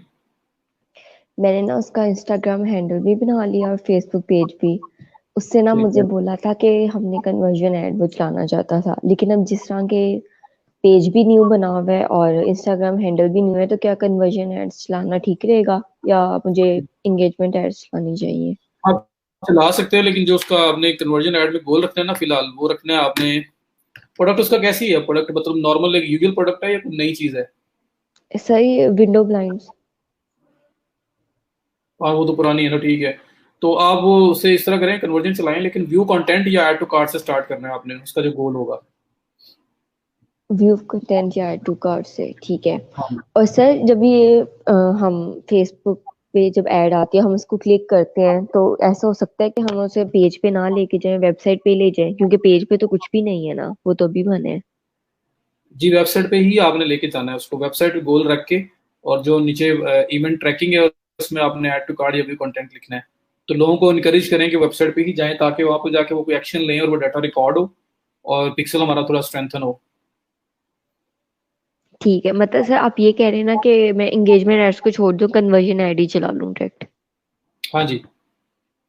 मैंने ना उसका इंस्टाग्राम हैंडल भी बना लिया और फेसबुक पेज भी। उससे ना ठीक मुझे है। बोला था कि हमने कन्वर्जन एड वो चलाना चाहता था, लेकिन अब जिस तरह के पेज भी न्यू बना हुआ है और इंस्टाग्राम हैंडल भी न्यू है, तो क्या कन्वर्जन एड्स चलाना ठीक रहेगा या मुझे एंगेजमेंट एड्स चलानी चाहिए? आप चला सकते हो, लेकिन जो उसका आपने कन्वर्जन ऐड में गोल रखना है ना फिलहाल, वो रखना है आपने। प्रोडक्ट उसका कैसी है? प्रोडक्ट मतलब नॉर्मल एक यूजुअल प्रोडक्ट है या कोई नई चीज है? सही विंडो ब्लाइंड्स। हाँ, वो तो पुरानी है ना, ठीक है। तो आप वो उसे इस तरह करें, कन्वर्जन चलाएं, लेकिन व्यू कंटेंट या ऐड टू कार्ट से स्टार्ट करना है आपने, उसका जो गोल होगा। व्यू कंटेंट या ऐड टू कार्ट से, ठीक है। हाँ और सर जब ये हम फेसबुक पे जब ऐड आती है हम उसको क्लिक करते हैं, तो ऐसा हो सकता है कि हम उसे पेज पे ना लेके जाएं, वेबसाइट पे ले जाएं, क्योंकि पेज पे तो कुछ भी नहीं है ना, वो तो अभी बने हैं। जी, वेबसाइट पे ही आपने लेके जाना है उसको, वेबसाइट पे गोल रख के। और जो नीचे इवेंट ट्रैकिंग है, उसमें आपने ऐड टू कार्ड या व्यू कंटेंट लिखना है। तो लोगों को इनकरेज करें कि वेबसाइट पे ही जाएं, ताकि वहां पर जाके वो कोई एक्शन लें और वो डाटा रिकॉर्ड हो, और पिक्सल हमारा थोड़ा स्ट्रेंथन हो। ठीक है, मतलब सर आप ये कह रहे हैं ना कि मैं एंगेजमेंट एड्स को छोड़ दूं, कन्वर्जन एड ही चला लूं डायरेक्ट? हाँ जी,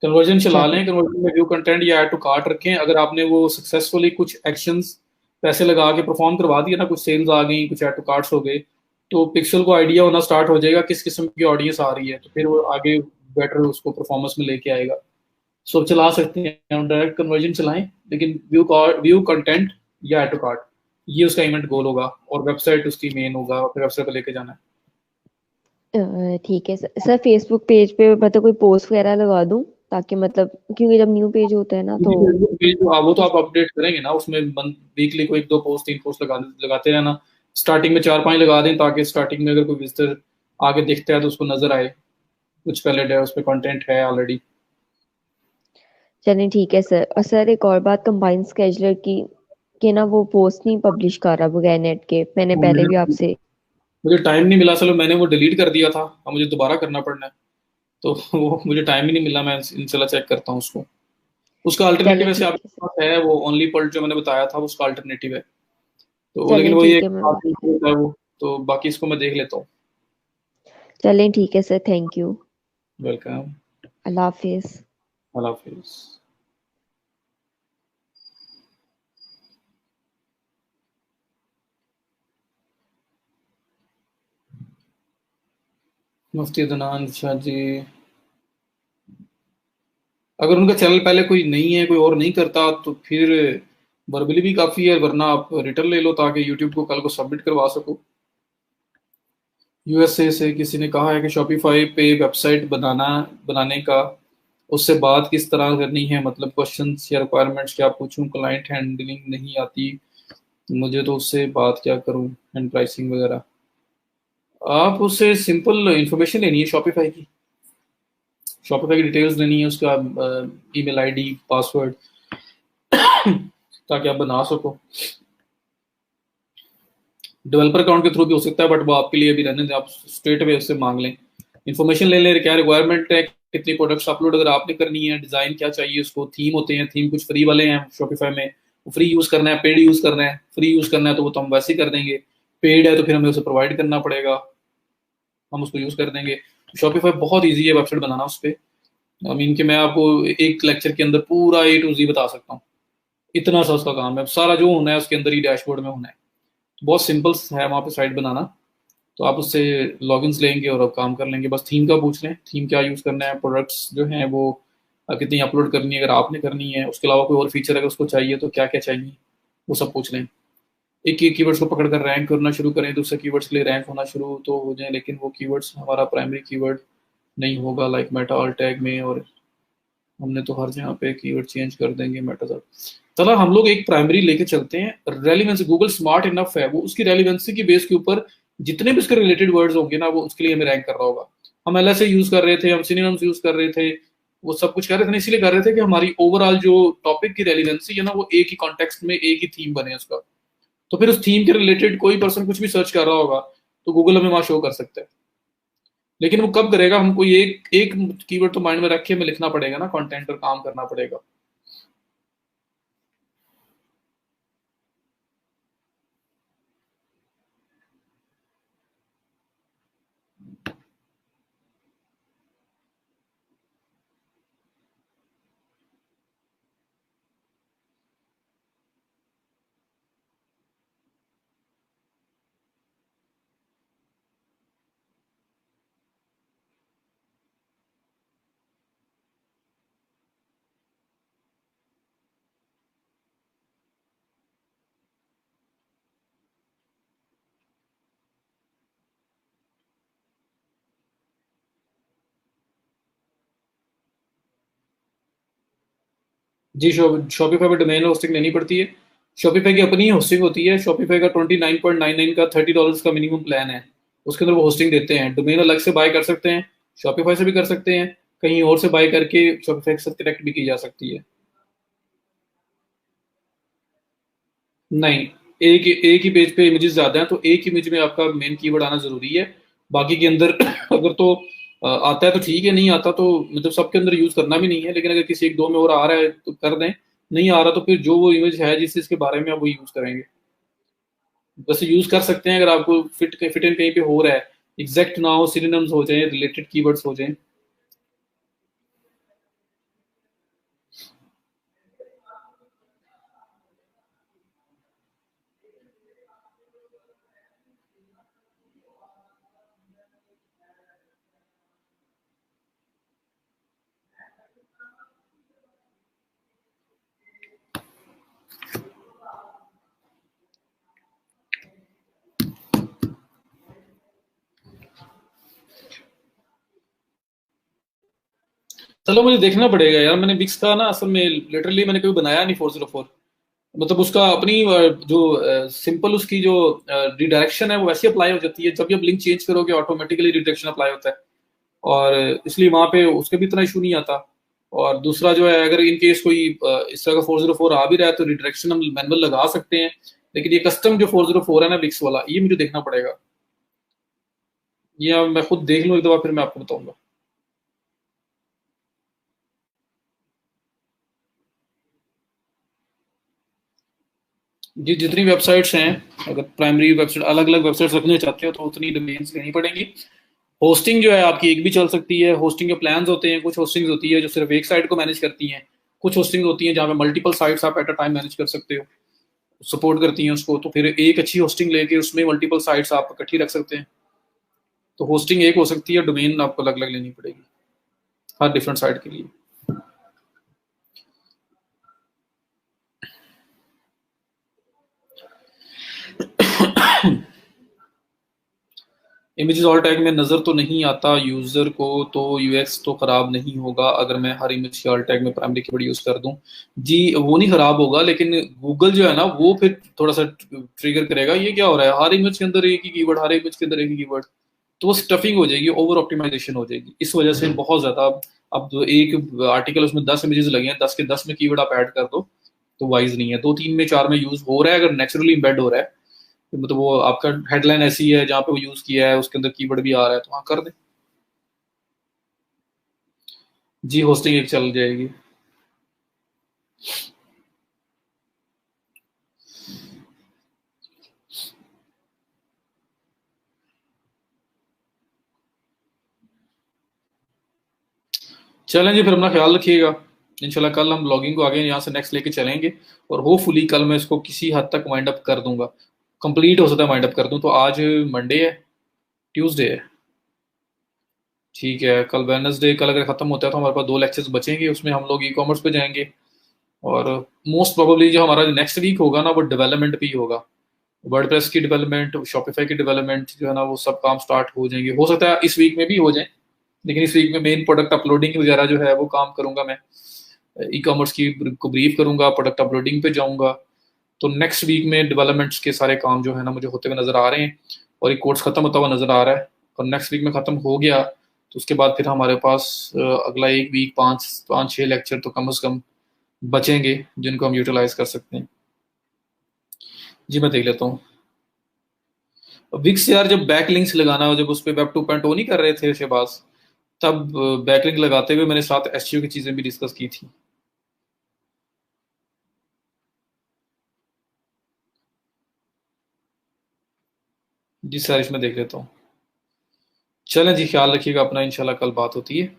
कन्वर्जन चला चलें। लें, कन्वर्जन में व्यू कंटेंट या ऐड टू कार्ट रखें। अगर आपने वो सक्सेसफुली कुछ एक्शंस पैसे लगा के परफॉर्म करवा दिया ना, कुछ सेल्स आ गई, कुछ ऐड टू कार्ट्स हो गए, तो पिक्सल को आइडिया होना स्टार्ट हो जाएगा किस किस्म की ऑडियंस आ रही है, तो फिर वो आगे बेटर उसको परफॉर्मेंस में लेके आएगा। सो चला सकते हैं, डायरेक्ट कन्वर्जन चलाएं, लेकिन व्यू कंटेंट या ऐड टू कार्ट, ये उसका इवेंट गोल होगा, और वेबसाइट उसकी मेन होगा, और फिर वेबसाइट पर लेके जाना है। ठीक है सर। सर फेसबुक पेज पे मतलब कोई पोस्ट वगैरह लगा दूं, ताकि मतलब क्योंकि जब न्यू पेज होता है ना तो वो तो उस आप अपडेट करेंगे ना उसमें, वीकली को एक दो पोस्ट, तीन पोस्ट लगाते रहना। स्टार्टिंग में चार पांच लगा दें, ताकि स्टार्टिंग में अगर कोई विजिटर आगे दिखता है तो उसको नजर आए कुछ वैलिड है, उस पर कंटेंट है ऑलरेडी। चलें ठीक है सर। और सर एक और बात, कंबाइंड स्केजुलर की कि ना वो पोस्ट नहीं पब्लिश कर रहा बगैर नेट के, मैंने पहले भी आपसे। मुझे टाइम नहीं मिला, चलो मैंने वो डिलीट कर दिया था, अब मुझे दोबारा करना पड़ना है। तो वो मुझे टाइम ही नहीं मिला, मैं इंशाल्लाह चेक करता हूँ उसको। उसका अल्टरनेटिव चलें वैसे ठीक आपके है सर। पास है, वो ओनली पॉइंट जो मैंने बताया था, वो उसका अल्टरनेटिव है। तो लेकिन चलें वो ये ठीक है, मैं बात कर। है वो, तो बाकी इसको मैं देख लेता हूँ। चलें ठीक है सर, थैंक यू। वेलकम। अल्लाह हाफिज। अल्लाह हाफिज। मुफ्ती अदनान शाह जी, अगर उनका चैनल पहले कोई नहीं है, कोई और नहीं करता, तो फिर वर्बली भी काफ़ी है, वरना आप रिटर्न ले लो, ताकि यूट्यूब को कल को सबमिट करवा सको। यूएसए से किसी ने कहा है कि शॉपिफाई पे वेबसाइट बनाने का, उससे बात किस तरह करनी है, मतलब क्वेश्चंस या रिक्वायरमेंट्स क्या पूछूं, क्लाइंट हैंडलिंग नहीं आती मुझे, तो उससे बात क्या करूं, एंड प्राइसिंग वगैरह। आप उससे सिंपल इंफॉर्मेशन लेनी है शॉपिफाई की, शॉपिफाई की डिटेल्स लेनी है, उसका ईमेल आईडी, पासवर्ड, ताकि आप बना सको। डेवलपर अकाउंट के थ्रू भी हो सकता है, बट वो आपके लिए भी रहने दें, आप स्ट्रेट अवे उससे मांग लें, इन्फॉर्मेशन ले लें, क्या रिक्वायरमेंट है, कितनी प्रोडक्ट्स अपलोड अगर आपने करनी है, डिजाइन क्या चाहिए उसको, थीम होते हैं, थीम कुछ फ्री वाले हैं शॉपिफाई में, वो फ्री यूज करना है, पेड यूज करना है, फ्री यूज करना है तो वो तो हम वैसे ही कर देंगे, पेड है तो फिर हमें उसे प्रोवाइड करना पड़ेगा, हम उसको यूज कर देंगे। शॉपिफाई बहुत ईजी है वेबसाइट बनाना उस पर। आई मीन कि मैं आपको एक लेक्चर के अंदर पूरा ए टू जी बता सकता हूँ, इतना सा उसका काम है, सारा जो होना है उसके अंदर ही डैशबोर्ड में होना है। बहुत सिंपल है वहाँ पे साइट बनाना। तो आप उससे लॉगिन्स लेंगे और आप काम कर लेंगे, बस थीम का पूछ लें, थीम क्या यूज़ करना है, प्रोडक्ट्स जो हैं वो कितनी अपलोड करनी है अगर आपने करनी है, उसके अलावा कोई और फीचर अगर उसको चाहिए तो क्या क्या चाहिए, वो सब पूछ लें। एक एक कीवर्ड्स को पकड़ कर रैंक करना शुरू करें, दूसरे कीवर्ड्स के लिए रैंक होना शुरू तो हो जाए, लेकिन वो कीवर्ड्स हमारा प्राइमरी कीवर्ड नहीं होगा, लाइक मेटा ऑल टैग में और हमने तो हर जगह पे कीवर्ड चेंज कर देंगे मेटा। चलो हम लोग एक प्राइमरी लेके चलते हैं। रेलिवेंस, गूगल स्मार्ट इनफ है, वो उसकी रेलिवेंसी की बेस के ऊपर जितने भी उसके रिलेटेड वर्ड्स होंगे ना, वो उसके लिए हमें रैंक कर रहा होगा। हम एलएसए यूज कर रहे थे, हम सिनोनिम्स यूज कर रहे थे, वो सब कुछ कर रहे थे ना, इसीलिए कर रहे थे कि हमारी ओवरऑल जो टॉपिक की रेलिवेंसी है ना, वो एक ही कॉन्टेक्स्ट में एक ही थीम बने उसका। तो फिर उस थीम के रिलेटेड कोई पर्सन कुछ भी सर्च कर रहा होगा तो गूगल हमें वहां शो कर सकता है। लेकिन वो कब करेगा, हमको ये एक कीवर्ड तो माइंड में रख के हमें लिखना पड़ेगा ना, कंटेंट पर काम करना पड़ेगा। जी, शॉपिफाई पे डोमेन होस्टिंग लेनी पड़ती है। शॉपिफाई की अपनी ही होस्टिंग होती है। शॉपिफाई का 29.99 का $30 का मिनिमम प्लान है। उसके अंदर वो होस्टिंग देते हैं। डोमेन अलग से बाय कर सकते हैं, शॉपिफाई से भी कर सकते हैं, कहीं और से बाय करके शॉपिफाई के साथ कनेक्ट भी की जा सकती है। नहीं, एक ही पेज पे इमेजेस ज्यादा हैं, तो एक इमेज में आपका मेन कीवर्ड आना जरूरी है। बाकी के अंदर अगर तो आता है तो ठीक है, नहीं आता तो मतलब सबके अंदर यूज करना भी नहीं है। लेकिन अगर किसी एक दो में और आ रहा है तो कर दें, नहीं आ रहा तो फिर जो वो इमेज है जिस चीज के बारे में आप वो यूज करेंगे। वैसे यूज कर सकते हैं अगर आपको फिट इन कहीं पे हो रहा है, एग्जैक्ट ना हो, सिनोनिम्स हो जाए, रिलेटेड कीवर्ड्स हो जाए। चलो मुझे देखना पड़ेगा यार, मैंने विक्स का ना असल में लिटरली मैंने कभी बनाया नहीं 404। मतलब उसका अपनी जो सिंपल उसकी जो रिडायरेक्शन है वो वैसे अप्लाई हो जाती है। जब भी आप लिंक चेंज करोगे ऑटोमेटिकली रिडायरेक्शन अप्लाई होता है, और इसलिए वहां पे उसके भी इतना इशू नहीं आता। और दूसरा जो है, अगर इन केस कोई इस तरह का 404 आ भी रहा है तो रिडायरेक्शन हम मैनुअल लगा सकते हैं। लेकिन ये कस्टम जो 404 है ना विक्स वाला, ये मुझे देखना पड़ेगा। ये अब मैं खुद देख लूँ एक दफा, फिर मैं आपको बताऊंगा। जी, जितनी वेबसाइट्स हैं, अगर प्राइमरी वेबसाइट अलग अलग वेबसाइट्स रखना चाहते हो तो उतनी डोमेन्स लेनी पड़ेंगी। होस्टिंग जो है आपकी एक भी चल सकती है। होस्टिंग के प्लान्स होते हैं, कुछ होस्टिंग होती है जो सिर्फ एक साइट को मैनेज करती हैं, कुछ होस्टिंग होती हैं जहाँ पे मल्टीपल साइट्स आप एट अ टाइम मैनेज कर सकते हो, सपोर्ट करती हैं उसको। तो फिर एक अच्छी होस्टिंग लेके उसमें मल्टीपल साइट्स आप इकट्ठी रख सकते हैं। तो होस्टिंग एक हो सकती है, डोमेन आपको अलग अलग लेनी पड़ेगी हर डिफरेंट साइट के लिए। इमेजेस ऑल टैग में नजर तो नहीं आता यूजर को, तो यूएक्स तो खराब नहीं होगा अगर मैं हर इमेज के ऑल टैग में प्राइमरी कीवर्ड यूज कर दूं। जी, वो नहीं खराब होगा, लेकिन गूगल जो है ना वो फिर थोड़ा सा ट्रिगर करेगा, ये क्या हो रहा है, हर इमेज के अंदर एक ही कीवर्ड, हर इमेज के अंदर एक ही कीवर्ड। तो वो स्टफिंग हो जाएगी, ओवर ऑप्टिमाइजेशन हो जाएगी। इस वजह से बहुत ज्यादा, अब जो एक आर्टिकल उसमें 10 इमेजेस लगे हैं, 10 के 10 में कीवर्ड आप ऐड कर दो तो वाइज नहीं है। दो तीन में चार में यूज हो रहा है अगर नेचुरली इम्बेड हो रहा है, तो मतलब वो आपका हेडलाइन ऐसी है जहाँ पे वो यूज किया है उसके अंदर कीवर्ड भी आ रहा है तो वहाँ कर दे। जी, होस्टिंग एक चल जाएगी। चलें जी, फिर अपना ख्याल रखिएगा। इंशाल्लाह कल हम ब्लॉगिंग को आगे यहाँ से नेक्स्ट लेके चलेंगे, और होपफुली कल मैं इसको किसी हद तक वाइंड अप कर दूंगा। कंप्लीट हो सकता है वाइंड अप कर दूं। तो आज मंडे है, ट्यूसडे है, ठीक है, कल वेडनेसडे। कल अगर खत्म होता है तो हमारे पास 2 लेक्चर्स बचेंगे, उसमें हम लोग ई कॉमर्स पे जाएंगे। और मोस्ट प्रोबेबली जो हमारा नेक्स्ट वीक होगा ना वो डेवलपमेंट पे ही होगा। वर्डप्रेस की डेवलपमेंट, शॉपिफाई की डेवलपमेंट जो है ना, वो सब काम स्टार्ट हो जाएंगे। हो सकता है इस वीक में भी हो जाए, लेकिन इस वीक में मेन प्रोडक्ट अपलोडिंग वगैरह जो है वो काम करूंगा मैं। ई कॉमर्स की को ब्रीफ करूंगा, प्रोडक्ट अपलोडिंग पे जाऊंगा। तो नेक्स्ट वीक में डेवलपमेंट्स के सारे काम जो है ना मुझे होते हुए नज़र आ रहे हैं, और एक कोर्स ख़त्म होता हुआ नज़र आ रहा है। और नेक्स्ट वीक में ख़त्म हो गया तो उसके बाद फिर हमारे पास अगला एक वीक 5-6 लेक्चर तो कम से कम बचेंगे जिनको हम यूटिलाइज कर सकते हैं। जी मैं देख लेता हूँ। विक्स यार, जब बैक लिंक्स लगाना हो, जब उस पर वेब 2.0 नहीं कर रहे थे शहबाज, तब बैकलिंक लगाते हुए मैंने साथ एसईओ की चीज़ें भी डिस्कस की थी। जी सर, इसमें देख लेता हूँ। चलें जी, ख्याल रखिएगा अपना, इंशाल्लाह कल बात होती है।